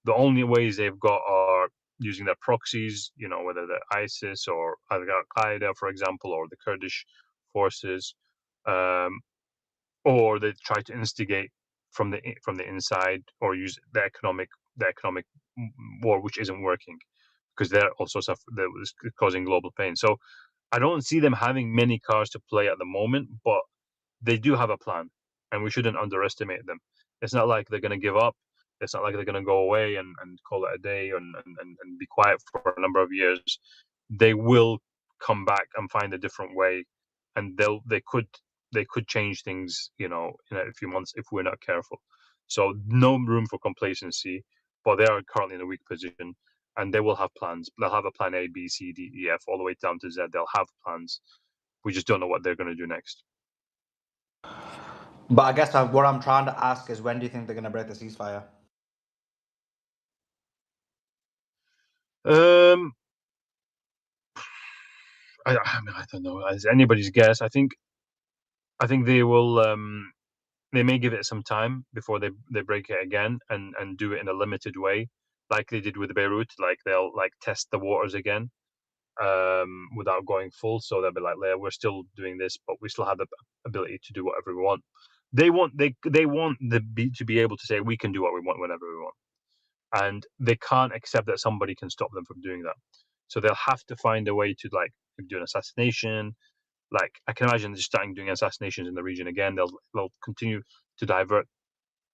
The only ways they've got are using their proxies, whether they're ISIS or Al Qaeda, for example, or the Kurdish forces, or they try to instigate from the inside, or use the economic war, which isn't working because they're also causing global pain. So I don't see them having many cards to play at the moment, but they do have a plan, and we shouldn't underestimate them. It's not like they're going to give up. It's not like they're going to go away and call it a day and be quiet for a number of years. They will come back and find a different way, and they could change things, in a few months if we're not careful. So no room for complacency, but they are currently in a weak position, and they will have plans. They'll have a plan A, B, C, D, E, F, all the way down to Z. They'll have plans. We just don't know what they're going to do next. But I guess what I'm trying to ask is, when do you think they're going to break the ceasefire? I mean, I don't know. It's anybody's guess. I think they will. They may give it some time before they break it again and do it in a limited way, like they did with Beirut. Like they'll test the waters again, without going full. So they'll be like, we're still doing this, but we still have the ability to do whatever we want. They want to be able to say we can do what we want whenever we want, and they can't accept that somebody can stop them from doing that. So they'll have to find a way to do an assassination. Like I can imagine just starting doing assassinations in the region again. They'll continue to divert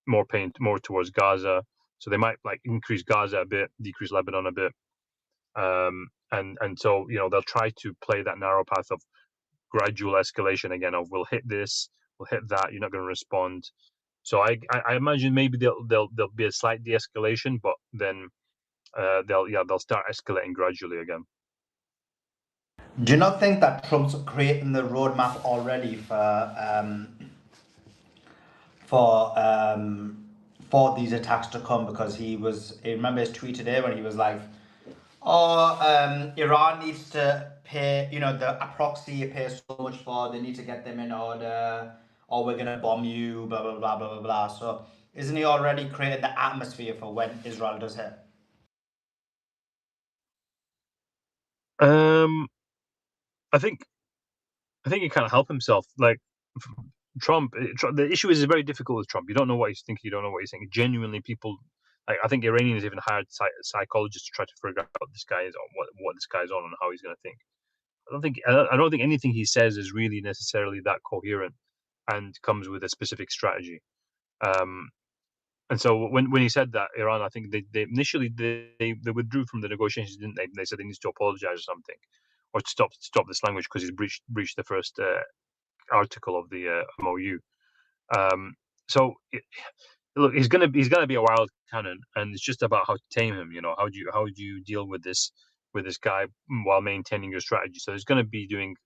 more pain more towards Gaza. So they might increase Gaza a bit, decrease Lebanon a bit. And so they'll try to play that narrow path of gradual escalation again, of we'll hit this, we'll hit that, you're not going to respond. So I imagine maybe there'll be a slight de-escalation, but then they'll start escalating gradually again. Do you not think that Trump's creating the roadmap already for these attacks to come? Because I remember his tweet today when he was like, Iran needs to pay, the proxy it pays so much for, they need to get them in order, or we're going to bomb you, blah, blah, blah, blah, blah, blah. So isn't he already created the atmosphere for when Israel does hit? I think he can't help himself. Like Trump, the issue is very difficult with Trump. You don't know what he's thinking. You don't know what he's thinking. Genuinely, people, I think Iranians even hired psychologists to try to figure out what this guy is on, what this guy's on, and how he's going to think. I don't think anything he says is really necessarily that coherent and comes with a specific strategy. And so when he said that, Iran, I think they initially they withdrew from the negotiations, didn't they? They said they need to apologize or something, or to stop this language because he's breached the first article of the MOU. So look, he's gonna be a wild cannon, and it's just about how to tame him. How do you deal with this guy while maintaining your strategy? So he's gonna be doing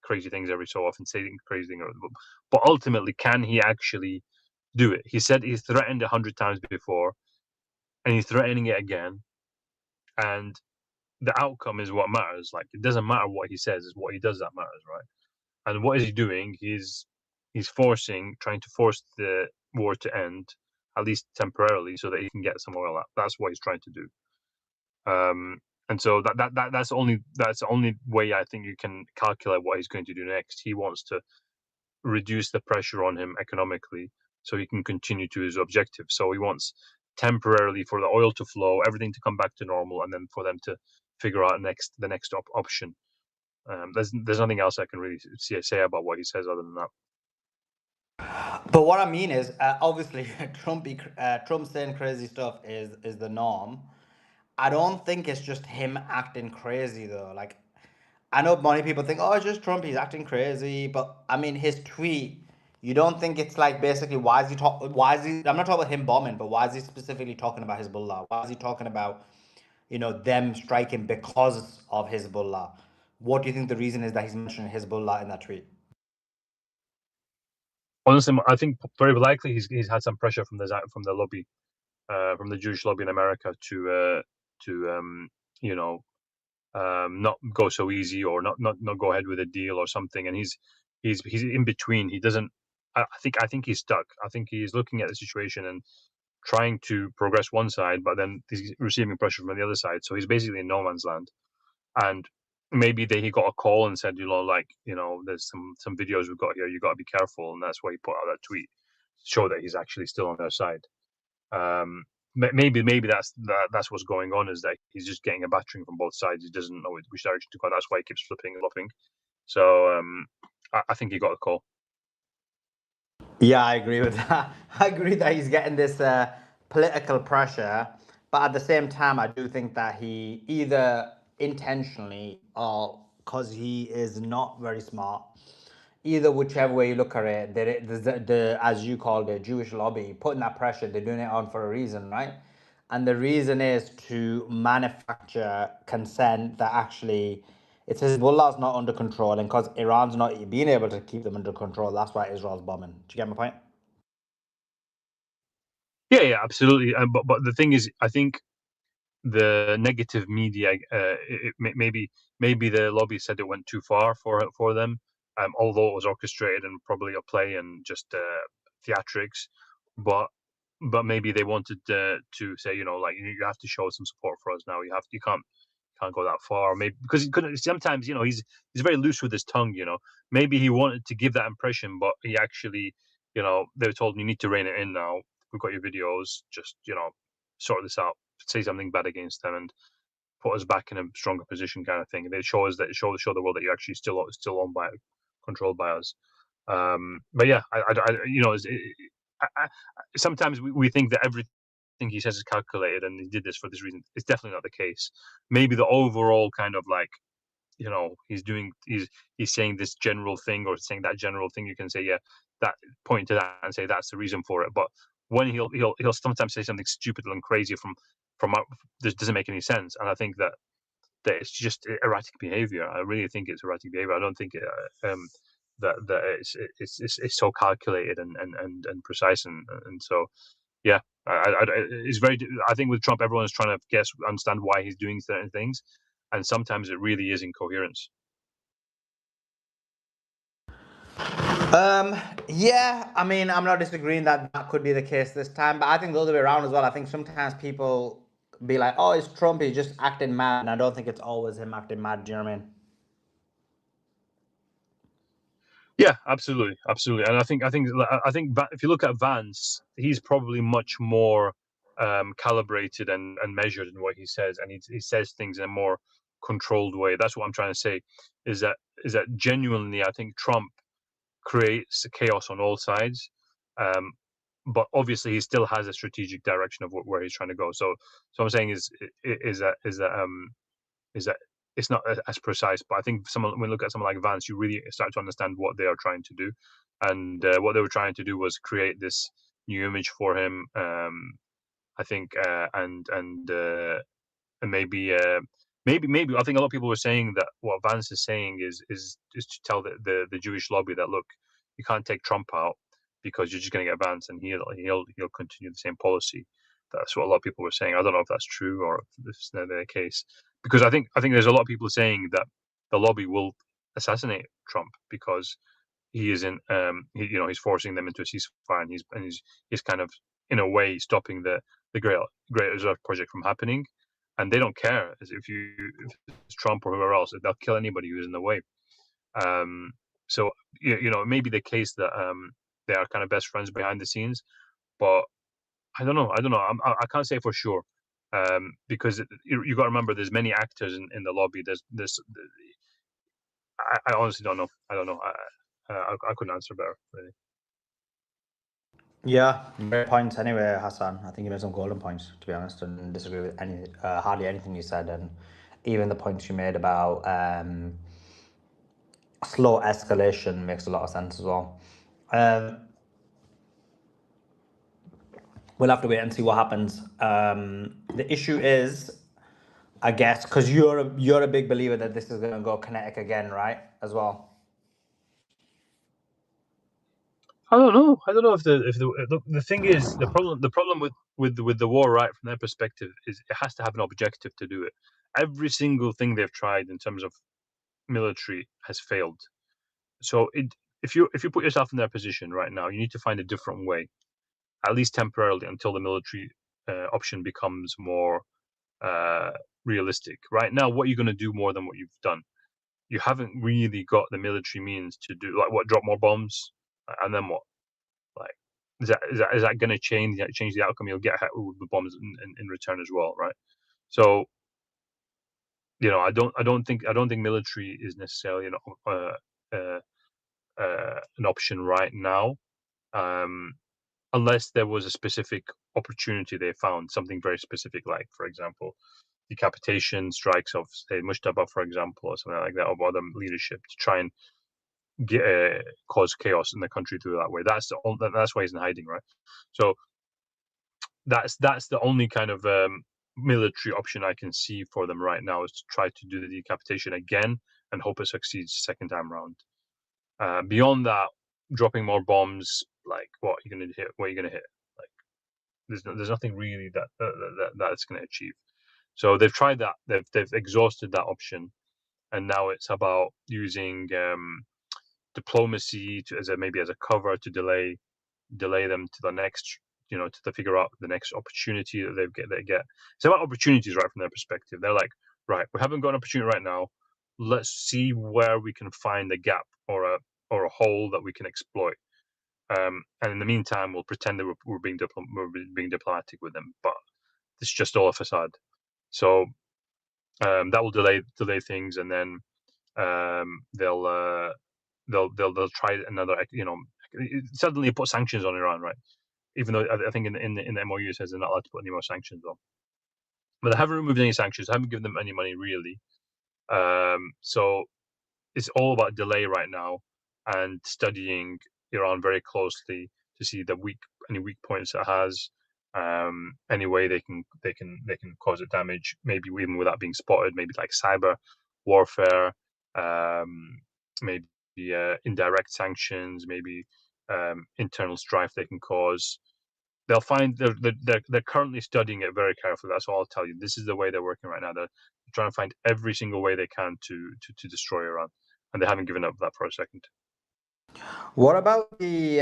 crazy things every so often, saying crazy things, but ultimately, can he actually do it? He said he's threatened 100 times before, and he's threatening it again, and the outcome is what matters. Like, it doesn't matter what he says, it's what he does that matters, right? And what is he doing? He's trying to force the war to end, at least temporarily, so that he can get some oil out. That's what he's trying to do. And so that's the only way I think you can calculate what he's going to do next. He wants to reduce the pressure on him economically so he can continue to his objective. So he wants temporarily for the oil to flow, everything to come back to normal, and then for them to figure out the next option. There's nothing else I can really say about what he says other than that. But what I mean is, obviously, Trump saying crazy stuff is the norm. I don't think it's just him acting crazy though. Like, I know many people think, oh, it's just Trump, he's acting crazy. But I mean, his tweet, you don't think it's like basically why is he I'm not talking about him bombing, but why is he specifically talking about Hezbollah? Why is he talking about, them striking because of Hezbollah? What do you think the reason is that he's mentioning Hezbollah in that tweet? Honestly, I think very likely he's had some pressure from the lobby, from the Jewish lobby in America to not go so easy or not go ahead with a deal or something. And he's in between. He doesn't. I think he's stuck. I think he's looking at the situation and trying to progress one side, but then he's receiving pressure from the other side. So he's basically in no man's land. And maybe he got a call and said, there's some videos we've got here. You got to be careful, and that's why he put out that tweet, show that he's actually still on their side. Maybe that's what's going on, is that he's just getting a battering from both sides. He doesn't know which direction to go. That's why he keeps flipping and flopping. So I think he got a call. Yeah, I agree with that. I agree that he's getting this political pressure, but at the same time, I do think that he either intentionally or because he is not very smart, either whichever way you look at it, the as you called it, Jewish lobby putting that pressure, they're doing it on for a reason, right? And the reason is to manufacture consent that actually it's Hezbollah's not under control, and because Iran's not being able to keep them under control, that's why Israel's bombing. Do you get my point? Yeah, absolutely. But the thing is, I think the negative media, maybe the lobby said it went too far for them, although it was orchestrated and probably a play and just theatrics. But maybe they wanted to say, you have to show some support for us now. You can't go that far. Maybe because he couldn't. Sometimes he's very loose with his tongue. Maybe he wanted to give that impression, but he actually, they were told you need to rein it in now. We've got your videos. Just sort this out. Say something bad against them and put us back in a stronger position, kind of thing. And they show us that show the world that you're actually still owned by, controlled by us. But yeah, sometimes we think that everything he says is calculated and he did this for this reason. It's definitely not the case. Maybe the overall kind of like, he's saying this general thing or saying that general thing. You can say, yeah, that point to that and say that's the reason for it. But when he'll sometimes say something stupid and crazy from this doesn't make any sense. And I think that it's just erratic behavior. I really think it's erratic behavior. I don't think that it's so calculated and precise and so yeah. It's very. I think with Trump, everyone's trying to understand why he's doing certain things, and sometimes it really is incoherence. Yeah, I mean, I'm not disagreeing that could be the case this time, but I think the other way around as well. I think sometimes people be like, oh, it's Trump, he's just acting mad, and I don't think it's always him acting mad. Do you know what I mean? Yeah, absolutely. And I think if you look at Vance, he's probably much more calibrated and measured in what he says, and he says things in a more controlled way. That's what I'm trying to say. Is that genuinely, I think Trump creates chaos on all sides, but obviously he still has a strategic direction of where he's trying to go. So I'm saying is that it's not as precise. But I think when you look at someone like Vance, you really start to understand what they are trying to do, and what they were trying to do was create this new image for him. I think, and maybe I think a lot of people were saying that what Vance is saying is to tell the Jewish lobby that, look, you can't take Trump out because you're just going to get Vance and he'll continue the same policy. That's what a lot of people were saying. I don't know if that's true or if this is the case, because I think there's a lot of people saying that the lobby will assassinate Trump because he isn't he's forcing them into a ceasefire and he's kind of in a way stopping the Great Reserve Project from happening. And they don't care if it's Trump or whoever else. They'll kill anybody who's in the way. So it may be the case that they are kind of best friends behind the scenes, but I don't know. I can't say for sure, because you got to remember there's many actors in the lobby. I honestly don't know. I don't know. I couldn't answer better, really. Yeah, great points anyway, Hassan. I think you made some golden points, to be honest, and disagree with hardly anything you said, and even the points you made about slow escalation makes a lot of sense as well. We'll have to wait and see what happens. The issue is, I guess, because you're a big believer that this is going to go kinetic again, right? As well. I don't know. I don't know if the thing is the problem with the war, right, from their perspective, is it has to have an objective to do it. Every single thing they've tried in terms of military has failed. So if you put yourself in their position right now, you need to find a different way, at least temporarily, until the military option becomes more realistic. Right now, what are you going to do more than what you've done? You haven't really got the military means to do, like, what, drop more bombs, and then what? Like, is that going to change the outcome? You'll get hit with the bombs in return as well, right? So, I don't think military is necessarily an option right now, unless there was a specific opportunity they found, something very specific, like, for example, decapitation strikes of, say, Mustafa, for example, or something like that, of other leadership, to try and cause chaos in the country through that way. That's why he's in hiding, right? So that's the only kind of military option I can see for them right now, is to try to do the decapitation again and hope it succeeds second time round. Beyond that, dropping more bombs, like, what are you going to hit? What are you going to hit? Like, there's nothing really that's going to achieve. So they've tried that. They've exhausted that option, and now it's about using diplomacy maybe as a cover to delay them to the next, to figure out the next opportunity that they get. It's about opportunities, right, from their perspective. They're like, right, we haven't got an opportunity right now. Let's see where we can find a gap or a hole that we can exploit. And in the meantime, we'll pretend that we're being diplomatic with them, but it's just all a facade. So that will delay things, and then they'll try another. Suddenly put sanctions on Iran, right? Even though I think in the MOU it says they're not allowed to put any more sanctions on. But they haven't removed any sanctions. They haven't given them any money, really. So it's all about delay right now, and studying Iran very closely to see any weak points it has, any way they can cause it damage, maybe even without being spotted, maybe like cyber warfare, maybe indirect sanctions, maybe internal strife they can cause. They'll find they're currently studying it very carefully. That's all I'll tell you. This is the way they're working right now. They're trying to find every single way they can to destroy Iran, and they haven't given up that for a second. What about the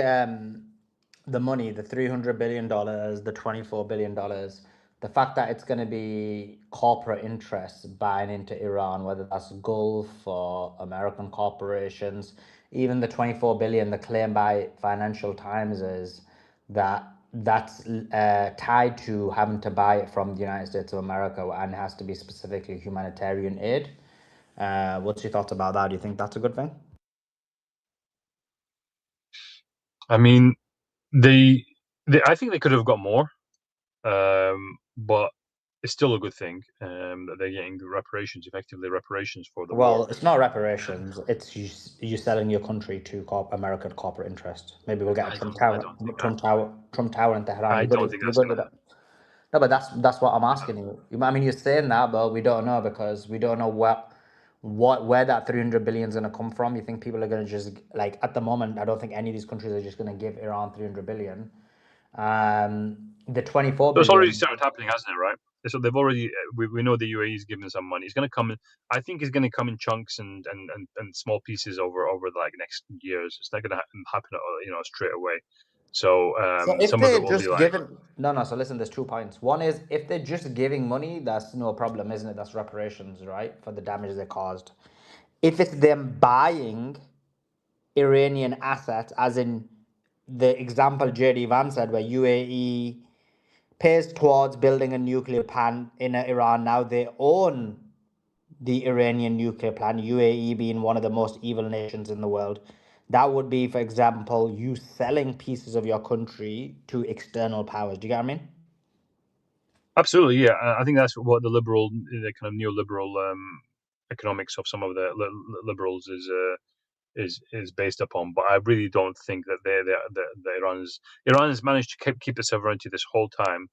money, the $300 billion, the $24 billion, the fact that it's going to be corporate interests buying into Iran, whether that's Gulf or American corporations, even the 24 billion, the claim by Financial Times is that's tied to having to buy it from the United States of America, and it has to be specifically humanitarian aid. What's your thoughts about that? Do you think that's a good thing? I mean, I think they could have got more, but it's still a good thing that they're getting effectively reparations for the war. Well, it's not reparations. It's you selling your country to American corporate interest. Maybe we'll get a Trump Tower in Tehran. I don't think that's gonna. No, but that's what I'm asking you. I mean, you're saying that, but we don't know, because we don't know where that 300 billion is going to come from. You think people are going to just, like, at the moment, I don't think any of these countries are just going to give Iran 300 billion. The 24 billion. It's already started happening, hasn't it? Right. So they've already. We know the UAE is giving some money. It's going to come in. I think it's going to come in chunks and small pieces over the next years. It's not going to happen, straight away. So if some of they're it will just be given no. So listen, there's 2 points. One is, if they're just giving money, that's no problem, isn't it? That's reparations, right, for the damage they caused. If it's them buying Iranian assets, as in the example JD Van said, where UAE pays towards building a nuclear plant in Iran. Now they own the Iranian nuclear plant, UAE being one of the most evil nations in the world. That would be, for example, you selling pieces of your country to external powers. Do you get what I mean? Absolutely, yeah. I think that's what the kind of neoliberal economics of some of the liberals is based upon. But I really don't think that the Iran has managed to keep the sovereignty this whole time,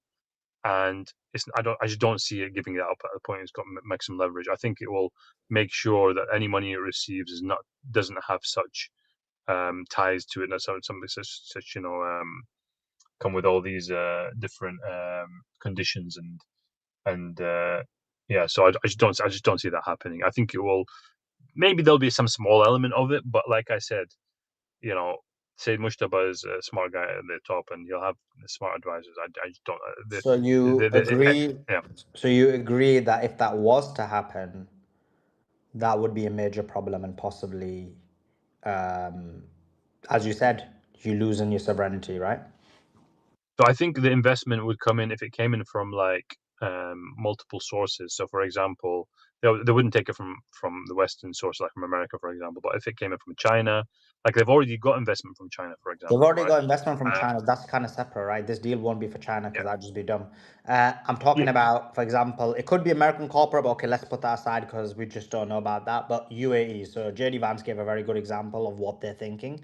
and I just don't see it giving that up at the point it's got maximum leverage. I think it will make sure that any money it receives doesn't have such ties to it, and something such come with all these different conditions and yeah. So I just don't see that happening. I think it will. Maybe there'll be some small element of it, but like I said, Said Mushtaba is a smart guy at the top, and he'll have smart advisors. I just don't. So you agree? Yeah. So you agree that if that was to happen, that would be a major problem and possibly, as you said, you losing your sovereignty, right? So I think the investment would come in if it came in from multiple sources. So, for example, they wouldn't take it from the Western source, like from America, for example. But if it came in from China, like they've already got investment from China, for example. They've already right? got investment from China. That's kind of separate, right? This deal won't be for China because that'd just be dumb. I'm talking about, for example, it could be American corporate, but okay, let's put that aside because we just don't know about that. But UAE, so JD Vance gave a very good example of what they're thinking.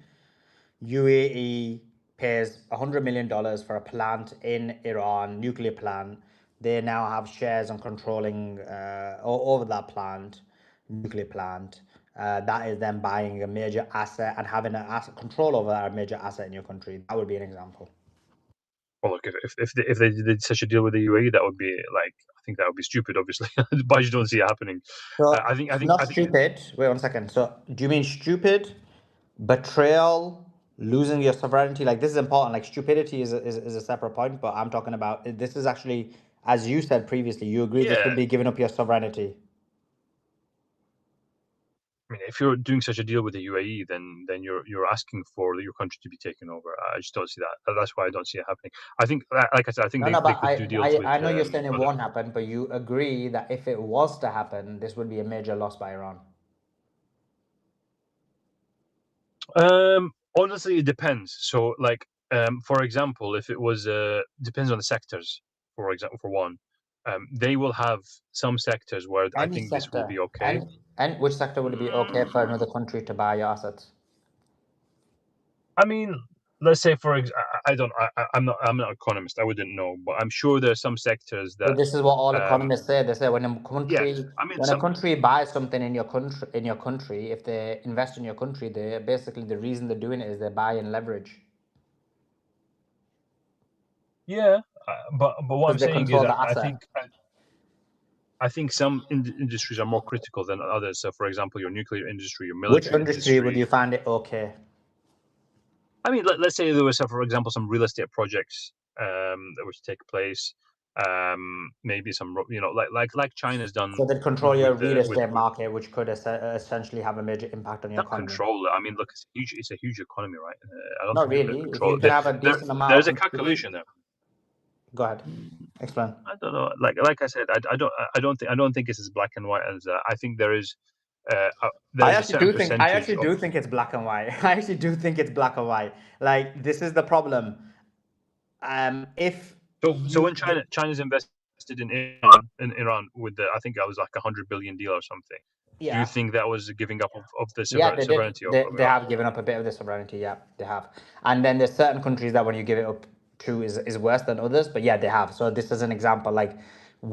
UAE pays $100 million for a plant in Iran, nuclear plant. They now have shares and controlling over that plant, nuclear plant. That is them buying a major asset and having an asset control over a major asset in your country. That would be an example. Well, look, if they did such a deal with the UAE, that would be I think that would be stupid, obviously. But I just don't see it happening. So I think not stupid. Wait 1 second. So do you mean stupid, betrayal, losing your sovereignty? Like this is important. Like stupidity is a separate point, but I'm talking about this is actually, as you said previously, you agree this would be giving up your sovereignty. I mean, if you're doing such a deal with the UAE, then you're asking for your country to be taken over. I just don't see that. That's why I don't see it happening. I think, like I said, I think they could do deals with. I know you're saying it won't happen, but you agree that if it was to happen, this would be a major loss by Iran. Honestly, it depends. So, for example, if it was depends on the sectors. For example, for one, they will have some sectors where I think this will be okay. And which sector would it be okay for another country to buy your assets? I mean, let's say I'm not an economist. I wouldn't know, but I'm sure there are some sectors that. But this is what all economists say. They say when a country, a country buys something in your country, if they invest in your country, they basically the reason they're doing it is they buy and leverage. Yeah, but what I'm saying is that I think some industries are more critical than others. So, for example, your nuclear industry, your military industry. Which industry would you find it okay? I mean, let's say there was, for example, some real estate projects that were to take place. Maybe some, like China's done. So they control your real estate market, which could essentially have a major impact on your economy. Control it. I mean, look, it's a huge economy, right? I don't Not think really. If you can have a decent amount. There's a calculation there. Go ahead. Explain. I don't know. Like I said, I don't think it's as black and white as I think there is. I actually do think it's black and white. I actually do think it's black and white. Like this is the problem. So when China's invested in Iran with I think that was like $100 billion deal or something. Yeah. Do you think that was giving up of the sovereignty? They have given up a bit of the sovereignty. Yeah, they have. And then there's certain countries that when you give it up to is worse than others. But yeah, they have. So this is an example. Like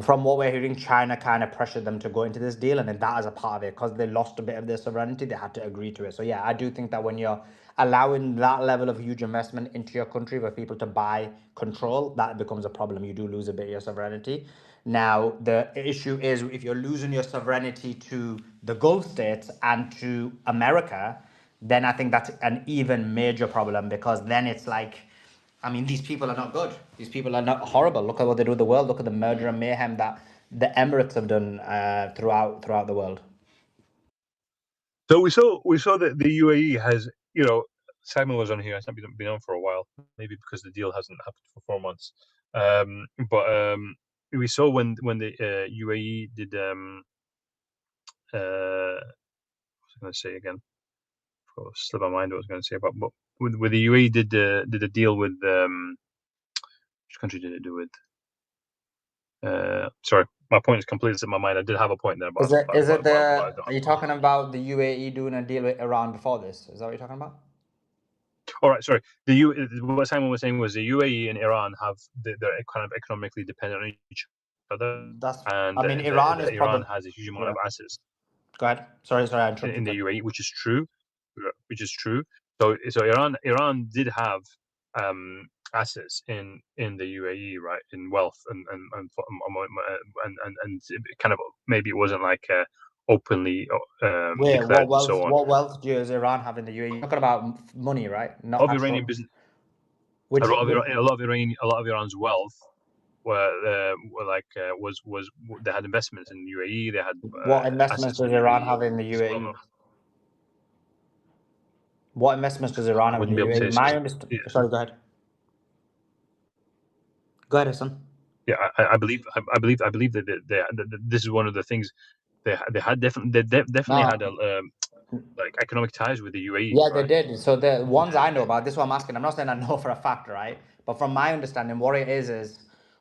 from what we're hearing, China kind of pressured them to go into this deal, and then that is a part of it because they lost a bit of their sovereignty. They had to agree to it. So yeah, I do think that when you're allowing that level of huge investment into your country for people to buy control, that becomes a problem. You do lose a bit of your sovereignty. Now, the issue is if you're losing your sovereignty to the Gulf states and to America, then I think that's an even major problem because then it's like, I mean, these people are not good. These people are not horrible. Look at what they do with the world. Look at the murder and mayhem that the Emirates have done throughout the world. So we saw that the UAE has, Simon was on here. It's not been on for a while, maybe because the deal hasn't happened for 4 months. We saw when the UAE did what was I going to say again? Slip my mind what I was going to say about, but with the UAE did a deal with which country did it do with? Sorry, my point is completely slipped my mind. I did have a point there, but Are you talking about the UAE doing a deal with Iran before this? Is that what you're talking about? All right, sorry. What Simon was saying was the UAE and Iran they're kind of economically dependent on each other, and Iran has a huge amount of assets. Go ahead. Sorry, I interrupted. In the UAE, which is true. So Iran did have assets in the UAE, right, in wealth and kind of, maybe it wasn't like openly declared. What wealth does Iran have in the UAE? You're talking about money, right? Not of Iranian business. A lot of Iran's wealth was they had investments in the UAE. They had what investments does Iran have in the UAE? What investments does Iran have in the UAE? Sorry, go ahead. Go ahead, Hassan. Yeah, I believe that this is one of the things they definitely had like economic ties with the UAE. Yeah, right? They did. So the ones I know about, this is what I'm asking. I'm not saying I know for a fact, right? But from my understanding, what it is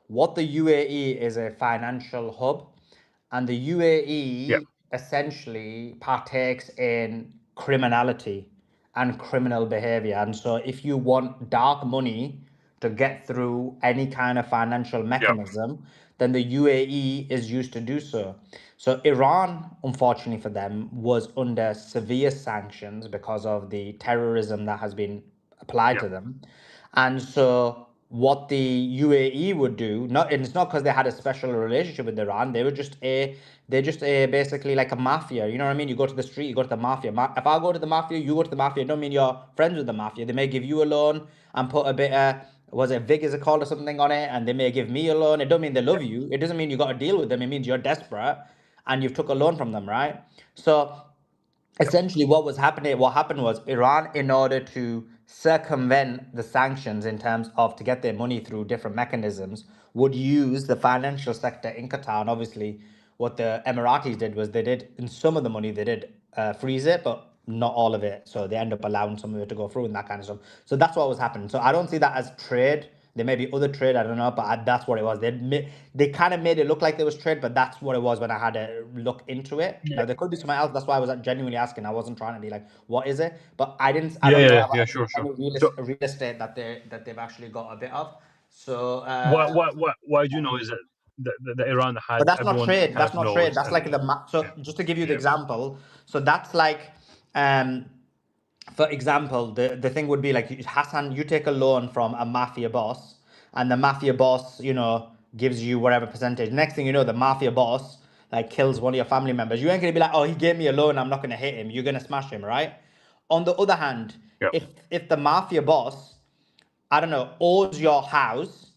what the UAE is a financial hub, and the UAE essentially partakes in criminality and criminal behavior. And so if you want dark money to get through any kind of financial mechanism, then the UAE is used to do so. So Iran, unfortunately for them, was under severe sanctions because of the terrorism that has been applied to them. And so what the UAE would do, and it's not because they had a special relationship with Iran, they're just basically like a mafia. You know what I mean? You go to the street, you go to the mafia. If I go to the mafia, you go to the mafia. It don't mean you're friends with the mafia. They may give you a loan and put a bit of, was it VIG is it called or something on it, and they may give me a loan. It don't mean they love you. It doesn't mean you got to deal with them. It means you're desperate and you've took a loan from them, right? So essentially what happened was Iran, in order to circumvent the sanctions in terms of to get their money through different mechanisms, would use the financial sector in Qatar. And obviously what the Emiratis did was they did, in some of the money, they did freeze it, but not all of it. So they end up allowing some of it to go through and that kind of stuff. So that's what was happening. So I don't see that as trade. There may be other trade, I don't know, but that's what it was. They kind of made it look like there was trade, but that's what it was when I had to look into it. Now there could be something else. That's why I was genuinely asking. I wasn't trying to be like, what is it? But I don't know about sure. real estate that they've actually got a bit of. So what I do know is that the Iran has. But that's not trade. That's not trade. That's like just to give you the example. So that's like for example, the thing would be like, Hassan, you take a loan from a mafia boss, and the mafia boss, gives you whatever percentage. Next thing you know, the mafia boss like kills one of your family members. You ain't gonna be like, oh, he gave me a loan, I'm not gonna hit him. You're gonna smash him, right? On the other hand, if the mafia boss, I don't know, owns your house,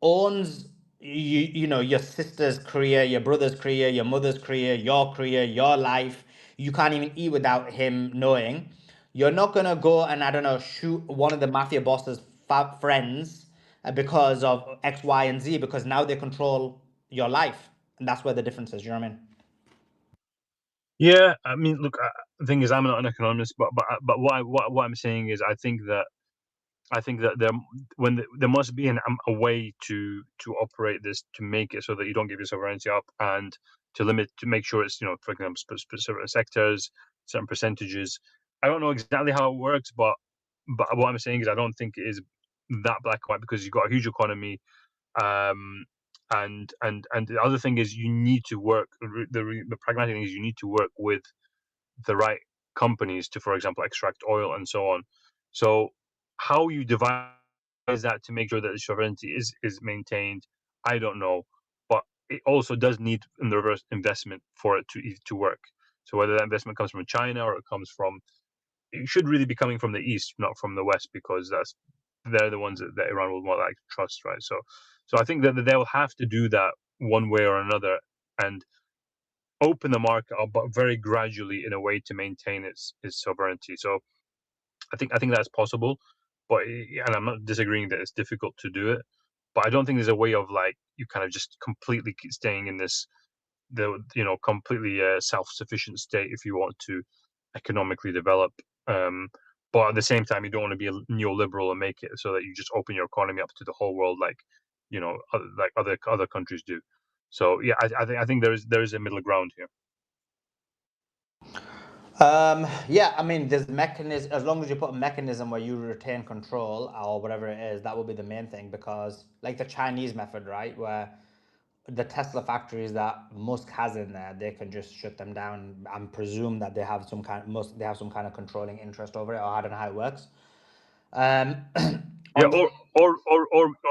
owns your sister's career, your brother's career, your mother's career, your life, you can't even eat without him knowing. You're not gonna go and, I don't know, shoot one of the mafia boss's friends because of X, Y, and Z, because now they control your life, and that's where the difference is. You know what I mean? Yeah, I mean, look, the thing is, I'm not an economist, but what I'm saying is, I think that there must be a way to operate this, to make it so that you don't give your sovereignty up, and to make sure it's, for example, specific sectors, certain percentages. I don't know exactly how it works, but what I'm saying is, I don't think it is that black and white, because you've got a huge economy, and the other thing is, you need to work. The pragmatic thing is, you need to work with the right companies to, for example, extract oil and so on. So how you devise that to make sure that the sovereignty is maintained, I don't know, but it also does need, in the reverse, investment for it to work. So whether that investment comes from China or it should really be coming from the East, not from the West, because they're the ones that Iran will more like to trust, right? So I think that they will have to do that one way or another, and open the market up, but very gradually, in a way to maintain its sovereignty. So I think that's possible, but and I'm not disagreeing that it's difficult to do it, but I don't think there's a way of like you kind of just completely staying in this completely self-sufficient state if you want to economically develop. But at the same time, you don't want to be a neoliberal and make it so that you just open your economy up to the whole world, like like other countries do. So yeah, I think there is a middle ground here. Yeah, I mean, there's mechanism. As long as you put a mechanism where you retain control or whatever it is, that will be the main thing. Because like the Chinese method, right, where the Tesla factories that Musk has in there, they can just shut them down and presume that they have some kind of controlling interest over it, or I don't know how it works. Yeah, or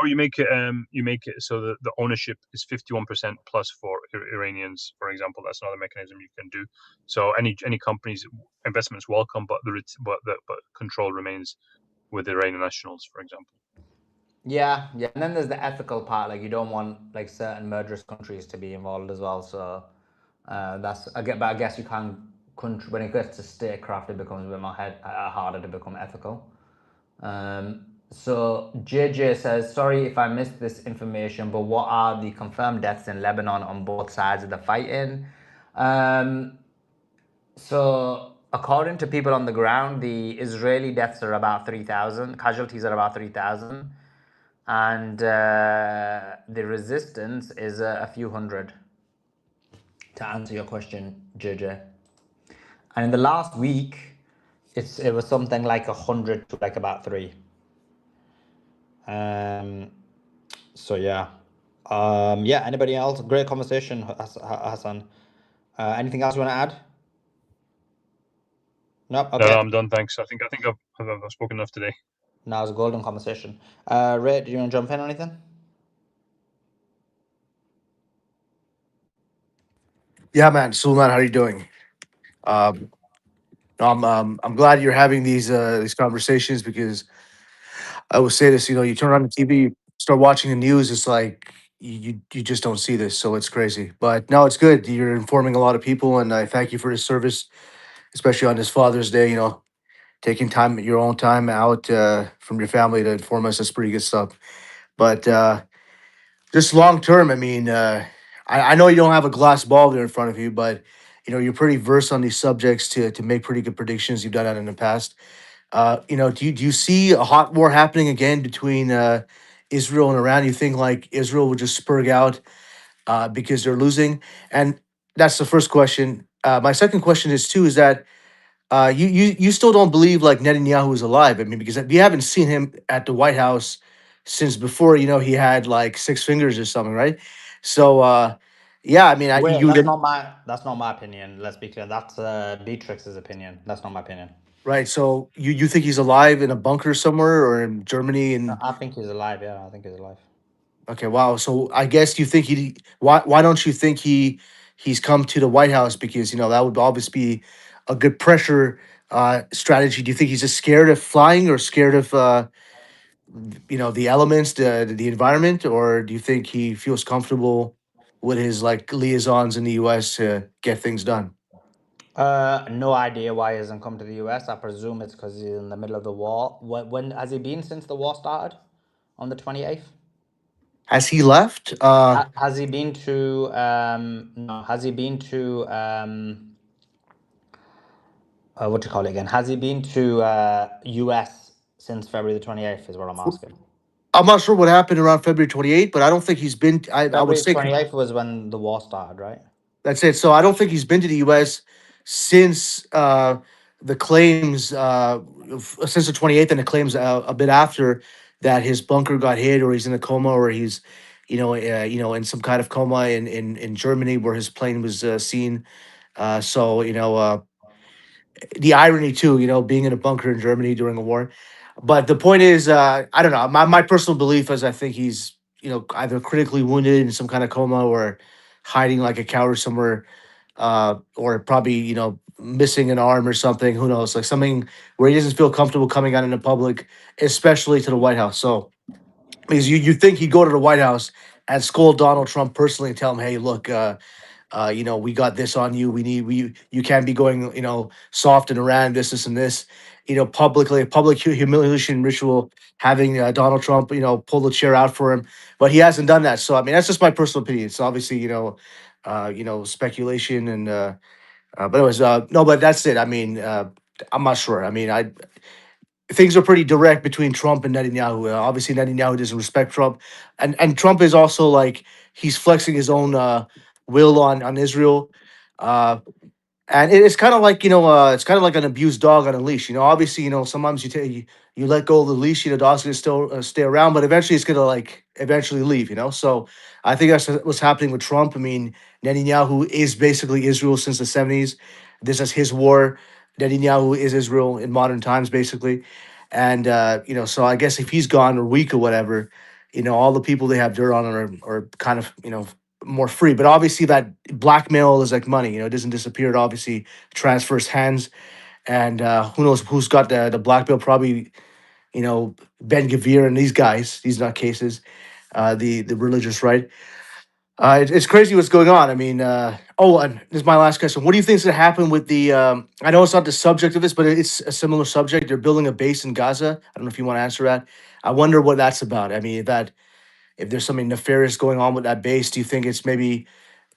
you make it so that the ownership is 51% plus for Iranians, for example. That's another mechanism you can do. So any company's investments welcome, but but control remains with Iranian nationals, for example. Yeah, yeah, and then there's the ethical part. Like you don't want like certain murderous countries to be involved as well. So that's but I guess you can country when it gets to statecraft, it becomes a bit more harder to become ethical. So JJ says, sorry if I missed this information, but what are the confirmed deaths in Lebanon on both sides of the fighting? So according to people on the ground, the Israeli deaths are about 3,000, casualties are about 3,000, and the resistance is a few hundred, to answer your question, JJ. And in the last week, it was something like 100 to like about 3. So yeah. Yeah, anybody else? Great conversation, Hassan. Anything else you want to add? Nope. Okay. No, I'm done. Thanks. I think I've spoken enough today. Now it's a golden conversation. Ray, do you want to jump in on anything? Yeah, man. Suleiman, how are you doing? I'm glad you're having these conversations because I will say this. You turn on the TV, you start watching the news. It's like you just don't see this, so it's crazy. But no, it's good. You're informing a lot of people, and I thank you for this service, especially on this Father's Day. Taking your own time out from your family to inform us. That's pretty good stuff. But just long term, I mean, I know you don't have a glass ball there in front of you, but you're pretty versed on these subjects to make pretty good predictions. You've done that in the past. Do you see a hot war happening again between Israel and Iran? You think like Israel will just spurg out because they're losing? And that's the first question. My second question is that you still don't believe like Netanyahu is alive. I mean, because we haven't seen him at the White House since before, he had like 6 fingers or something, right? So yeah, I mean, Wait, that's not my opinion. Let's be clear. That's Beatrix's opinion. That's not my opinion. right. So you think he's alive in a bunker somewhere or in Germany? And I think he's alive. Yeah, I think he's alive. okay, wow. So I guess you think why don't you think he's come to the White House? Because that would obviously be a good pressure strategy. Do you think he's just scared of flying or scared of the elements, the environment, or do you think he feels comfortable with his like liaisons in the US to get things done? No idea why he hasn't come to the US. I presume it's because he's in the middle of the war. When has he been since the war started? On the 28th? Has he left? Has he been to no, has he been to what do you call it again? Has he been to US since February the 28th is what I'm asking. I'm not sure what happened around February 28th, but I don't think he's been. I would February say 28th was when the war started, right? that's it. So I don't think he's been to the U.S. since the claims since the 28th, and the claims a bit after that his bunker got hit, or he's in a coma, or he's in some kind of coma in Germany where his plane was seen. So the irony too, being in a bunker in Germany during a war. But the point is, I don't know. My personal belief is I think he's either critically wounded in some kind of coma or hiding like a coward somewhere, or probably missing an arm or something. Who knows? Like something where he doesn't feel comfortable coming out in the public, especially to the White House. So because you think he'd go to the White House and scold Donald Trump personally and tell him, hey, look, we got this on you. You can't be going, soft in Iran, this, and this. Publicly, a public humiliation ritual, having Donald Trump, pull the chair out for him, but he hasn't done that. So I mean, that's just my personal opinion. It's obviously, speculation but it was no, but that's it. I mean, I'm not sure. I mean, I things are pretty direct between Trump and Netanyahu. Obviously, Netanyahu doesn't respect Trump, and Trump is also like he's flexing his own will on Israel. Uh, and it's kind of like it's kind of like an abused dog on a leash. Obviously, sometimes you let go of the leash, dog's gonna still stay around, but eventually it's gonna like eventually leave. So I think that's what's happening with Trump. I mean, Netanyahu is basically Israel since the '70s. This is his war. Netanyahu is Israel in modern times, basically. And so I guess if he's gone or weak or whatever, all the people they have dirt on are kind of more free. But obviously, that blackmail is like money. It doesn't disappear. It obviously transfers hands, and who knows who's got the blackmail? Probably Ben Gavir and these guys, these nutcases, the religious right. It's crazy what's going on. I mean, and this is my last question. What do you think is going to happen with the? I know it's not the subject of this, but it's a similar subject. They're building a base in Gaza. I don't know if you want to answer that. I wonder what that's about. I mean, if there's something nefarious going on with that base, do you think it's maybe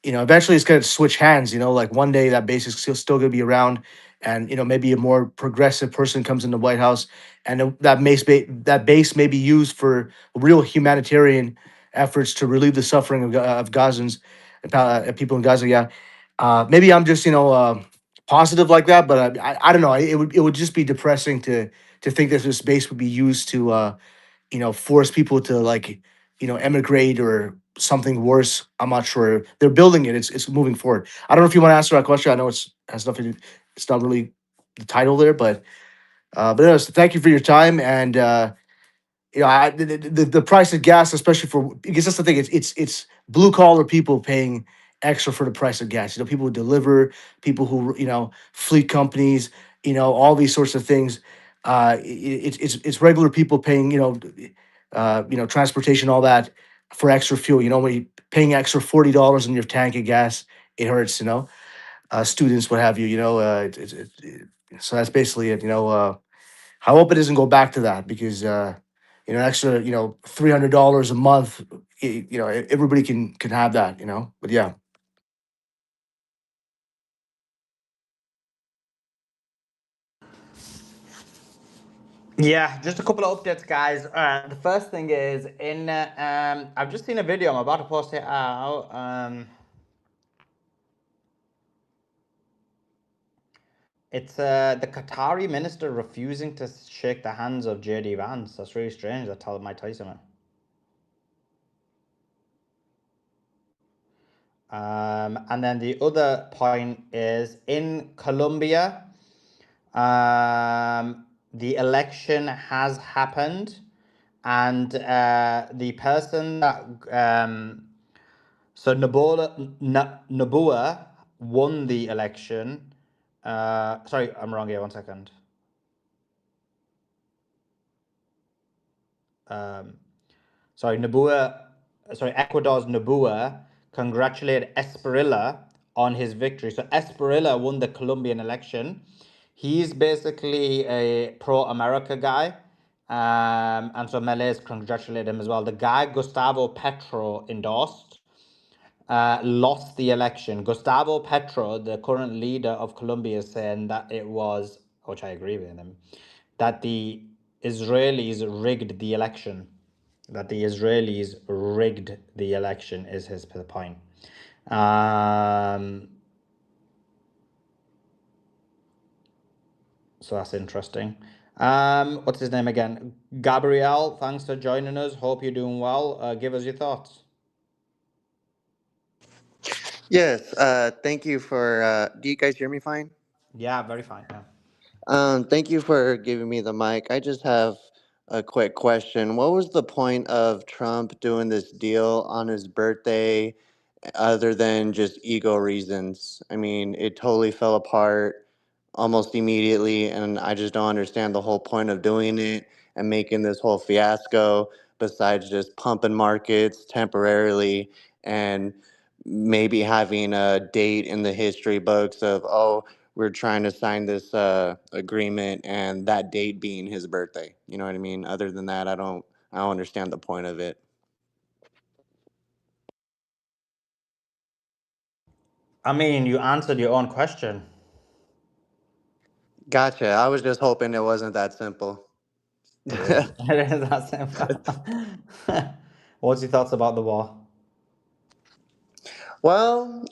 eventually it's going to switch hands, like one day that base is still going to be around and, maybe a more progressive person comes in the White House and that base may be used for real humanitarian efforts to relieve the suffering of Gazans, people in Gaza. Yeah. Maybe I'm just, positive like that, but I don't know. It would just be depressing to think that this base would be used to, force people to like, emigrate or something worse. I'm not sure. They're building it. It's moving forward. I don't know if you want to answer that question. I know it's has nothing. It's not really the title there, but anyways, thank you for your time and the price of gas, especially for because that's the thing. It's blue collar people paying extra for the price of gas. People who deliver, people who fleet companies, all these sorts of things. It's regular people paying transportation, all that for extra fuel. When you paying extra $40 in your tank of gas, it hurts. Students, what have you. So that's basically it. I hope it doesn't go back to that because extra $300 a month. Everybody can have that. But yeah. Yeah, just a couple of updates, guys. The first thing is I've just seen a video. I'm about to post it out. It's the Qatari minister refusing to shake the hands of JD Vance. That's really strange. That might tell you something. And then the other point is in Colombia, the election has happened, and the person that so Nabua won the election. Sorry, I'm wrong here. 1 second. Ecuador's Nabua congratulated Espriella on his victory. So Espriella won the Colombian election. He's basically a pro-America guy. And so Melez congratulated him as well. The guy Gustavo Petro endorsed lost the election. Gustavo Petro, the current leader of Colombia, is saying that it was, which I agree with him, that the Israelis rigged the election. That the Israelis rigged the election is his point. So that's interesting. What's his name again? Gabriel, thanks for joining us. Hope you're doing well. Give us your thoughts. Yes, thank you for, do you guys hear me fine? Yeah, very fine. Yeah. Thank you for giving me the mic. I just have a quick question. What was the point of Trump doing this deal on his birthday other than just ego reasons? I mean, it totally fell apart almost immediately, and I just don't understand the whole point of doing it and making this whole fiasco besides just pumping markets temporarily and maybe having a date in the history books of, oh, we're trying to sign this agreement, and that date being his birthday. You know what I mean? Other than that, I don't understand the point of it. I mean, you answered your own question. Gotcha. I was just hoping it wasn't that simple. It is. It is that simple. What's your thoughts about the war? Well,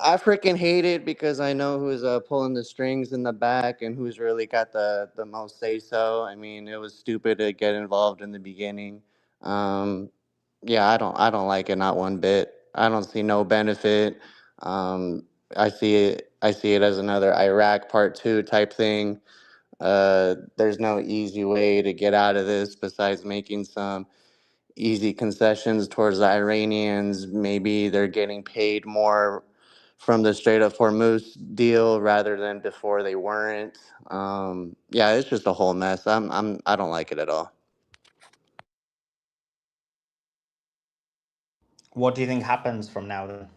I freaking hate it because I know who's pulling the strings in the back and who's really got the most say so. I mean, it was stupid to get involved in the beginning. Um, yeah, I don't like it, not one bit. I don't see no benefit. Um, I see it as another Iraq Part 2 type thing. There's no easy way to get out of this besides making some easy concessions towards the Iranians. Maybe they're getting paid more from the Strait of Hormuz deal rather than before they weren't. Yeah, it's just a whole mess. I don't like it at all. What do you think happens from now then?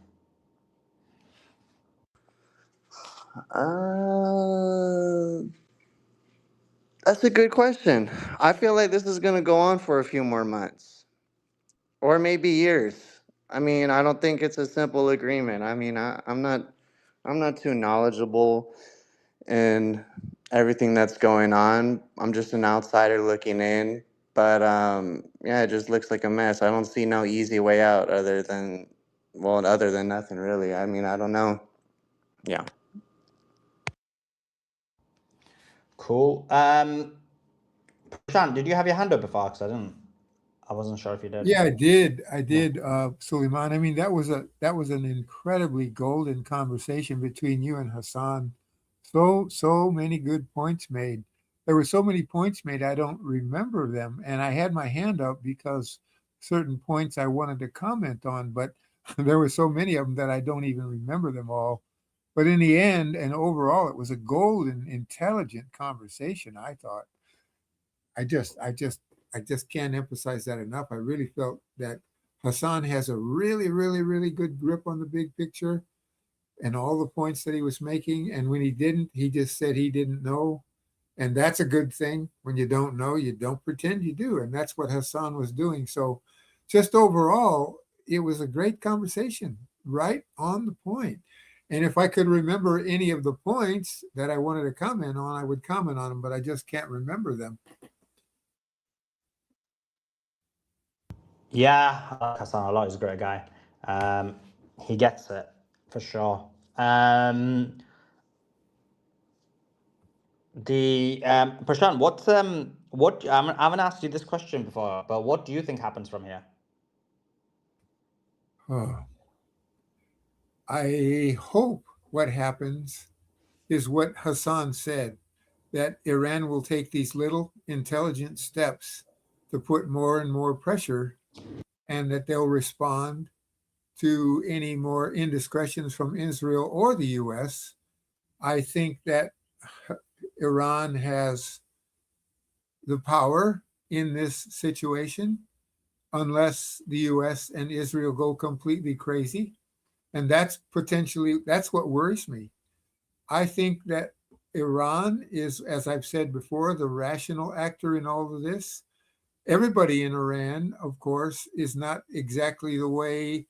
That's a good question. I feel like this is gonna go on for a few more months, or maybe years. I mean, I don't think it's a simple agreement. I mean, I'm not too knowledgeable in everything that's going on. I'm just an outsider looking in. But yeah, it just looks like a mess. I don't see no easy way out other than nothing really. I mean, I don't know. Yeah. Cool. Prashant, did you have your hand up before? Because I wasn't sure if you did. Yeah, I did. Suleiman. I mean, that was an incredibly golden conversation between you and Hassan. So many good points made. There were so many points made, I don't remember them. And I had my hand up because certain points I wanted to comment on, but there were so many of them that I don't even remember them all. But in the end and overall, it was a golden, intelligent conversation, I thought. I just can't emphasize that enough. I really felt that Hassan has a really, really, really good grip on the big picture and all the points that he was making. And when he didn't, he just said he didn't know. And that's a good thing. When you don't know, you don't pretend you do. And that's what Hassan was doing. So just overall, it was a great conversation, right on the point. And if I could remember any of the points that I wanted to comment on, I would comment on them, but I just can't remember them. Yeah, I like Hassan a lot. He's a great guy. He gets it for sure. Prashant, what I haven't asked you this question before, but what do you think happens from here? Oh. I hope what happens is what Hassan said, that Iran will take these little intelligent steps to put more and more pressure, and that they'll respond to any more indiscretions from Israel or the US. I think that Iran has the power in this situation unless the US and Israel go completely crazy. And that's what worries me. I think that Iran is, as I've said before, the rational actor in all of this. Everybody in Iran, of course, is not exactly the way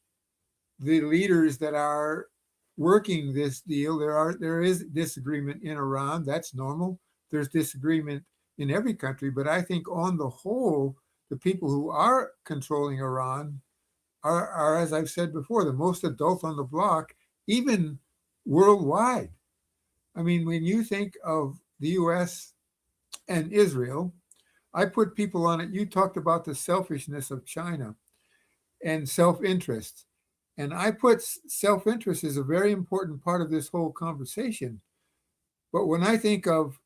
the leaders that are working this deal. There is disagreement in Iran. That's normal. There's disagreement in every country, but I think on the whole, the people who are controlling Iran are, as I've said before, the most adult on the block, even worldwide. I mean, when you think of the US and Israel, I put people on it. You talked about the selfishness of China and self-interest. And I put self-interest as a very important part of this whole conversation. But when I think of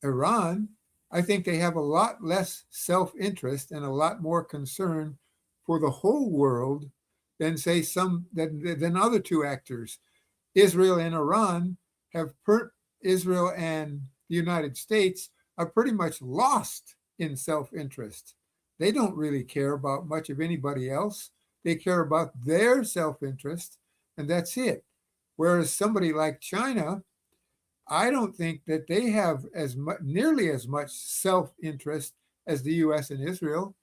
Iran, I think they have a lot less self-interest and a lot more concern for the whole world than say than other two actors. Israel and Iran Israel and the United States are pretty much lost in self-interest. They don't really care about much of anybody else. They care about their self-interest, and that's it. Whereas somebody like China, I don't think that they have nearly as much self-interest as the U.S. and Israel.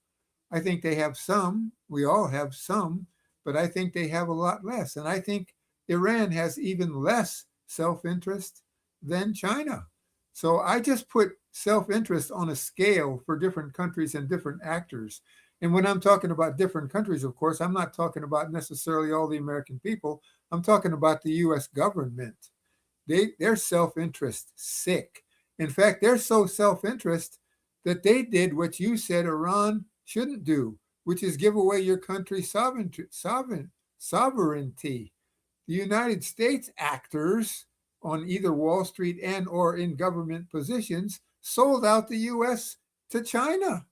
I think they have some. We all have some, but I think they have a lot less. And I think Iran has even less self-interest than China. So I just put self-interest on a scale for different countries and different actors. And when I'm talking about different countries, of course, I'm not talking about necessarily all the American people. I'm talking about the U.S. government. Their self-interest sick. In fact, they're so self-interest that they did what you said Iran shouldn't do, which is give away your country's sovereignty. The United States actors on either Wall Street and or in government positions sold out the U.S. to China.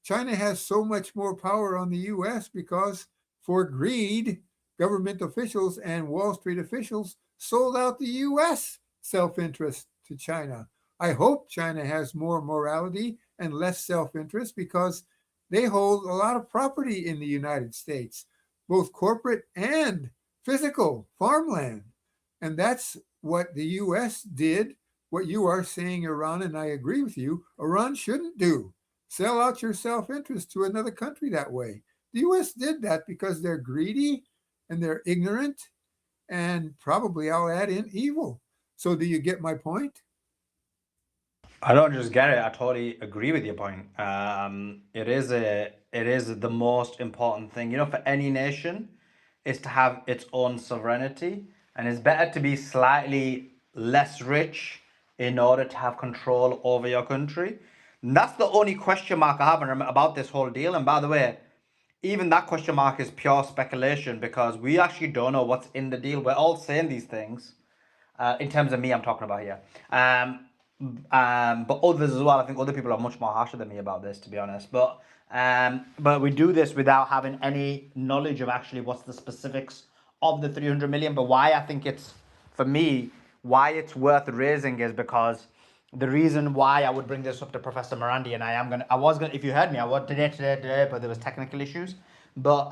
China has so much more power on the U.S. because for greed, government officials and Wall Street officials sold out the U.S. self-interest to China. I hope China has more morality and less self-interest because they hold a lot of property in the United States, both corporate and physical farmland. And that's what the U.S. did, what you are saying Iran, and I agree with you, Iran shouldn't do. Sell out your self-interest to another country that way. The U.S. did that because they're greedy and they're ignorant and probably, I'll add in, evil. So do you get my point? I don't just get it. I totally agree with your point. It is the most important thing, for any nation, is to have its own sovereignty, and it's better to be slightly less rich in order to have control over your country. And that's the only question mark I have about this whole deal. And by the way, even that question mark is pure speculation because we actually don't know what's in the deal. We're all saying these things. In terms of me, I'm talking about here. But others as well. I think other people are much more harsher than me about this, to be honest. But we do this without having any knowledge of actually what's the specifics of the 300 million. But why I think it's, for me, why it's worth raising is because the reason why I would bring this up to Professor Morandi, and I was gonna, if you heard me, I was today, but there was technical issues. But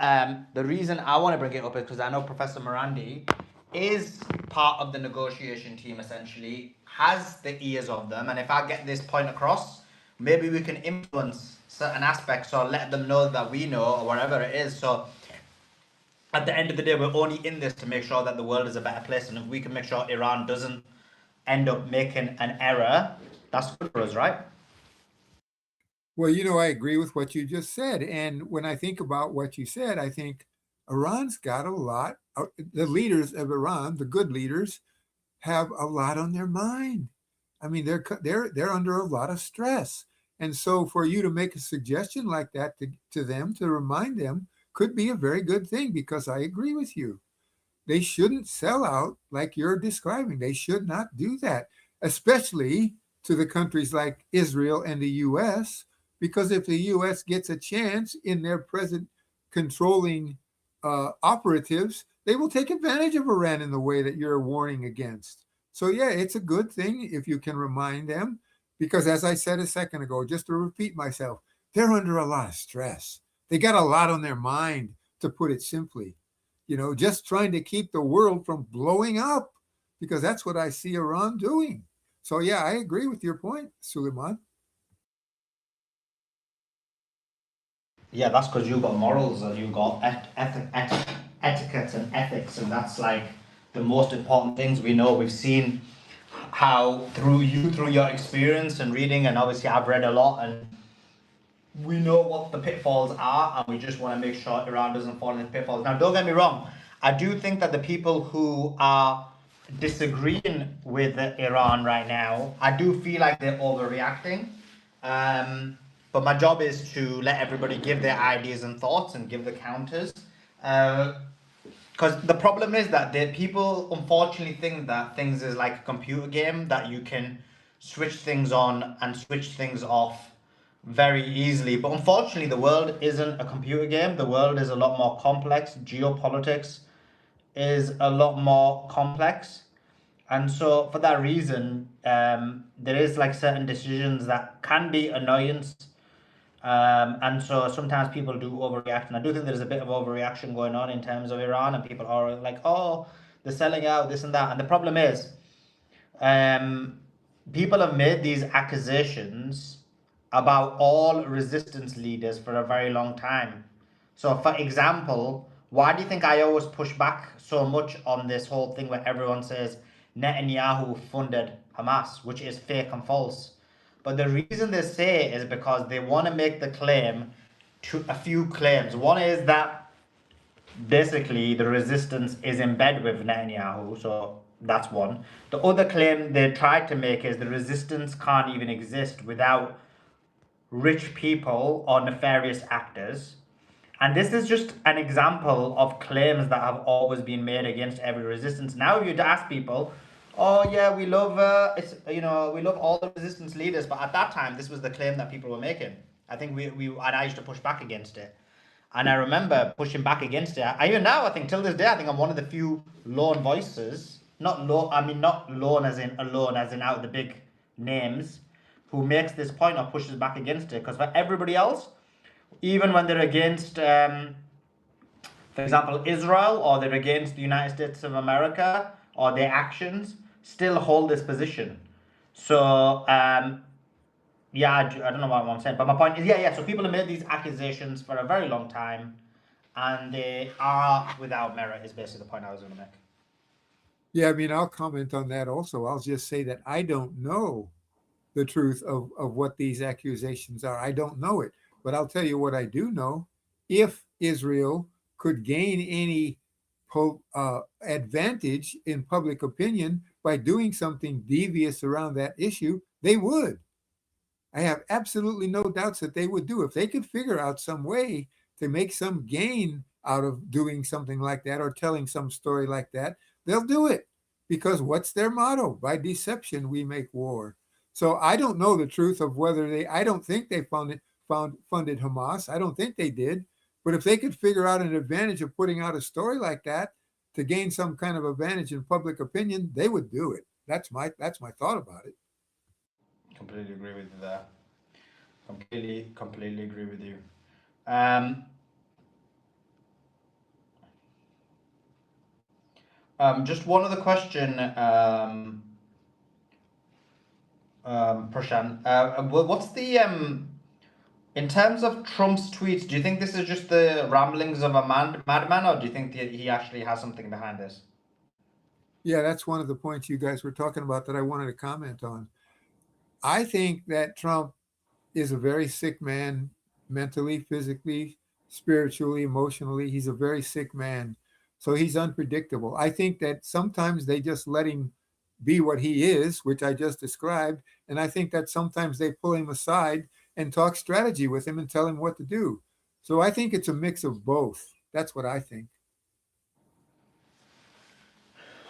the reason I want to bring it up is because I know Professor Morandi is part of the negotiation team, essentially, has the ears of them, and if I get this point across, maybe we can influence certain aspects or let them know that we know, or whatever it is. So at the end of the day, we're only in this to make sure that the world is a better place, and if we can make sure Iran doesn't end up making an error, that's good for us, right? Well, I agree with what you just said. And when I think about what you said, I think Iran's got a lot. The leaders of Iran, the good leaders, have a lot on their mind. I mean, they're under a lot of stress. And so for you to make a suggestion like that to them, to remind them, could be a very good thing, because I agree with you. They shouldn't sell out like you're describing. They should not do that, especially to the countries like Israel and the U.S., because if the U.S. gets a chance in their present controlling operatives, they will take advantage of Iran in the way that you're warning against. So yeah, it's a good thing if you can remind them, because as I said a second ago, just to repeat myself, they're under a lot of stress. They got a lot on their mind, to put it simply. Just trying to keep the world from blowing up, because that's what I see Iran doing. So yeah, I agree with your point, Suleiman. Yeah, that's because you've got morals and you've got etiquette and ethics, and that's like the most important things we know. We've seen how through your experience and reading, and obviously I've read a lot, and we know what the pitfalls are, and we just want to make sure Iran doesn't fall into pitfalls. Now, don't get me wrong. I do think that the people who are disagreeing with Iran right now, I do feel like they're overreacting. But my job is to let everybody give their ideas and thoughts and give the counters. Because the problem is that people unfortunately think that things is like a computer game, that you can switch things on and switch things off very easily. But unfortunately, the world isn't a computer game. The world is a lot more complex. Geopolitics is a lot more complex. And so for that reason, there is like certain decisions that can be annoyance And so sometimes people do overreact, and I do think there's a bit of overreaction going on in terms of Iran, and people are like, oh, they're selling out, this and that. And the problem is, people have made these accusations about all resistance leaders for a very long time. So, for example, why do you think I always push back so much on this whole thing where everyone says Netanyahu funded Hamas, which is fake and false? But the reason they say is because they want to make the claim to a few claims. One is that basically the resistance is in bed with Netanyahu, so that's one. The other claim they tried to make is the resistance can't even exist without rich people or nefarious actors. And this is just an example of claims that have always been made against every resistance. Now, if you'd ask people, oh yeah, we love we love all the resistance leaders, but at that time, this was the claim that people were making. I think and I used to push back against it. And I remember pushing back against it. Even now, I think till this day, I think I'm one of the few lone voices, not lone as in alone, as in out of the big names, who makes this point or pushes back against it. Because for everybody else, even when they're against, for example, Israel, or they're against the United States of America, or their actions, still hold this position. So, yeah, I don't know what I'm saying, but my point is, so people have made these accusations for a very long time, and they are without merit, is basically the point I was going to make. Yeah, I mean, I'll comment on that also. I'll just say that I don't know the truth of what these accusations are. I don't know it. But I'll tell you what I do know. If Israel could gain any advantage in public opinion by doing something devious around that issue, they would. I have absolutely no doubts that they would do. If they could figure out some way to make some gain out of doing something like that or telling some story like that, they'll do it. Because what's their motto? By deception, we make war. So I don't know the truth of whether I don't think they funded Hamas. I don't think they did. But if they could figure out an advantage of putting out a story like that to gain some kind of advantage in public opinion, they would do it. That's my thought about it. Completely agree with you there. Completely agree with you. Just one other question, Prashant. What's the in terms of Trump's tweets? Do you think this is just the ramblings of a madman, or do you think that he actually has something behind this? Yeah, that's one of the points you guys were talking about that I wanted to comment on. I think that Trump is a very sick man, mentally, physically, spiritually, emotionally. He's a very sick man. So he's unpredictable. I think that sometimes they just let him be what he is, which I just described. And I think that sometimes they pull him aside and talk strategy with him and tell him what to do. So I think it's a mix of both. That's what I think.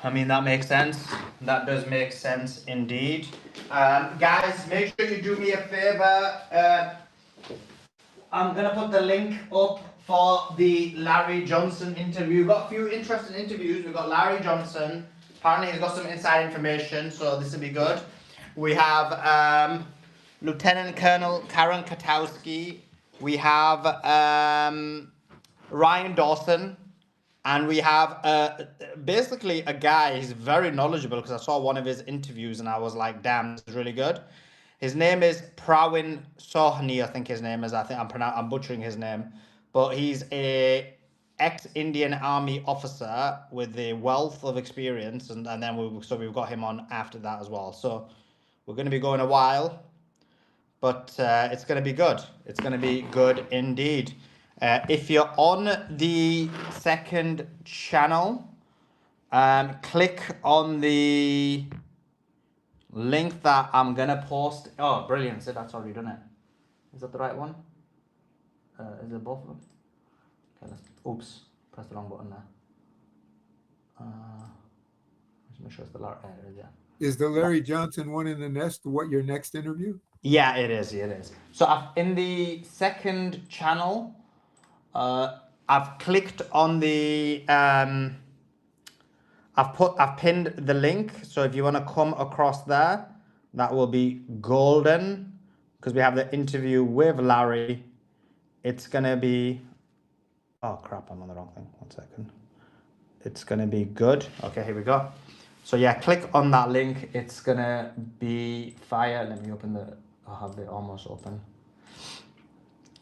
I mean, that makes sense. That does make sense indeed. Guys, make sure you do me a favor. I'm going to put the link up for the Larry Johnson interview. We've got a few interesting interviews. We've got Larry Johnson. Apparently he's got some inside information, so this will be good. We have Lieutenant Colonel Karen Katowski. We have Ryan Dawson. And we have basically a guy, he's very knowledgeable, because I saw one of his interviews and I was like, damn, this is really good. His name is Pravin Sohni, I think his name is. I think I'm butchering his name. But he's a ex-Indian Army officer with a wealth of experience. And then we've got him on after that as well. So we're going to be going a while. But it's going to be good. It's going to be good indeed. If you're on the second channel, click on the link that I'm gonna post. Oh, brilliant! So that's already done it. Is that the right one? Is it both of them? Okay, oops, press the wrong button there. Let's make sure it's the right. Yeah. Is the Larry Johnson one in the nest? What your next interview? Yeah, it is. It is. So in the second channel. I've clicked on the I've pinned the link, so if you want to come across there, that will be golden. because we have the interview with Larry. It's gonna be, oh crap, I'm on the wrong thing. 1 second. It's gonna be good. Okay, here we go. So yeah, click on that link. It's gonna be fire. Let me open the, I have it almost open.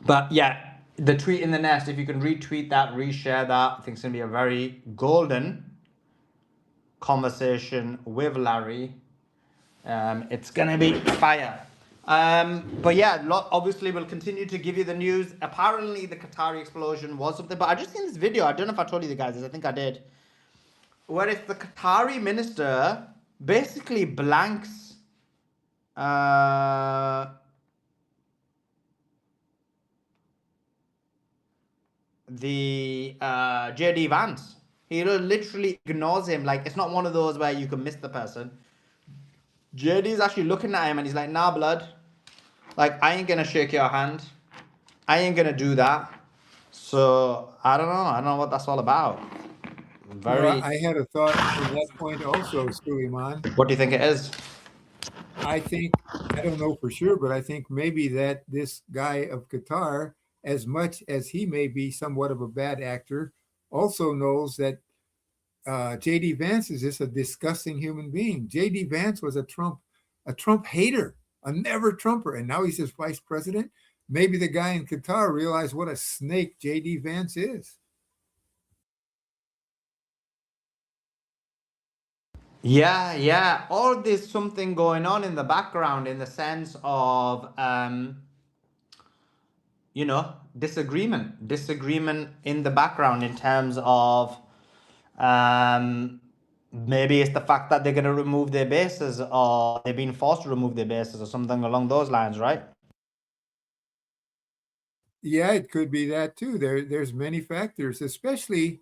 But yeah, the tweet in the nest, if you can retweet that, reshare that, I think it's gonna be a very golden conversation with Larry. It's gonna be fire. But yeah, obviously we'll continue to give you the news. Apparently the Qatari explosion was something, but I just seen this video. I don't know if I told you the guys this. I think I did. Where it's the Qatari minister basically blanks the JD Vance. He literally ignores him. Like, it's not one of those where you can miss the person. JD's actually looking at him and he's like, nah, blood. Like, I ain't gonna shake your hand. I ain't gonna do that. So, I don't know. I don't know what that's all about. Well, I had a thought on that point also, Suleiman. What do you think it is? I think, I don't know for sure, but I think maybe that this guy of Qatar, as much as he may be somewhat of a bad actor, also knows that J.D. Vance is just a disgusting human being. J.D. Vance was a Trump hater, a never Trumper, and now he's his vice president. Maybe the guy in Qatar realized what a snake J.D. Vance is. Yeah. Or there's something going on in the background in the sense of, disagreement in the background in terms of, maybe it's the fact that they're going to remove their bases, or they've been forced to remove their bases, or something along those lines, right? Yeah, it could be that too. There's many factors, especially,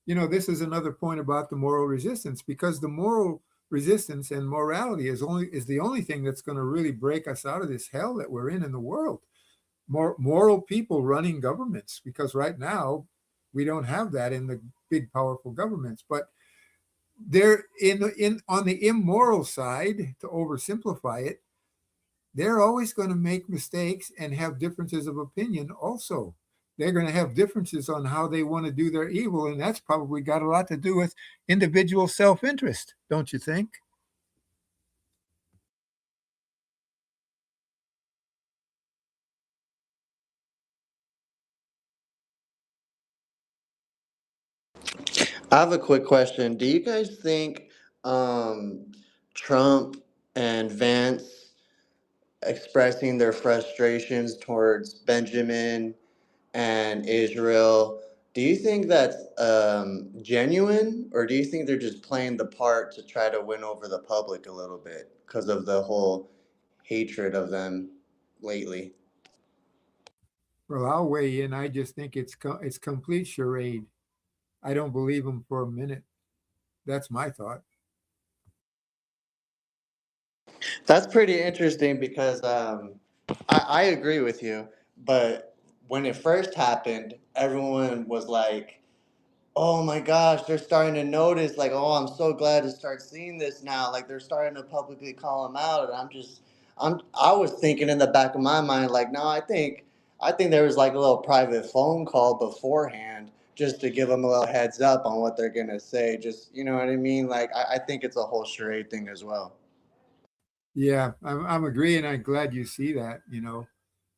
this is another point about the moral resistance, because the moral resistance and morality is the only thing that's going to really break us out of this hell that we're in the world. More moral people running governments, because right now we don't have that in the big powerful governments. But they're on the immoral side, to oversimplify it, they're always going to make mistakes and have differences of opinion also. They're going to have differences on how they want to do their evil, and that's probably got a lot to do with individual self-interest, don't you think? I have a quick question. Do you guys think Trump and Vance expressing their frustrations towards Benjamin and Israel, do you think that's genuine, or do you think they're just playing the part to try to win over the public a little bit because of the whole hatred of them lately? Well, I'll weigh in. I just think it's complete charade. I don't believe them for a minute. That's my thought. That's pretty interesting because I agree with you, but when it first happened, everyone was like, oh my gosh, they're starting to notice, like, oh, I'm so glad to start seeing this now. Like, they're starting to publicly call him out. And I was thinking in the back of my mind, like, no, I think there was like a little private phone call beforehand just to give them a little heads up on what they're going to say. Just, you know what I mean? Like, I think it's a whole charade thing as well. Yeah, I'm agreeing. I'm glad you see that,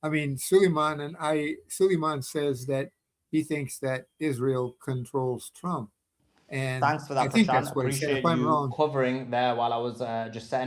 I mean, Suleiman says that he thinks that Israel controls Trump. And Thanks for that, I think Prashant. that's what he said. Appreciate If I'm you wrong, covering there while I was just setting up.